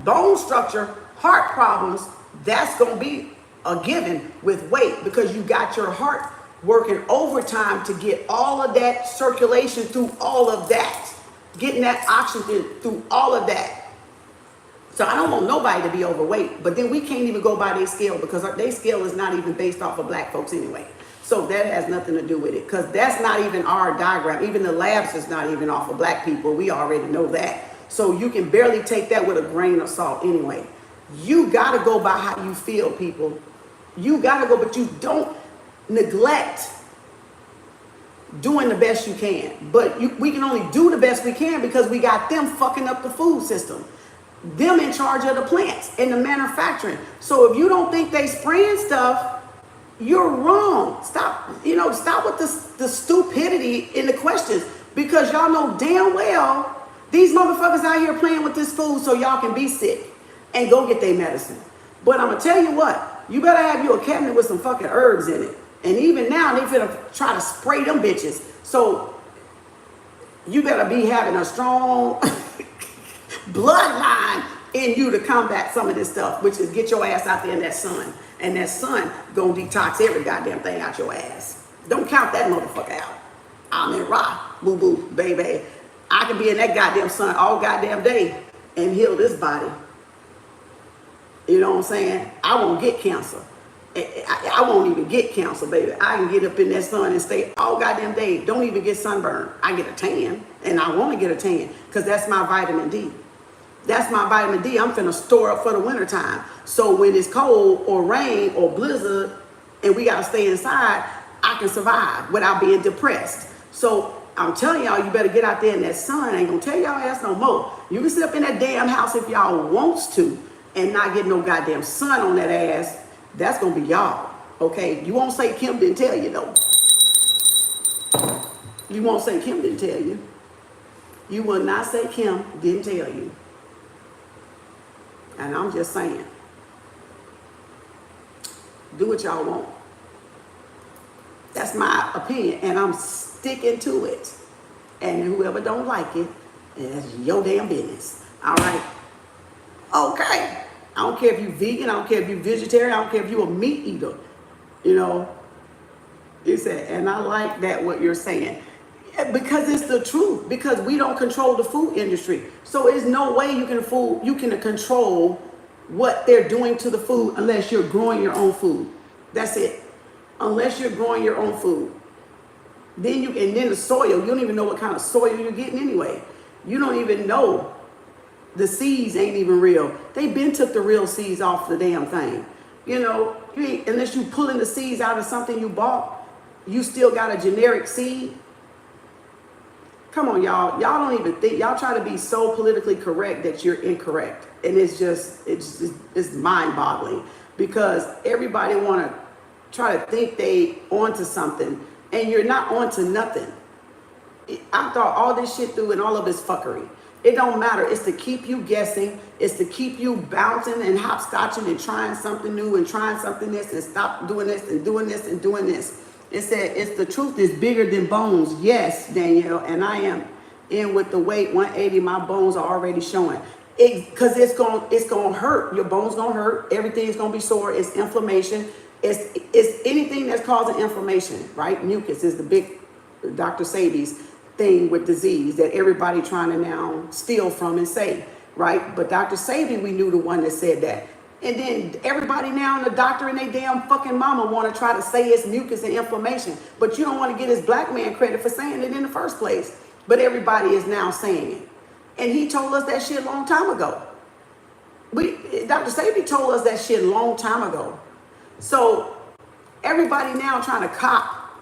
[SPEAKER 1] bone structure, heart problems, that's going to be a given with weight, because you got your heart working overtime to get all of that circulation through all of that, getting that oxygen through all of that. So I don't want nobody to be overweight, but then we can't even go by their scale, because their scale is not even based off of black folks anyway. So that has nothing to do with it, because that's not even our diagram. Even the labs is not even off of black people. We already know that. So you can barely take that with a grain of salt anyway. You got to go by how you feel, people. You got to go, but you don't neglect doing the best you can. But we can only do the best we can because we got them fucking up the food system. Them in charge of the plants and the manufacturing. So if you don't think they spraying stuff, you're wrong. Stop with the stupidity in the questions, because y'all know damn well these motherfuckers out here playing with this food so y'all can be sick and go get their medicine. But I'm gonna tell you what, you better have you a cabinet with some fucking herbs in it. And even now they finna try to spray them bitches. So you better be having a strong bloodline in you to combat some of this stuff, which is get your ass out there in that sun. And that sun gonna detox every goddamn thing out your ass. Don't count that motherfucker out. I'm in rock, boo boo, baby. I can be in that goddamn sun all goddamn day and heal this body. You know what I'm saying? I won't get cancer. I won't even get cancer, baby. I can get up in that sun and stay all goddamn day. Don't even get sunburned. I get a tan, and I want to get a tan because that's my vitamin D. That's my vitamin D. I'm finna store up for the winter time. So when it's cold or rain or blizzard and we gotta stay inside, I can survive without being depressed. So I'm telling y'all, you better get out there in that sun. I ain't gonna tell y'all ass no more. You can sit up in that damn house if y'all wants to and not get no goddamn sun on that ass. That's gonna be y'all, okay? You won't say Kem didn't tell you though. You won't say Kem didn't tell you. You will not say Kem didn't tell you. And I'm just saying, do what y'all want. That's my opinion, and I'm sticking to it. And whoever don't like it, that's your damn business. All right? Okay. I don't care if you're vegan. I don't care if you're vegetarian. I don't care if you're a meat eater. You know? He said, and I like that what you're saying. Because it's the truth. Because we don't control the food industry. So there's no way you can control what they're doing to the food unless you're growing your own food. That's it. Unless you're growing your own food. Then the soil, you don't even know what kind of soil you're getting anyway. You don't even know. The seeds ain't even real. They been took the real seeds off the damn thing. You know, unless you pulling the seeds out of something you bought, you still got a generic seed. Come on, y'all. Y'all don't even think. Y'all try to be so politically correct that you're incorrect. And it's mind-boggling. Because everybody want to try to think they onto something. And you're not onto nothing. I thought all this shit through and all of this fuckery. It don't matter. It's to keep you guessing. It's to keep you bouncing and hopscotching and trying something new and trying something this and stop doing this and doing this and doing this. It said, it's the truth is bigger than bones. Yes, Danielle, and I am in with the weight 180. My bones are already showing. Because it's going to hurt. Your bones going to hurt. Everything's going to be sore. It's inflammation. It's anything that's causing inflammation, right? Mucus is the big Dr. Sabi's thing with disease that everybody trying to now steal from and say, right? But Dr. Sabi, we knew the one that said that. And then everybody now and the doctor and they damn fucking mama want to try to say it's mucus and inflammation. But you don't want to get this black man credit for saying it in the first place. But everybody is now saying it. And he told us that shit a long time ago. Dr. Sabi told us that shit a long time ago. So everybody now trying to cop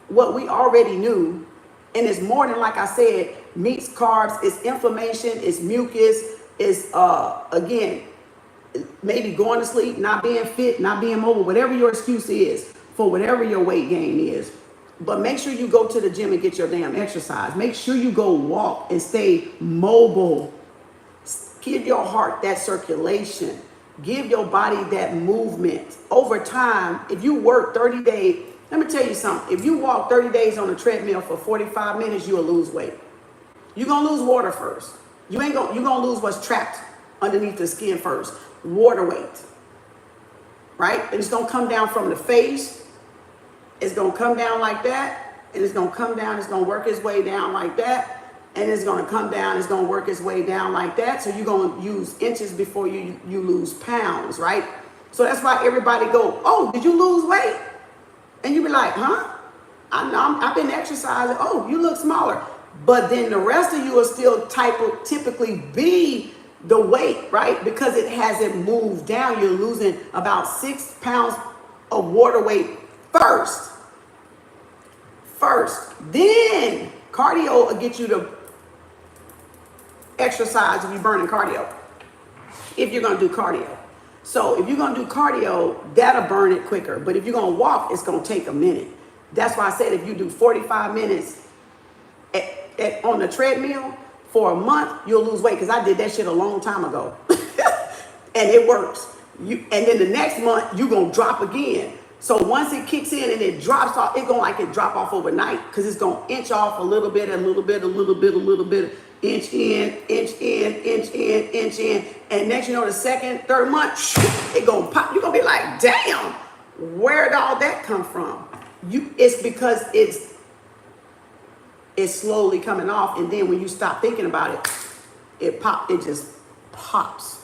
[SPEAKER 1] what we already knew. And it's more than, like I said, meats, carbs, it's inflammation, it's mucus, it's again, maybe going to sleep, not being fit, not being mobile, whatever your excuse is for whatever your weight gain is. But make sure you go to the gym and get your damn exercise. Make sure you go walk and stay mobile. Give your heart that circulation. Give your body that movement. Over time, if you work 30 days, let me tell you something. If you walk 30 days on a treadmill for 45 minutes, you'll lose weight. You're going to lose water first. You're going to lose what's trapped underneath the skin first. Water weight. Right? And it's going to come down from the face. It's going to come down like that. And it's going to come down. It's going to work its way down like that. And it's going to come down. It's going to work its way down like that. So you're going to use inches before you lose pounds, right? So that's why everybody go, oh, did you lose weight? And you be like, huh? I've been exercising. Oh, you look smaller. But then the rest of you will still typically be the weight, right? Because it hasn't moved down. You're losing about 6 pounds of water weight first. Then cardio will get you to exercise if you're burning cardio. If you're going to do cardio. So if you're going to do cardio, that'll burn it quicker. But if you're going to walk, it's going to take a minute. That's why I said if you do 45 minutes on the treadmill for a month, you'll lose weight. Because I did that shit a long time ago. And it works. And then the next month, you're going to drop again. So once it kicks in and it drops off, it's going to drop off overnight. Because it's going to inch off a little bit, inch in, inch in, inch in, inch in. And next, you know, the second, third month, it going to pop. You're going to be like, damn, where'd all that come from? It's because it's slowly coming off. And then when you stop thinking about it, it just pops.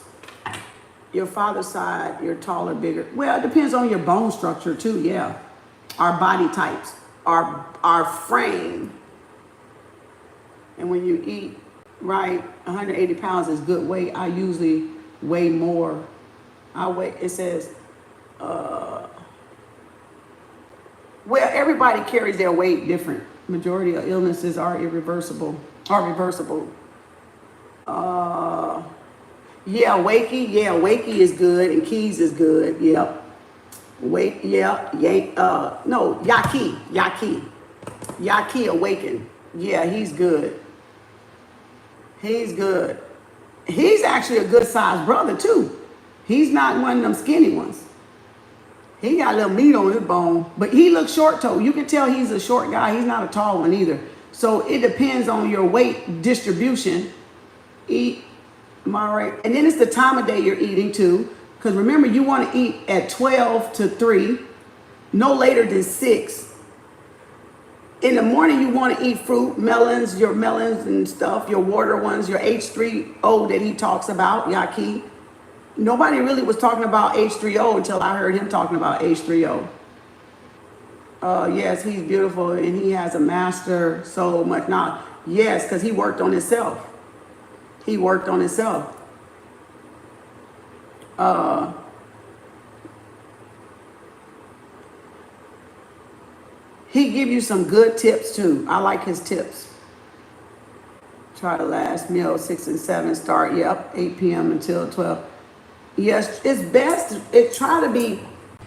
[SPEAKER 1] Your father's side, you're taller, bigger. Well, it depends on your bone structure too, yeah. Our body types, our frame. And when you eat right, 180 pounds is good weight. I usually weigh more. It says, well, everybody carries their weight different. Majority of illnesses are reversible. Yeah, wakey is good, and keys is good. Yep. Yaki awaken. Yeah, he's good. He's actually a good sized brother too. He's not one of them skinny ones. He got a little meat on his bone, but he looks short toe. You can tell he's a short guy. He's not a tall one either. So it depends on your weight distribution. Am I right? And then it's the time of day you're eating too. Because remember, you want to eat at 12 to 3, no later than 6. In the morning, you want to eat fruit, your melons and stuff, your water ones, your H3O that he talks about, Yaki. Nobody really was talking about H3O until I heard him talking about H3O. Yes, he's beautiful and he has a master so much knowledge. Yes, because he worked on himself. He give you some good tips too. I like his tips. Try the last meal, 6 and 7, start, 8 p.m. until 12. Yes, it's best. Try to be,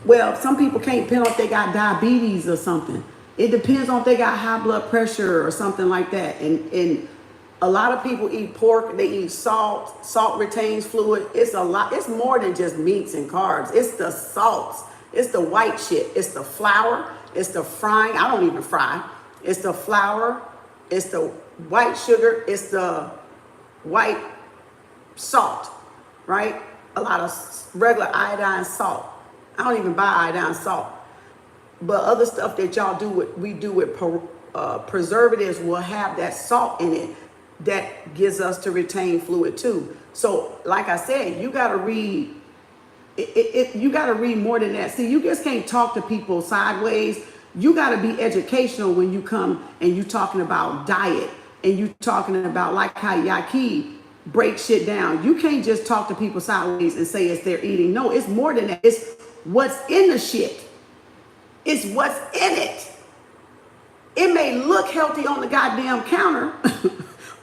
[SPEAKER 1] well, some people can't depend on if they got diabetes or something. It depends on if they got high blood pressure or something like that. And a lot of people eat pork, they eat salt. Salt retains fluid. It's a lot. It's more than just meats and carbs. It's the salts. It's the white shit. It's the flour. It's the frying. I don't even fry. It's the flour. It's the white sugar. It's the white salt, right? A lot of regular iodine salt. I don't even buy iodine salt. But other stuff that y'all do we do with preservatives will have that salt in it that gives us to retain fluid too. So like I said, you got to read you got to read more than that. See, you just can't talk to people sideways. You got to be educational when you come and you talking about diet and you talking about like how Yaki breaks shit down. You can't just talk to people sideways and say it's their eating. No, it's more than that. It's what's in the shit. It's what's in it. It may look healthy on the goddamn counter,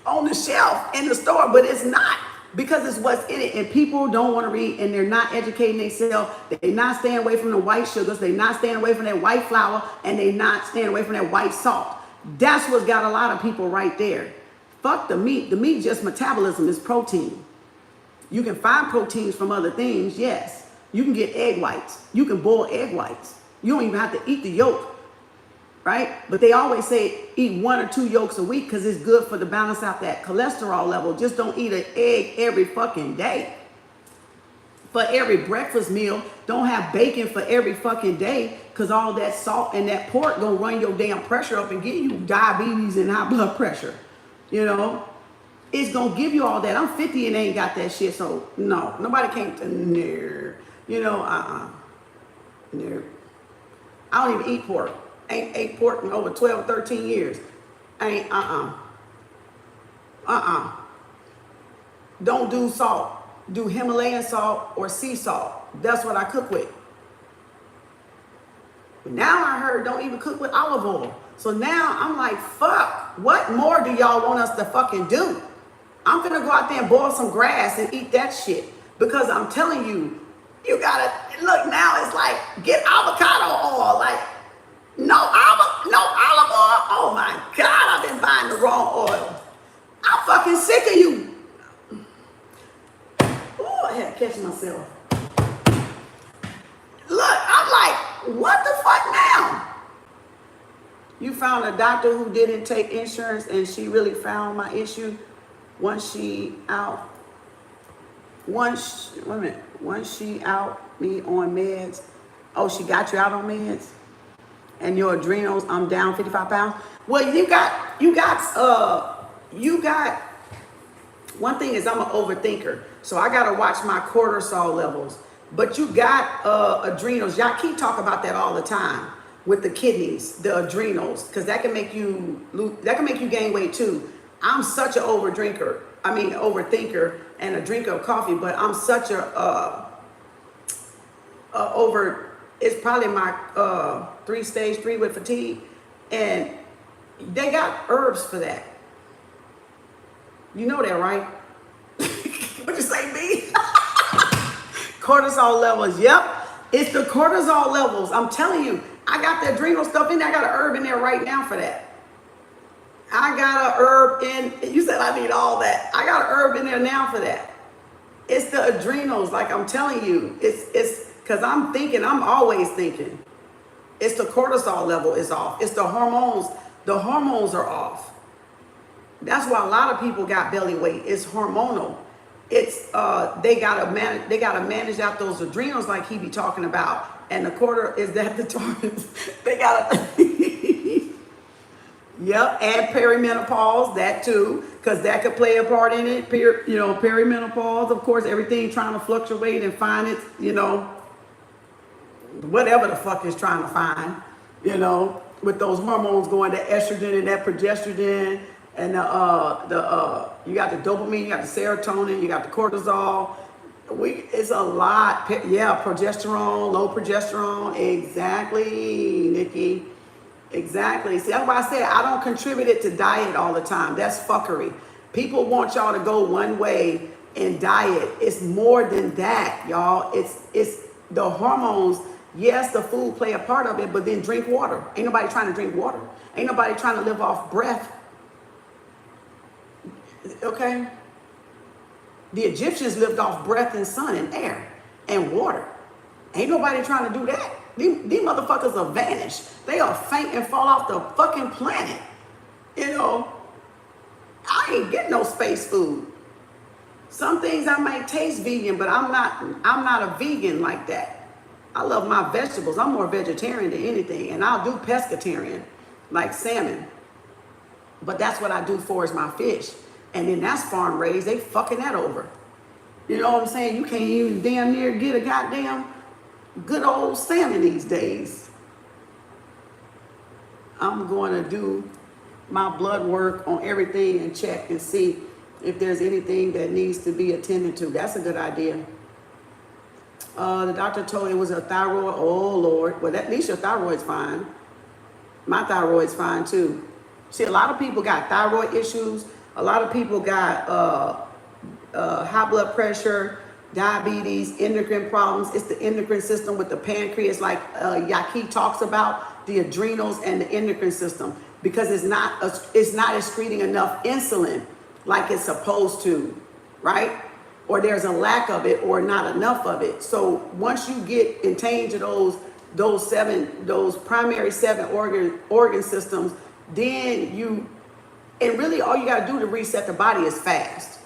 [SPEAKER 1] on the shelf in the store, but it's not, because it's what's in it. And people don't want to read, and they're not educating themselves. They're not staying away from the white sugars. They're not staying away from that white flour, and they're not staying away from that white salt. That's what's got a lot of people right there. Fuck the meat. The meat is just metabolism. It's protein. You can find proteins from other things, yes. You can get egg whites. You can boil egg whites. You don't even have to eat the yolk, right? But they always say eat 1 or 2 yolks a week because it's good for to balance out that cholesterol level. Just don't eat an egg every fucking day. For every breakfast meal, don't have bacon for every fucking day, because all that salt and that pork gonna run your damn pressure up and give you diabetes and high blood pressure. You know, it's gonna give you all that. I'm 50 and ain't got that shit, so no, nobody came to near. You know, no. I don't even eat pork. Ain't ate pork in over 12, 13 years. Ain't, Don't do salt. Do Himalayan salt or sea salt. That's what I cook with. But now I heard don't even cook with olive oil. So now I'm like, fuck, what more do y'all want us to fucking do? I'm gonna go out there and boil some grass and eat that shit. Because I'm telling you, you gotta, look now, it's like, get avocado oil. Like, no olive oil. Oh my God, I've been buying the wrong oil. I'm fucking sick of you. Oh, I had to catch myself. Look, I'm like, what the fuck now? You found a doctor who didn't take insurance and she really found my issue once she out me on meds. Oh, she got you out on meds? And your adrenals, I'm down 55 pounds. Well, you got, one thing is I'm an overthinker. So I got to watch my cortisol levels. But you got adrenals. Y'all keep talking about that all the time with the kidneys, the adrenals, because that can make you gain weight too. I'm such an overthinker and a drinker of coffee, but I'm such it's probably my 3-stage 3 with fatigue, and they got herbs for that. You know that, right? What you say, me? Cortisol levels, yep. It's the cortisol levels. I'm telling you, I got the adrenal stuff in there. I got an herb in there right now for that. I got a herb in, you said I need all that. I got a herb in there now for that. It's the adrenals, like I'm telling you. It's because I'm always thinking. It's the cortisol level is off. It's the hormones. The hormones are off. That's why a lot of people got belly weight. It's hormonal. It's they gotta manage out those adrenals like he be talking about. And the quarter is that the Taurus. They gotta yep, and perimenopause, that too, because that could play a part in it. Perimenopause, of course, everything trying to fluctuate and find its, whatever the fuck is trying to find, with those hormones going to estrogen and that progesterone. And you got the dopamine, you got the serotonin, you got the cortisol. It's a lot. Yeah, progesterone, low progesterone. Exactly, Nikki. Exactly. See, that's why I said I don't contribute it to diet all the time. That's fuckery. People want y'all to go one way and diet. It's more than that, y'all. It's the hormones. Yes, the food play a part of it, but then drink water. Ain't nobody trying to drink water. Ain't nobody trying to live off breath. Okay? The Egyptians lived off breath and sun and air and water. Ain't nobody trying to do that. These motherfuckers will vanish. They will faint and fall off the fucking planet. I ain't getting no space food. Some things I might taste vegan, but I'm not a vegan like that. I love my vegetables. I'm more vegetarian than anything. And I'll do pescatarian, like salmon. But that's what I do for is my fish. And then that's farm raised. They fucking that over. You know what I'm saying? You can't even damn near get a goddamn good old salmon these days. I'm going to do my blood work on everything and check and see if there's anything that needs to be attended to. That's a good idea. The doctor told me it was a thyroid. Oh, Lord. Well, at least your thyroid's fine. My thyroid's fine, too. See, a lot of people got thyroid issues. A lot of people got high blood pressure, diabetes, endocrine problems. It's the endocrine system with the pancreas, like Yaki talks about, the adrenals and the endocrine system, because it's not excreting enough insulin like it's supposed to, right? Or there's a lack of it or not enough of it. So once you get attained to those primary 7 organ systems, then and really all you got to do to reset the body is fast.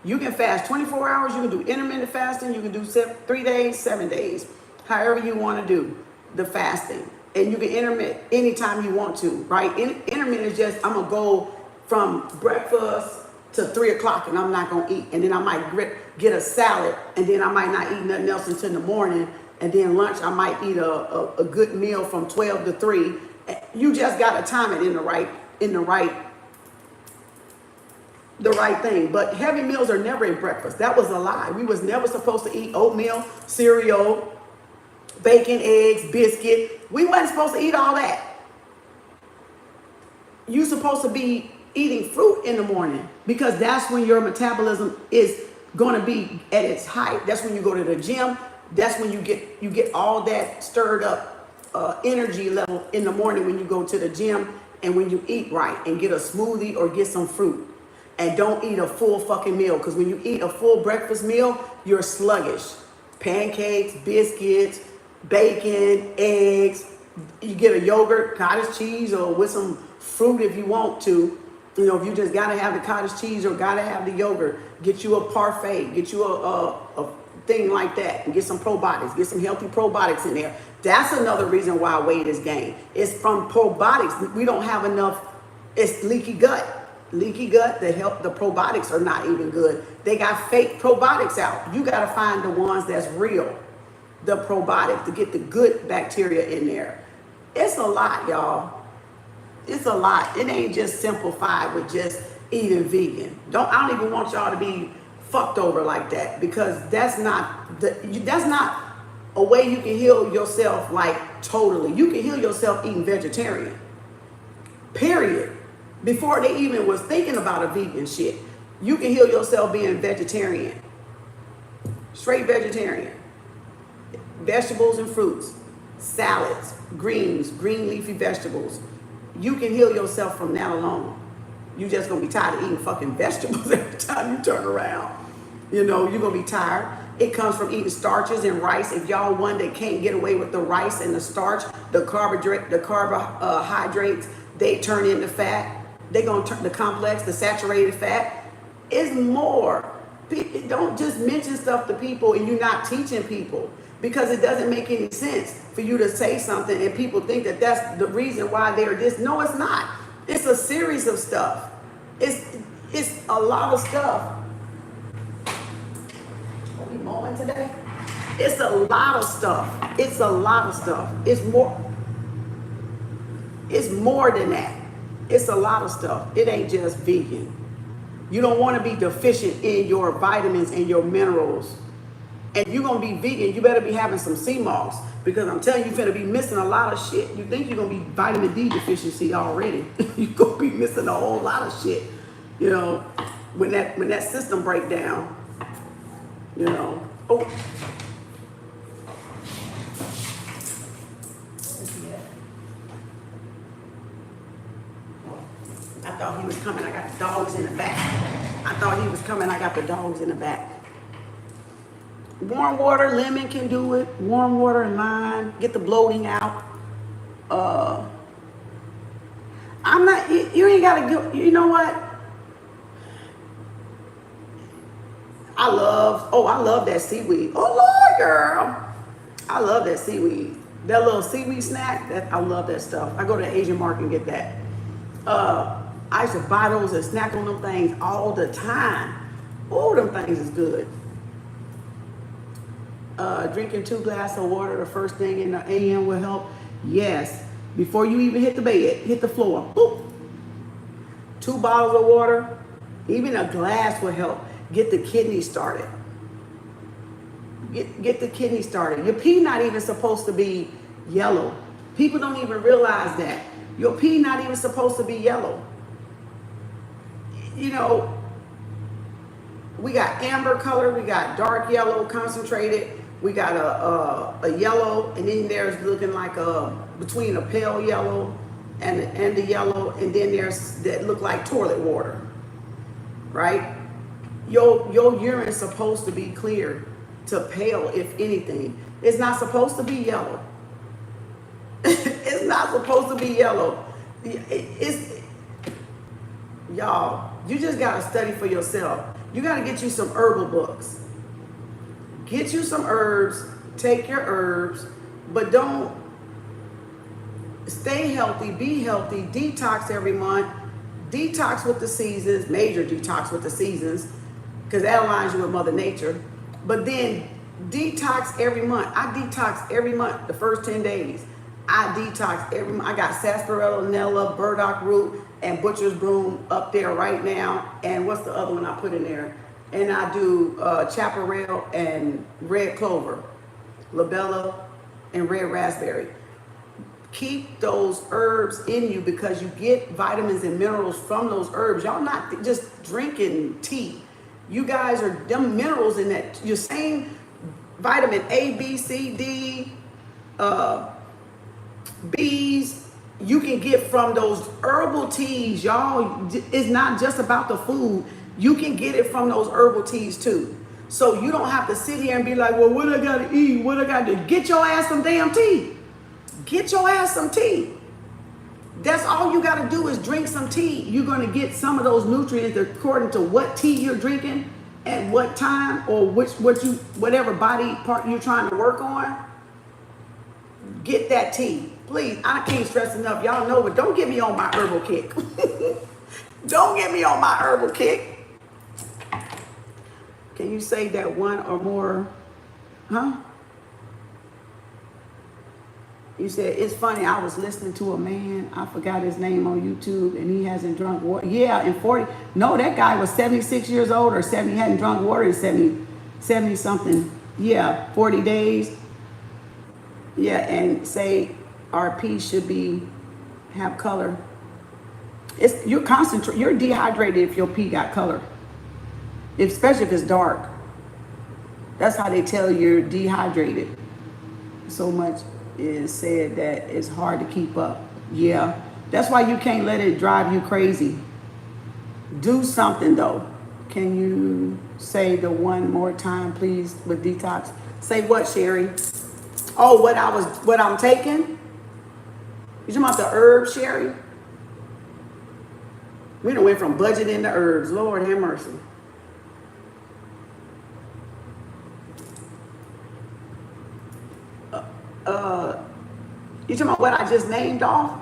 [SPEAKER 1] You can fast 24 hours, you can do intermittent fasting, you can do 3 days, 7 days, however you want to do the fasting. And you can intermit anytime you want to, right? Intermittent is just, I'm going to go from breakfast to 3 o'clock and I'm not going to eat. And then I might get a salad, and then I might not eat nothing else until the morning. And then lunch, I might eat a good meal from 12 to 3. You just got to time it in the right thing. But heavy meals are never in breakfast. That was a lie. We was never supposed to eat oatmeal, cereal, bacon, eggs, biscuit. We wasn't supposed to eat all that. You supposed to be eating fruit in the morning, because that's when your metabolism is going to be at its height. That's when you go to the gym. That's when you get all that stirred up energy level in the morning when you go to the gym, and when you eat right and get a smoothie or get some fruit. And don't eat a full fucking meal, because when you eat a full breakfast meal, you're sluggish. Pancakes, biscuits, bacon, eggs. You get a yogurt, cottage cheese, or with some fruit if you want to. You know, if you just gotta have the cottage cheese or gotta have the yogurt, get you a parfait, get you a thing like that, and get some probiotics, get some healthy probiotics in there. That's another reason why weight is gained. It's from probiotics. We don't have enough. It's leaky gut. Leaky gut, the probiotics are not even good. They got fake probiotics out. You got to find the ones that's real, the probiotics, to get the good bacteria in there. It's a lot, y'all. It's a lot. It ain't just simplified with just eating vegan. I don't even want y'all to be fucked over like that, because that's not a way you can heal yourself, like totally. You can heal yourself eating vegetarian. Period. Before they even was thinking about a vegan shit, you can heal yourself being vegetarian. Straight vegetarian. Vegetables and fruits, salads, greens, green leafy vegetables. You can heal yourself from that alone. You just gonna be tired of eating fucking vegetables every time you turn around. You know, you're gonna be tired. It comes from eating starches and rice. If y'all one that can't get away with the rice and the starch, the carbohydrates, they turn into fat. They're going to turn the complex, the saturated fat. Is more. Don't just mention stuff to people and you're not teaching people, because it doesn't make any sense for you to say something and people think that that's the reason why they're this. No, it's not. It's a series of stuff. It's a lot of stuff. Are we mowing today? It's a lot of stuff. It's a lot of stuff. It's more than that. It's a lot of stuff. It ain't just vegan. You don't want to be deficient in your vitamins and your minerals. And you're going to be vegan, you better be having some sea moss, because I'm telling you, you're going to be missing a lot of shit. You think you're going to be vitamin D deficiency already. You're going to be missing a whole lot of shit. You know, when that system break down, you know. Oh. I thought he was coming. I got the dogs in the back. I thought he was coming. I got the dogs in the back. Warm water, lemon can do it. Warm water and lime. Get the bloating out. I'm not, you ain't got to go. You know what? I love that seaweed. Oh, Lord, girl. I love that seaweed. That little seaweed snack, I love that stuff. I go to the Asian market and get that. I used to buy those and snack on them things all the time. Oh, them things is good. Drinking 2 glasses of water the first thing in the AM will help. Yes. Before you even hit the bed, hit the floor. Boop. 2 bottles of water, even a glass will help. Get the kidneys started. Get the kidneys started. Your pee not even supposed to be yellow. People don't even realize that. Your pee not even supposed to be yellow. you know, we got amber color, we got dark yellow concentrated, we got a yellow, and then there's looking like between a pale yellow and the yellow, and then there's that look like toilet water, right? Your urine's supposed to be clear to pale, if anything. It's not supposed to be yellow. It's not supposed to be yellow. Y'all, you just gotta study for yourself. You gotta get you some herbal books. Get you some herbs, take your herbs, but don't stay healthy, be healthy, detox every month, detox with the seasons, major detox with the seasons, because that aligns you with Mother Nature. But then detox every month. I detox every month, the first 10 days. I detox every month. I got sarsaparilla, nella, burdock root, and butcher's broom up there right now. And what's the other one I put in there? And I do chaparral and red clover, labella, and red raspberry. Keep those herbs in you because you get vitamins and minerals from those herbs. Y'all not just drinking tea. You guys are them minerals in that. You're saying vitamin A, B, C, D, B's, you can get from those herbal teas, y'all. It's not just about the food. You can get it from those herbal teas too. So you don't have to sit here and be like, well, what I gotta eat? What I gotta do? Get your ass some damn tea. Get your ass some tea. That's all you gotta do is drink some tea. You're gonna get some of those nutrients according to what tea you're drinking at what time, or whatever body part you're trying to work on. Get that tea. Please, I can't stress enough. Y'all know, but don't get me on my herbal kick. Don't get me on my herbal kick. Can you say that one or more? Huh? You said, it's funny, I was listening to a man, I forgot his name on YouTube, and he hasn't drunk water. Yeah, in 40, no, that guy was 76 years old or 70, hadn't drunk water in 70 something. Yeah, 40 days. Yeah, and say our pee should have color. You're dehydrated if your pee got color, especially if it's dark. That's how they tell you're dehydrated. So much is said that it's hard to keep up. Yeah, that's why you can't let it drive you crazy. Do something though. Can you say the one more time, please, with detox? Say what, Sherry? Oh, what I'm taking? You talking about the herbs, Sherry? We done went from budgeting to herbs. Lord have mercy. You talking about what I just named off?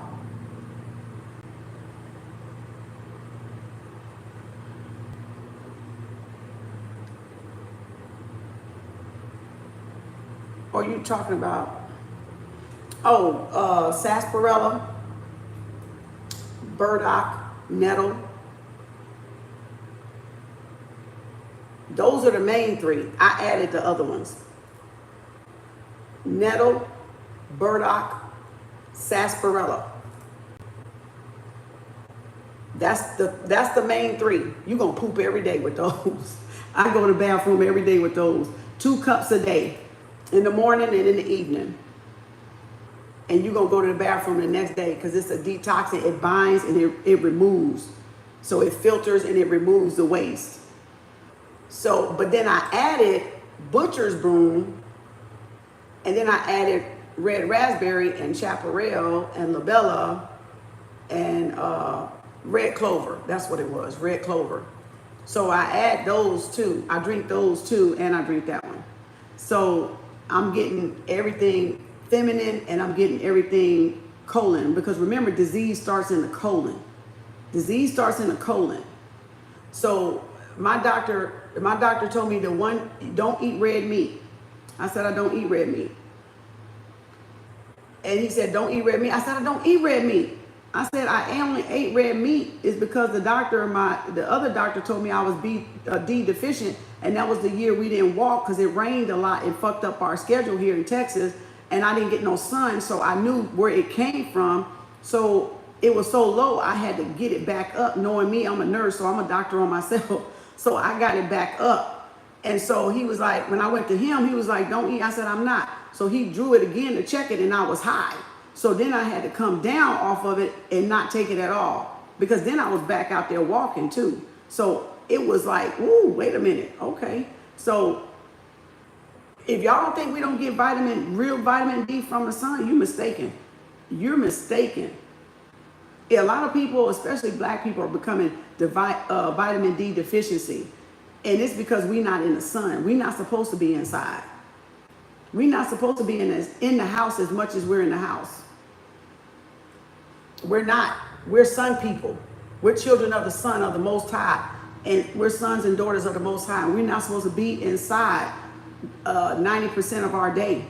[SPEAKER 1] Or you talking about, sarsaparilla, burdock, nettle. Those are the main three. I added the other ones. Nettle, burdock, sarsaparilla. That's the main three. You're gonna poop every day with those. I go to the bathroom every day with those. 2 cups a day, in the morning and in the evening. And you're gonna go to the bathroom the next day because it's a detoxing. It binds and it removes. So it filters and it removes the waste. So, but then I added butcher's broom, and then I added red raspberry and chaparral and labella and red clover. That's what it was, red clover. So I add those two. I drink those two, and I drink that one. So I'm getting everything feminine, and I'm getting everything colon, because remember, disease starts in the colon. Disease starts in the colon. So my doctor told me don't eat red meat. I said, I don't eat red meat. And he said, don't eat red meat. I said, I don't eat red meat. I said, I only ate red meat is because the other doctor told me I was D deficient, and that was the year we didn't walk because it rained a lot and fucked up our schedule here in Texas, and I didn't get no sun, so I knew where it came from. So it was so low, I had to get it back up. Knowing me, I'm a nurse, so I'm a doctor on myself. So I got it back up. And so he was like, when I went to him, he was like, don't eat. I said, I'm not. So he drew it again to check it, and I was high. So then I had to come down off of it and not take it at all, because then I was back out there walking too. So it was like, ooh, wait a minute. Okay. So if y'all don't think we don't get real vitamin D from the sun, you're mistaken. You're mistaken. A lot of people, especially black people, are becoming vitamin D deficiency. And it's because we're not in the sun. We're not supposed to be inside. We're not supposed to be in the house as much as we're in the house. We're not. We're sun people. We're children of the sun, of the Most High. And we're sons and daughters of the Most High. We're not supposed to be inside 90% of our day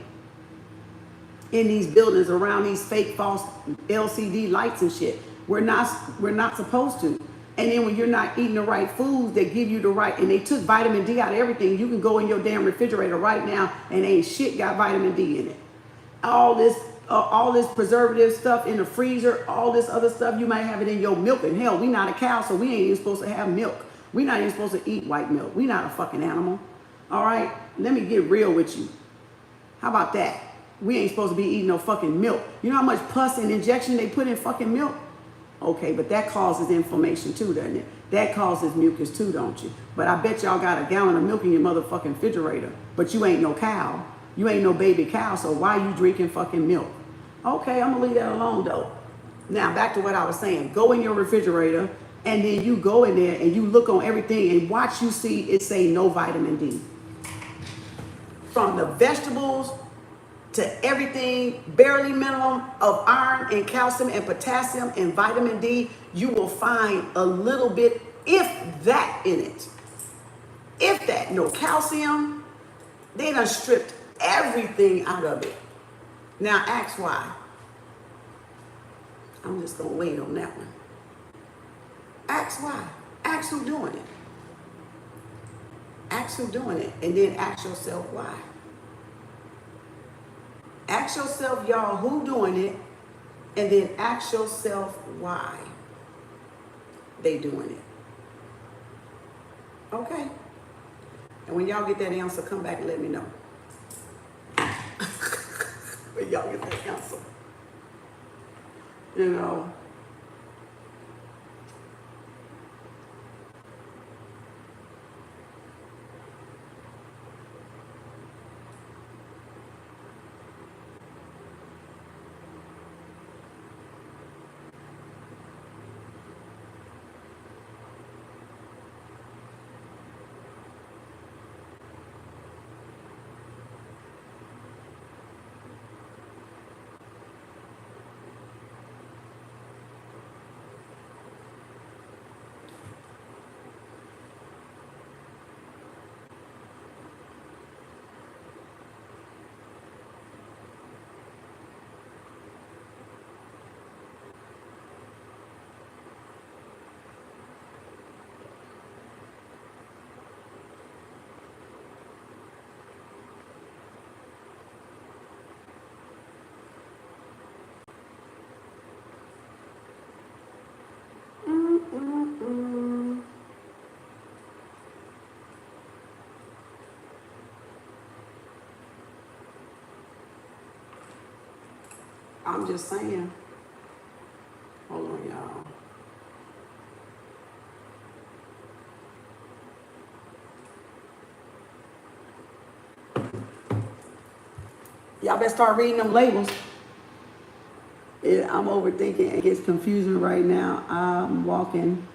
[SPEAKER 1] in these buildings around these fake false LCD lights and shit. We're not supposed to. And then when you're not eating the right foods that give you the right, and they took vitamin D out of everything, you can go in your damn refrigerator right now and ain't shit got vitamin D in it. All this preservative stuff in the freezer, all this other stuff, you might have it in your milk. And hell, we not a cow, so we ain't even supposed to have milk. We're not even supposed to eat white milk. We're not a fucking animal. All right? Let me get real with you. How about that? We ain't supposed to be eating no fucking milk. You know how much pus and injection they put in fucking milk? Okay, but that causes inflammation too, doesn't it? That causes mucus too, don't you? But I bet y'all got a gallon of milk in your motherfucking refrigerator. But you ain't no cow. You ain't no baby cow, so why you drinking fucking milk? Okay, I'm gonna leave that alone though. Now back to what I was saying. Go in your refrigerator, and then you go in there and you look on everything and watch you see it say no vitamin D. From the vegetables to everything, barely minimum of iron and calcium and potassium and vitamin D, you will find a little bit, if that, in it. If that, no calcium. They done stripped everything out of it. Now ask why. I'm just gonna wait on that one. Ask why. Ask who doing it. Ask who doing it, and then ask yourself why. Ask yourself, y'all, who doing it, and then ask yourself why they doing it. Okay? And when y'all get that answer, come back and let me know. When y'all get that answer. You know. I'm just saying. Hold on, y'all. Y'all better start reading them labels. I'm overthinking. It gets confusing right now. I'm walking.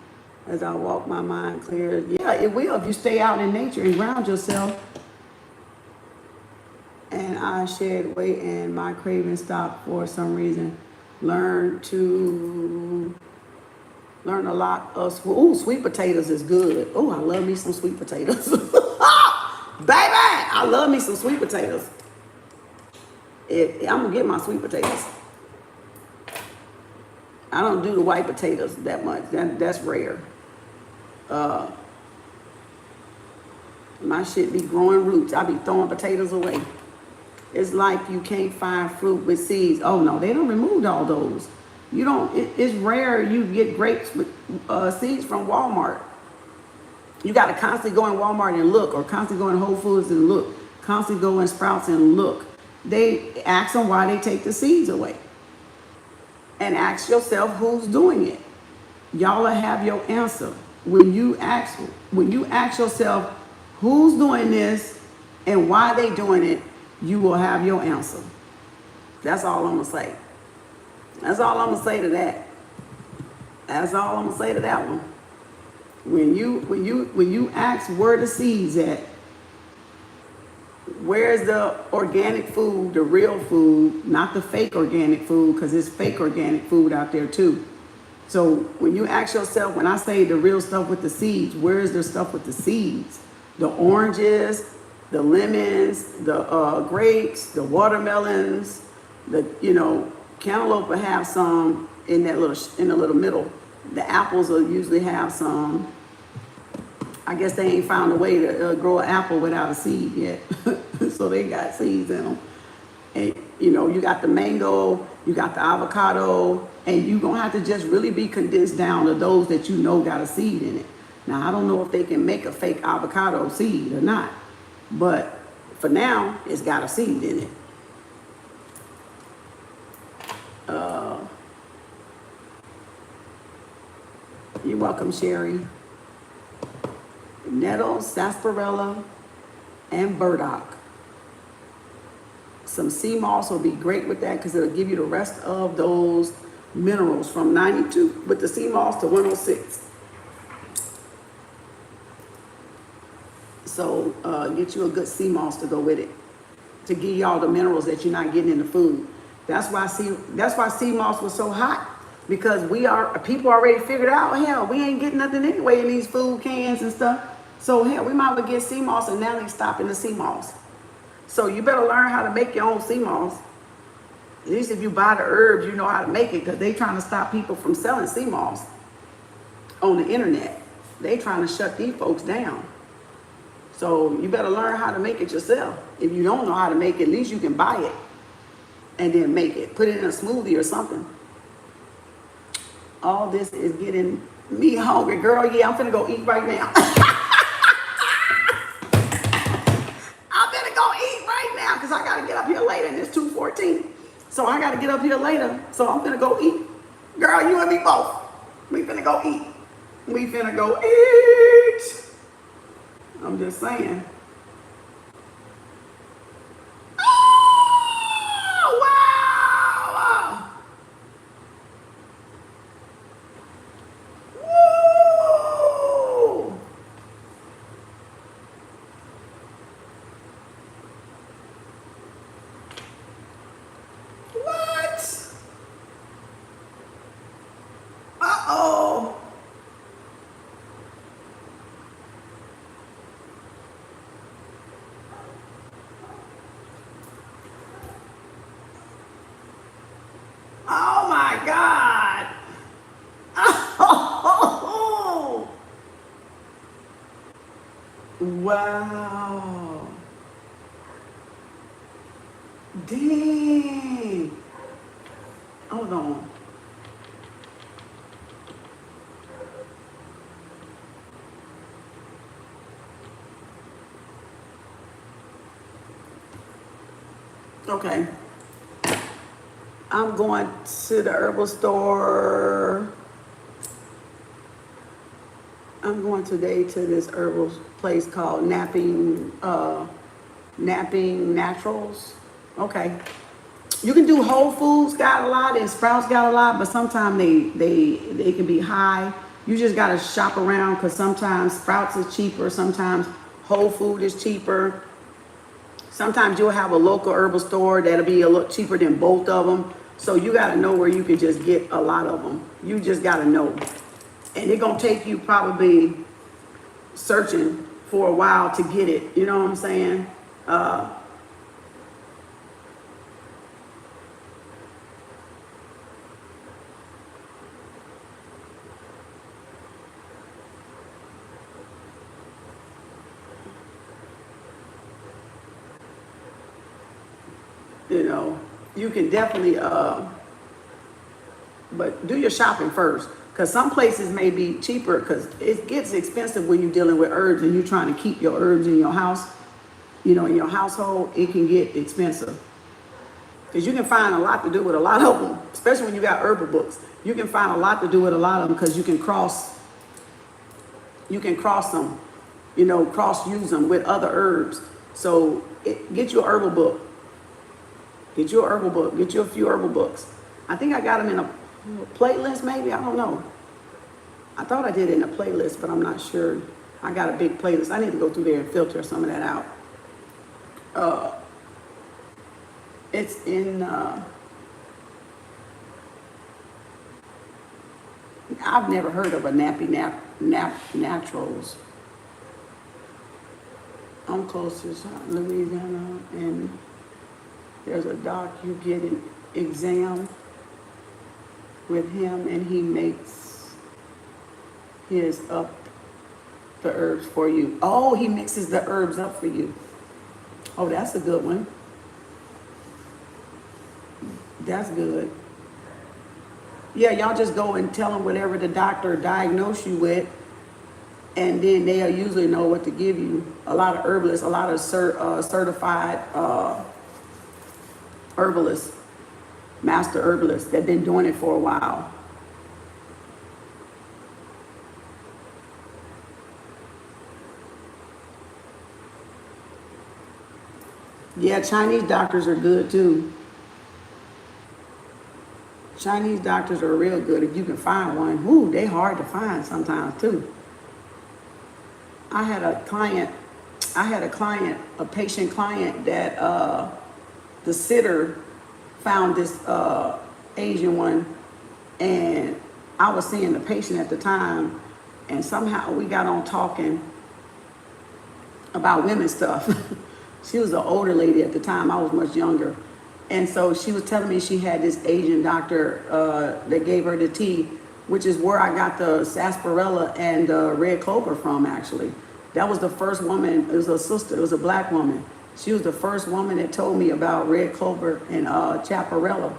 [SPEAKER 1] As I walk, my mind clears. Yeah, it will if you stay out in nature and ground yourself. And I shed weight and my craving stopped for some reason. Learn a lot of, sweet potatoes is good. Oh, I love me some sweet potatoes. Baby, I love me some sweet potatoes. I'm gonna get my sweet potatoes. I don't do the white potatoes that much. That's rare. My shit be growing roots. I be throwing potatoes away. It's like you can't find fruit with seeds. Oh no, they done removed all those. You don't, it's rare you get grapes with seeds from Walmart. You got to constantly go in Walmart and look, or constantly go in Whole Foods and look, constantly go in Sprouts and look. They ask them why they take the seeds away. And ask yourself who's doing it. Y'all will have your answer. When you ask yourself who's doing this and why they doing it, you will have your answer. That's all I'm gonna say. That's all I'm gonna say to that. That's all I'm gonna say to that one. When you ask where the seeds at, where's the organic food, the real food, not the fake organic food, because there's fake organic food out there too. So when you ask yourself, when I say the real stuff with the seeds, where is the stuff with the seeds? The oranges, the lemons, the grapes, the watermelons, cantaloupe will have some in the little middle. The apples will usually have some. I guess they ain't found a way to grow an apple without a seed yet. So they got seeds in them. And you got the mango, you got the avocado, and you're gonna have to just really be condensed down to those that got a seed in it. Now, I don't know if they can make a fake avocado seed or not, but for now, it's got a seed in it. You're welcome, Sherry. Nettle, sarsaparilla, and burdock. Some sea moss will be great with that because it'll give you the rest of those minerals from 92 with the sea moss to 106. So get you a good sea moss to go with it to give you all the minerals that you're not getting in the food. That's why sea moss was so hot, because people already figured out, hell, we ain't getting nothing anyway in these food cans and stuff. So hell, we might as well get sea moss, and now they stopping the sea moss. So you better learn how to make your own sea moss. At least if you buy the herbs, you know how to make it, because they trying to stop people from selling sea moss on the internet. They trying to shut these folks down. So you better learn how to make it yourself. If you don't know how to make it, at least you can buy it and then make it. Put it in a smoothie or something. All this is getting me hungry, girl. Yeah, I'm finna go eat right now. I'm finna go eat right now because I gotta get up here later, and it's 2:14. So I gotta get up here later. So I'm finna go eat. Girl, you and me both. We finna go eat. We finna go eat. I'm just saying. Oh, wow. Woo. What? Uh-oh. Oh my God. Oh. Wow. Dang. Hold on. Okay. I'm going to the herbal store. I'm going today to this herbal place called Napping Naturals. Okay. You can do Whole Foods got a lot and Sprouts got a lot, but sometimes they can be high. You just gotta shop around, because sometimes Sprouts is cheaper, sometimes Whole Food is cheaper. Sometimes you'll have a local herbal store that'll be a little cheaper than both of them. So you got to know where you can just get a lot of them. You just got to know. And it's going to take you probably searching for a while to get it. You know what I'm saying? You know, you can definitely But do your shopping first, because some places may be cheaper, because it gets expensive when you're dealing with herbs and you're trying to keep your herbs in your house, you know, in your household. It can get expensive, because you can find a lot to do with a lot of them, especially when you got herbal books. You can find a lot to do with a lot of them, because you can cross them, you know, cross use them with other herbs. So get you a herbal book. Get you a herbal book. Get you a few herbal books. I think I got them in a playlist, maybe. I don't know. I thought I did it in a playlist, but I'm not sure. I got a big playlist. I need to go through there and filter some of that out. It's in, I've never heard of a Naturals. I'm close to Louisiana, and there's a doc. You get an exam with him, and he makes his up the herbs for you. Oh, he mixes the herbs up for you. Oh, that's a good one. That's good. Yeah, y'all just go and tell them whatever the doctor diagnosed you with, and then they'll usually know what to give you. A lot of herbalists, a lot of certified herbalists, master herbalists, they've been doing it for a while. Yeah, Chinese doctors are good too. Chinese doctors are real good if you can find one. Ooh, they hard to find sometimes too. I had a patient client that the sitter found this Asian one, and I was seeing the patient at the time, and somehow we got on talking about women's stuff. She was an older lady at the time. I was much younger. And so she was telling me she had this Asian doctor that gave her the tea, which is where I got the sarsaparilla and red clover from, actually. That was the first woman. It was a sister. It was a black woman. She was the first woman that told me about red clover and chaparella.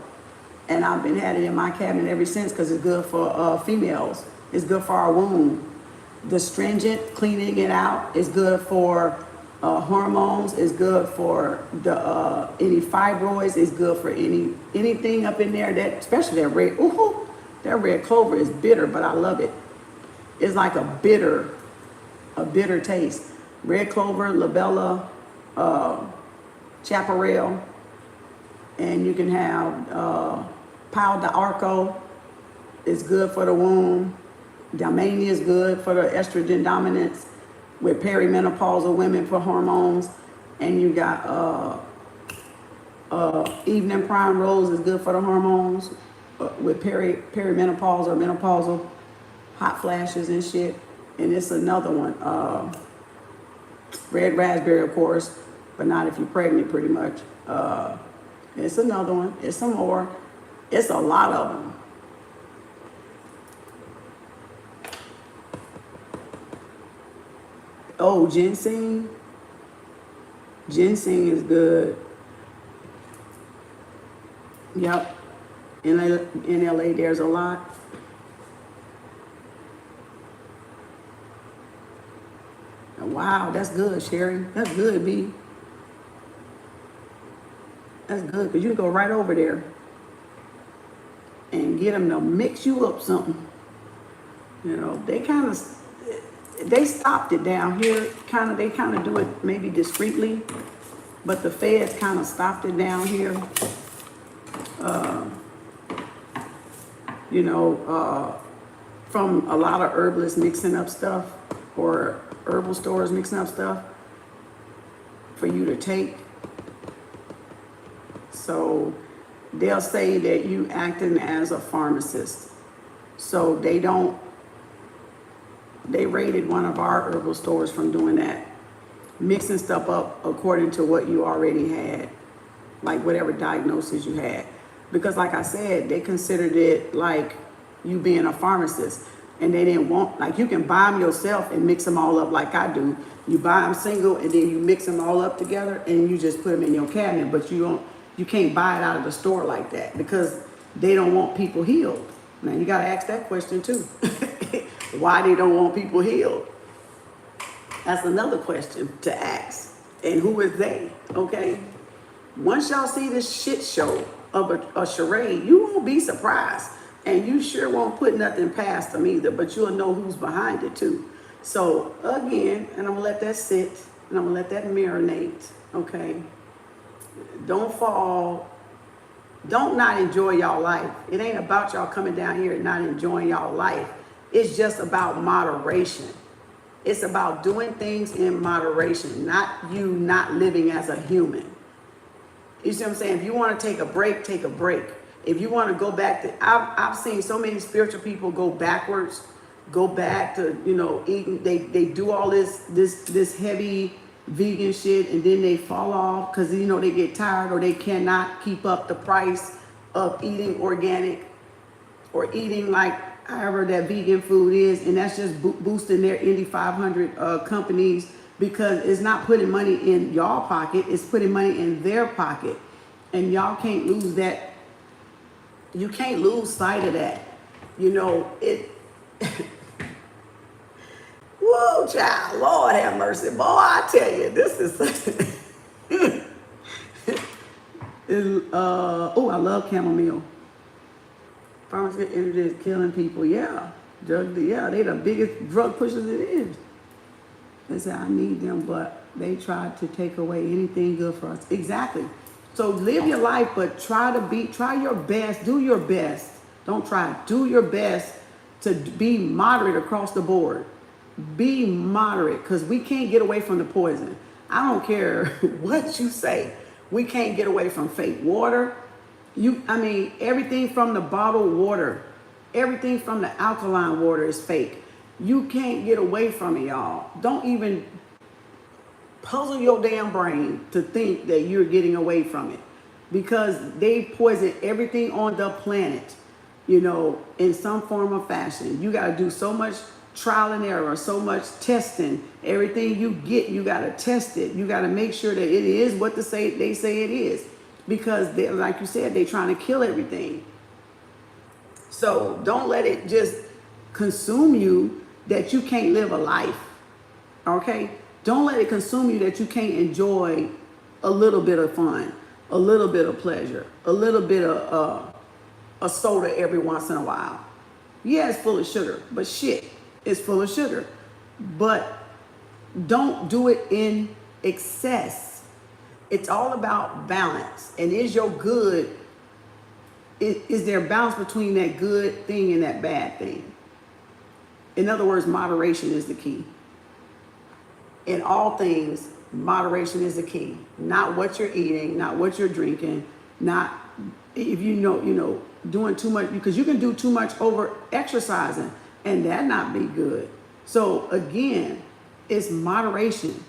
[SPEAKER 1] And I've been had it in my cabinet ever since, because it's good for females. It's good for our womb. The stringent, cleaning it out, is good for hormones. Is good for the any fibroids. Is good for anything up in there, that especially that red. Ooh, that red clover is bitter, but I love it. It's like a bitter taste. Red clover, labella, chaparral, and you can have pau d'arco. Is good for the womb. Dalmania is good for the estrogen dominance, with perimenopausal women for hormones. And you got evening prime rose is good for the hormones, with perimenopause or menopausal hot flashes and shit. And it's another one, red raspberry, of course, but not if you're pregnant, pretty much. It's another one. It's some more. It's a lot of them. Oh, ginseng. Ginseng is good. Yep. In LA, there's a lot. Wow, that's good, Sherry. That's good, B. That's good, because you can go right over there and get them to mix you up something. You know, they stopped it down here. They kind of do it maybe discreetly, but the feds kind of stopped it down here. From a lot of herbalists mixing up stuff, or herbal stores mixing up stuff for you to take. So they'll say that you acting as a pharmacist. So they raided one of our herbal stores from doing that, mixing stuff up according to what you already had, like whatever diagnosis you had. Because like I said, they considered it like you being a pharmacist, and they didn't want, like, you can buy them yourself and mix them all up like I do. You buy them single, and then you mix them all up together, and you just put them in your cabinet. But you can't buy it out of the store like that, because they don't want people healed. Now you got to ask that question too. Why they don't want people healed? That's another question to ask. And who is they? Okay. Once y'all see this shit show of a charade, you won't be surprised. And you sure won't put nothing past them either, but you'll know who's behind it too. So again, and I'm gonna let that sit, and I'm gonna let that marinate, okay? Don't fall, don't not enjoy y'all life. It ain't about y'all coming down here and not enjoying y'all life. It's just about moderation. It's about doing things in moderation, not you not living as a human. You see what I'm saying? If you want to take a break, take a break. If you want to go back to, I've seen so many spiritual people go backwards, go back to, you know, eating. They do all this heavy vegan shit, and then they fall off because, you know, they get tired or they cannot keep up the price of eating organic or eating like however that vegan food is, and that's just boosting their Indy 500 companies, because it's not putting money in y'all pocket, it's putting money in their pocket, and y'all can't lose that. You can't lose sight of that. You know, it. Whoa, child, Lord have mercy. Boy, I tell you, this is oh, I love chamomile. Pharmaceutical energy is killing people. Yeah. They the biggest drug pushers it is. They say, I need them, but they try to take away anything good for us. Exactly. So live your life, but try your best, do your best. Don't try, do your best to be moderate across the board. Be moderate, because we can't get away from the poison. I don't care what you say. We can't get away from fake water. Everything from the bottled water, everything from the alkaline water is fake. You can't get away from it, y'all. Don't even puzzle your damn brain to think that you're getting away from it, because they poison everything on the planet, you know, in some form or fashion. You got to do so much trial and error, so much testing. Everything you get, you got to test it. You got to make sure that it is what they say it is, because they, like you said, they're trying to kill everything. So don't let it just consume you that you can't live a life, okay? Don't let it consume you that you can't enjoy a little bit of fun, a little bit of pleasure, a little bit of a soda every once in a while. Yeah, it's full of sugar, but shit, it's full of sugar. But don't do it in excess. It's all about balance. And is your good, is there balance between that good thing and that bad thing? In other words, moderation is the key. In all things, moderation is the key. Not what you're eating, not what you're drinking, not if you know, doing too much, because you can do too much over exercising and that not be good. So again, it's moderation.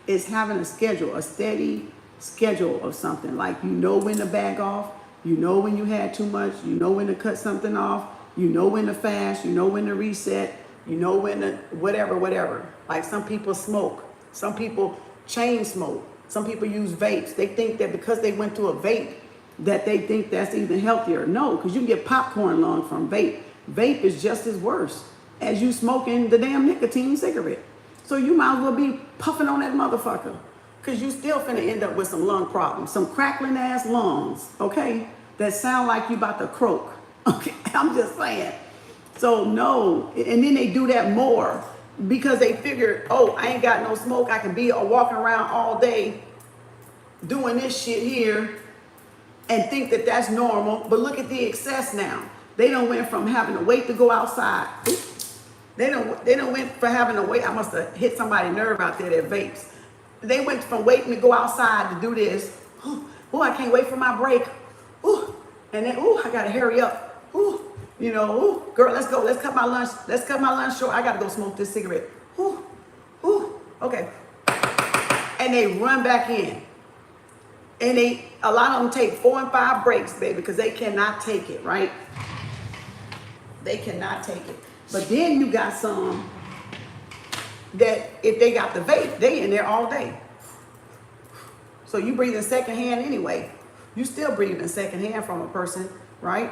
[SPEAKER 1] It's having a schedule, a steady schedule of something. Like, you know when to back off, you know when you had too much, you know when to cut something off, you know when to fast, you know when to reset, you know when to whatever. Like, some people smoke, some people chain smoke, some people use vapes. They think that because they went through a vape that they think that's even healthier. No, because you can get popcorn lung from vape. Vape is just as worse as you smoking the damn nicotine cigarette. So you might as well be puffing on that motherfucker, because you still finna end up with some lung problems, some crackling ass lungs, okay, that sound like you about to croak. Okay, I'm just saying. So no, and then they do that more because they figure, oh, I ain't got no smoke, I can be walking around all day doing this shit here, and think that that's normal. But look at the excess now. They done went from having to wait to go outside. They done went for having to wait. I must have hit somebody's nerve out there that vapes. They went from waiting to go outside to do this. Oh, I can't wait for my break. Ooh, and then, ooh, I gotta hurry up. Ooh, you know, ooh, girl, let's go. Let's cut my lunch short. I gotta go smoke this cigarette. Ooh, ooh, okay. And they run back in. And a lot of them take 4 and 5 breaks, baby, because they cannot take it, right? They cannot take it. But then you got some that if they got the vape, they in there all day. So you breathing secondhand anyway. You still breathing secondhand from a person, right?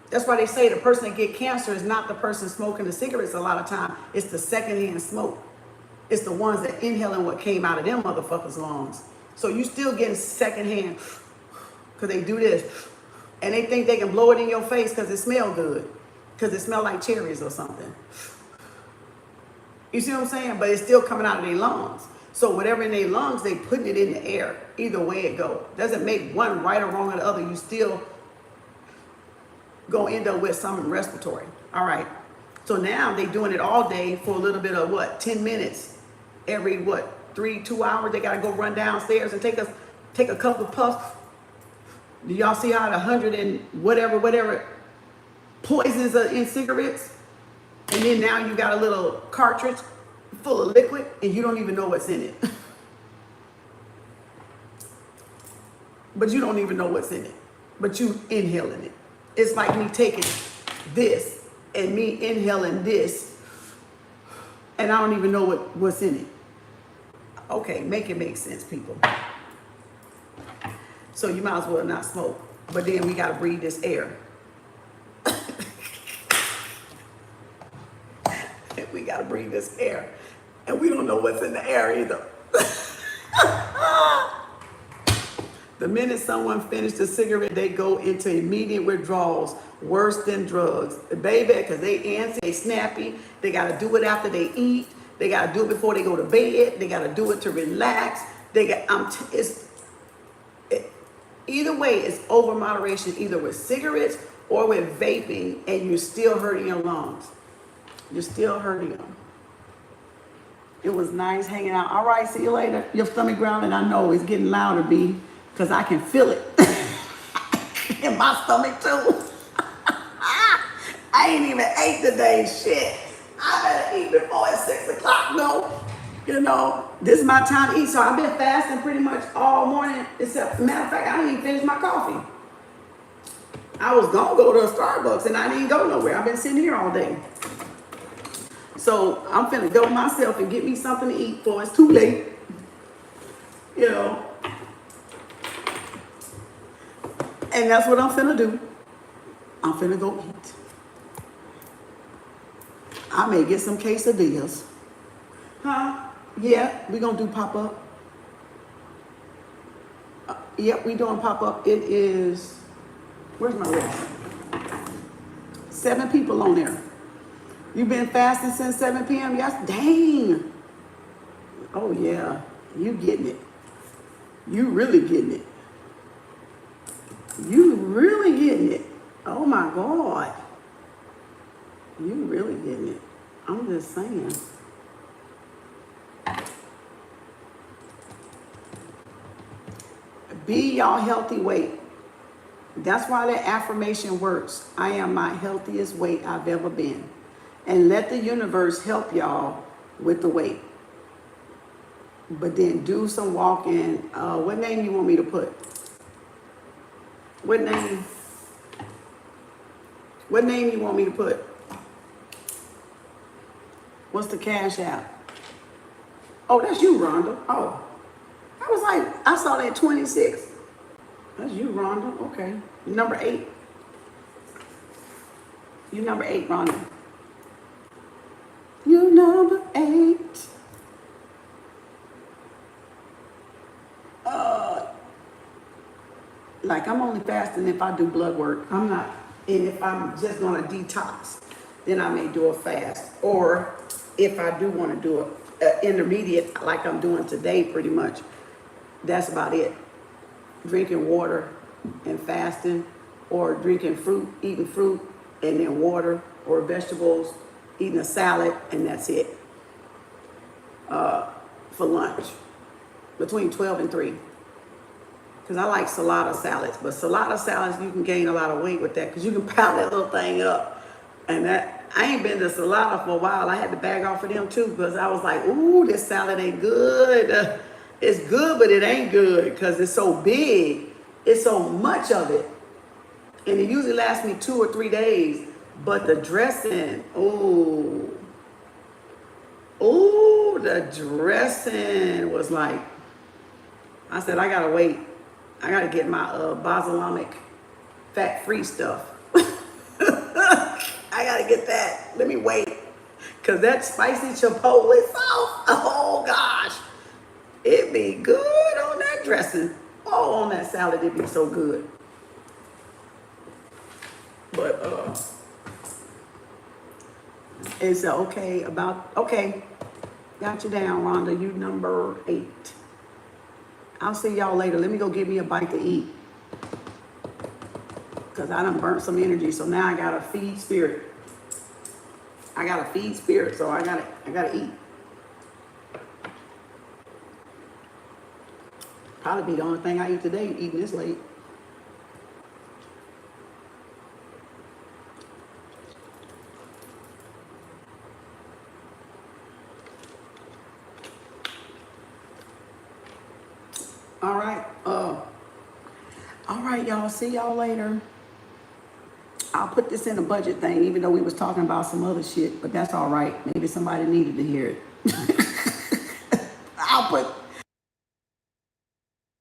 [SPEAKER 1] That's why they say the person that get cancer is not the person smoking the cigarettes a lot of time. It's the secondhand smoke. It's the ones that inhaling what came out of them motherfuckers' lungs. So you still getting secondhand because they do this. And they think they can blow it in your face because it smells good. Because it smells like cherries or something. You see what I'm saying? But it's still coming out of their lungs. So whatever in their lungs, they putting it in the air. Either way it go. Doesn't make one right or wrong or the other. You still gonna end up with something respiratory. All right. So now they doing it all day for a little bit of what? 10 minutes. Every what? 2 hours. They gotta go run downstairs and take a couple of puffs. Do y'all see how the 100 and whatever poisons are in cigarettes? And then now you got a little cartridge full of liquid and you don't even know what's in it. But you don't even know what's in it. But you inhaling it. It's like me taking this and me inhaling this and I don't even know what's in it. Okay, make it make sense, people. So you might as well not smoke. But then we got to breathe this air. We got to breathe this air. And we don't know what's in the air either. The minute someone finishes a cigarette, they go into immediate withdrawals, worse than drugs. Baby, because they antsy, they snappy. They got to do it after they eat. They got to do it before they go to bed. They got to do it to relax. Either way, it's over moderation, either with cigarettes or with vaping, and you're still hurting your lungs. You're still hurting them. It was nice hanging out. All right, see you later. Your stomach growling, I know it's getting louder, B, because I can feel it in my stomach too. I ain't even ate today, shit. I better eat before it's 6 o'clock, no. You know, this is my time to eat. So I've been fasting pretty much all morning, except, matter of fact, I didn't even finish my coffee. I was gonna go to a Starbucks and I didn't go nowhere. I've been sitting here all day. So I'm finna go myself and get me something to eat before it's too late. You know. And that's what I'm finna do. I'm finna go eat. I may get some quesadillas. Huh? Yeah, we gonna do pop-up. Yep, we doing pop-up. It is, where's my list? 7 people on there. You've been fasting since 7 p.m.? Yes, dang. Oh yeah, you getting it. You really getting it. You really getting it. Oh my God. You really getting it. I'm just saying. Be y'all healthy weight. That's why that affirmation works. I am my healthiest weight I've ever been. And let the universe help y'all with the weight. But then do some walking. What name you want me to put? What name? What name you want me to put? What's the cash app? Oh, that's you, Rhonda. Oh. I was like, I saw that 26. That's you, Rhonda. Okay. Number 8. You number 8, Rhonda. You number 8. Like I'm only fasting if I do blood work. I'm not, and if I'm just gonna detox, then I may do a fast. Or if I do want to do an intermediate, like I'm doing today, pretty much. That's about it. Drinking water and fasting, or drinking fruit, eating fruit, and then water, or vegetables, eating a salad, and that's it. For lunch, between 12 and 3. Because I like salada salads, but salada salads, you can gain a lot of weight with that, because you can pound that little thing up. And that, I ain't been to salada for a while. I had to bag off of them too, because I was like, ooh, this salad ain't good. It's good, but it ain't good because it's so big. It's so much of it. And it usually lasts me 2 or 3 days. But the dressing, ooh, the dressing was like, I said, I gotta wait. I gotta get my balsamic fat-free stuff. I gotta get that. Let me wait. Cause that spicy chipotle sauce, oh gosh, it be good on that dressing. Oh, on that salad, it be so good. But it's okay, got you down, Rhonda. You number 8. I'll see y'all later. Let me go get me a bite to eat. Because I done burnt some energy, so now I gotta feed spirit. So I gotta eat. Probably be the only thing I eat today, eating this late. All right, y'all. See y'all later. I'll put this in a budget thing, even though we was talking about some other shit, but that's all right. Maybe somebody needed to hear it. I'll put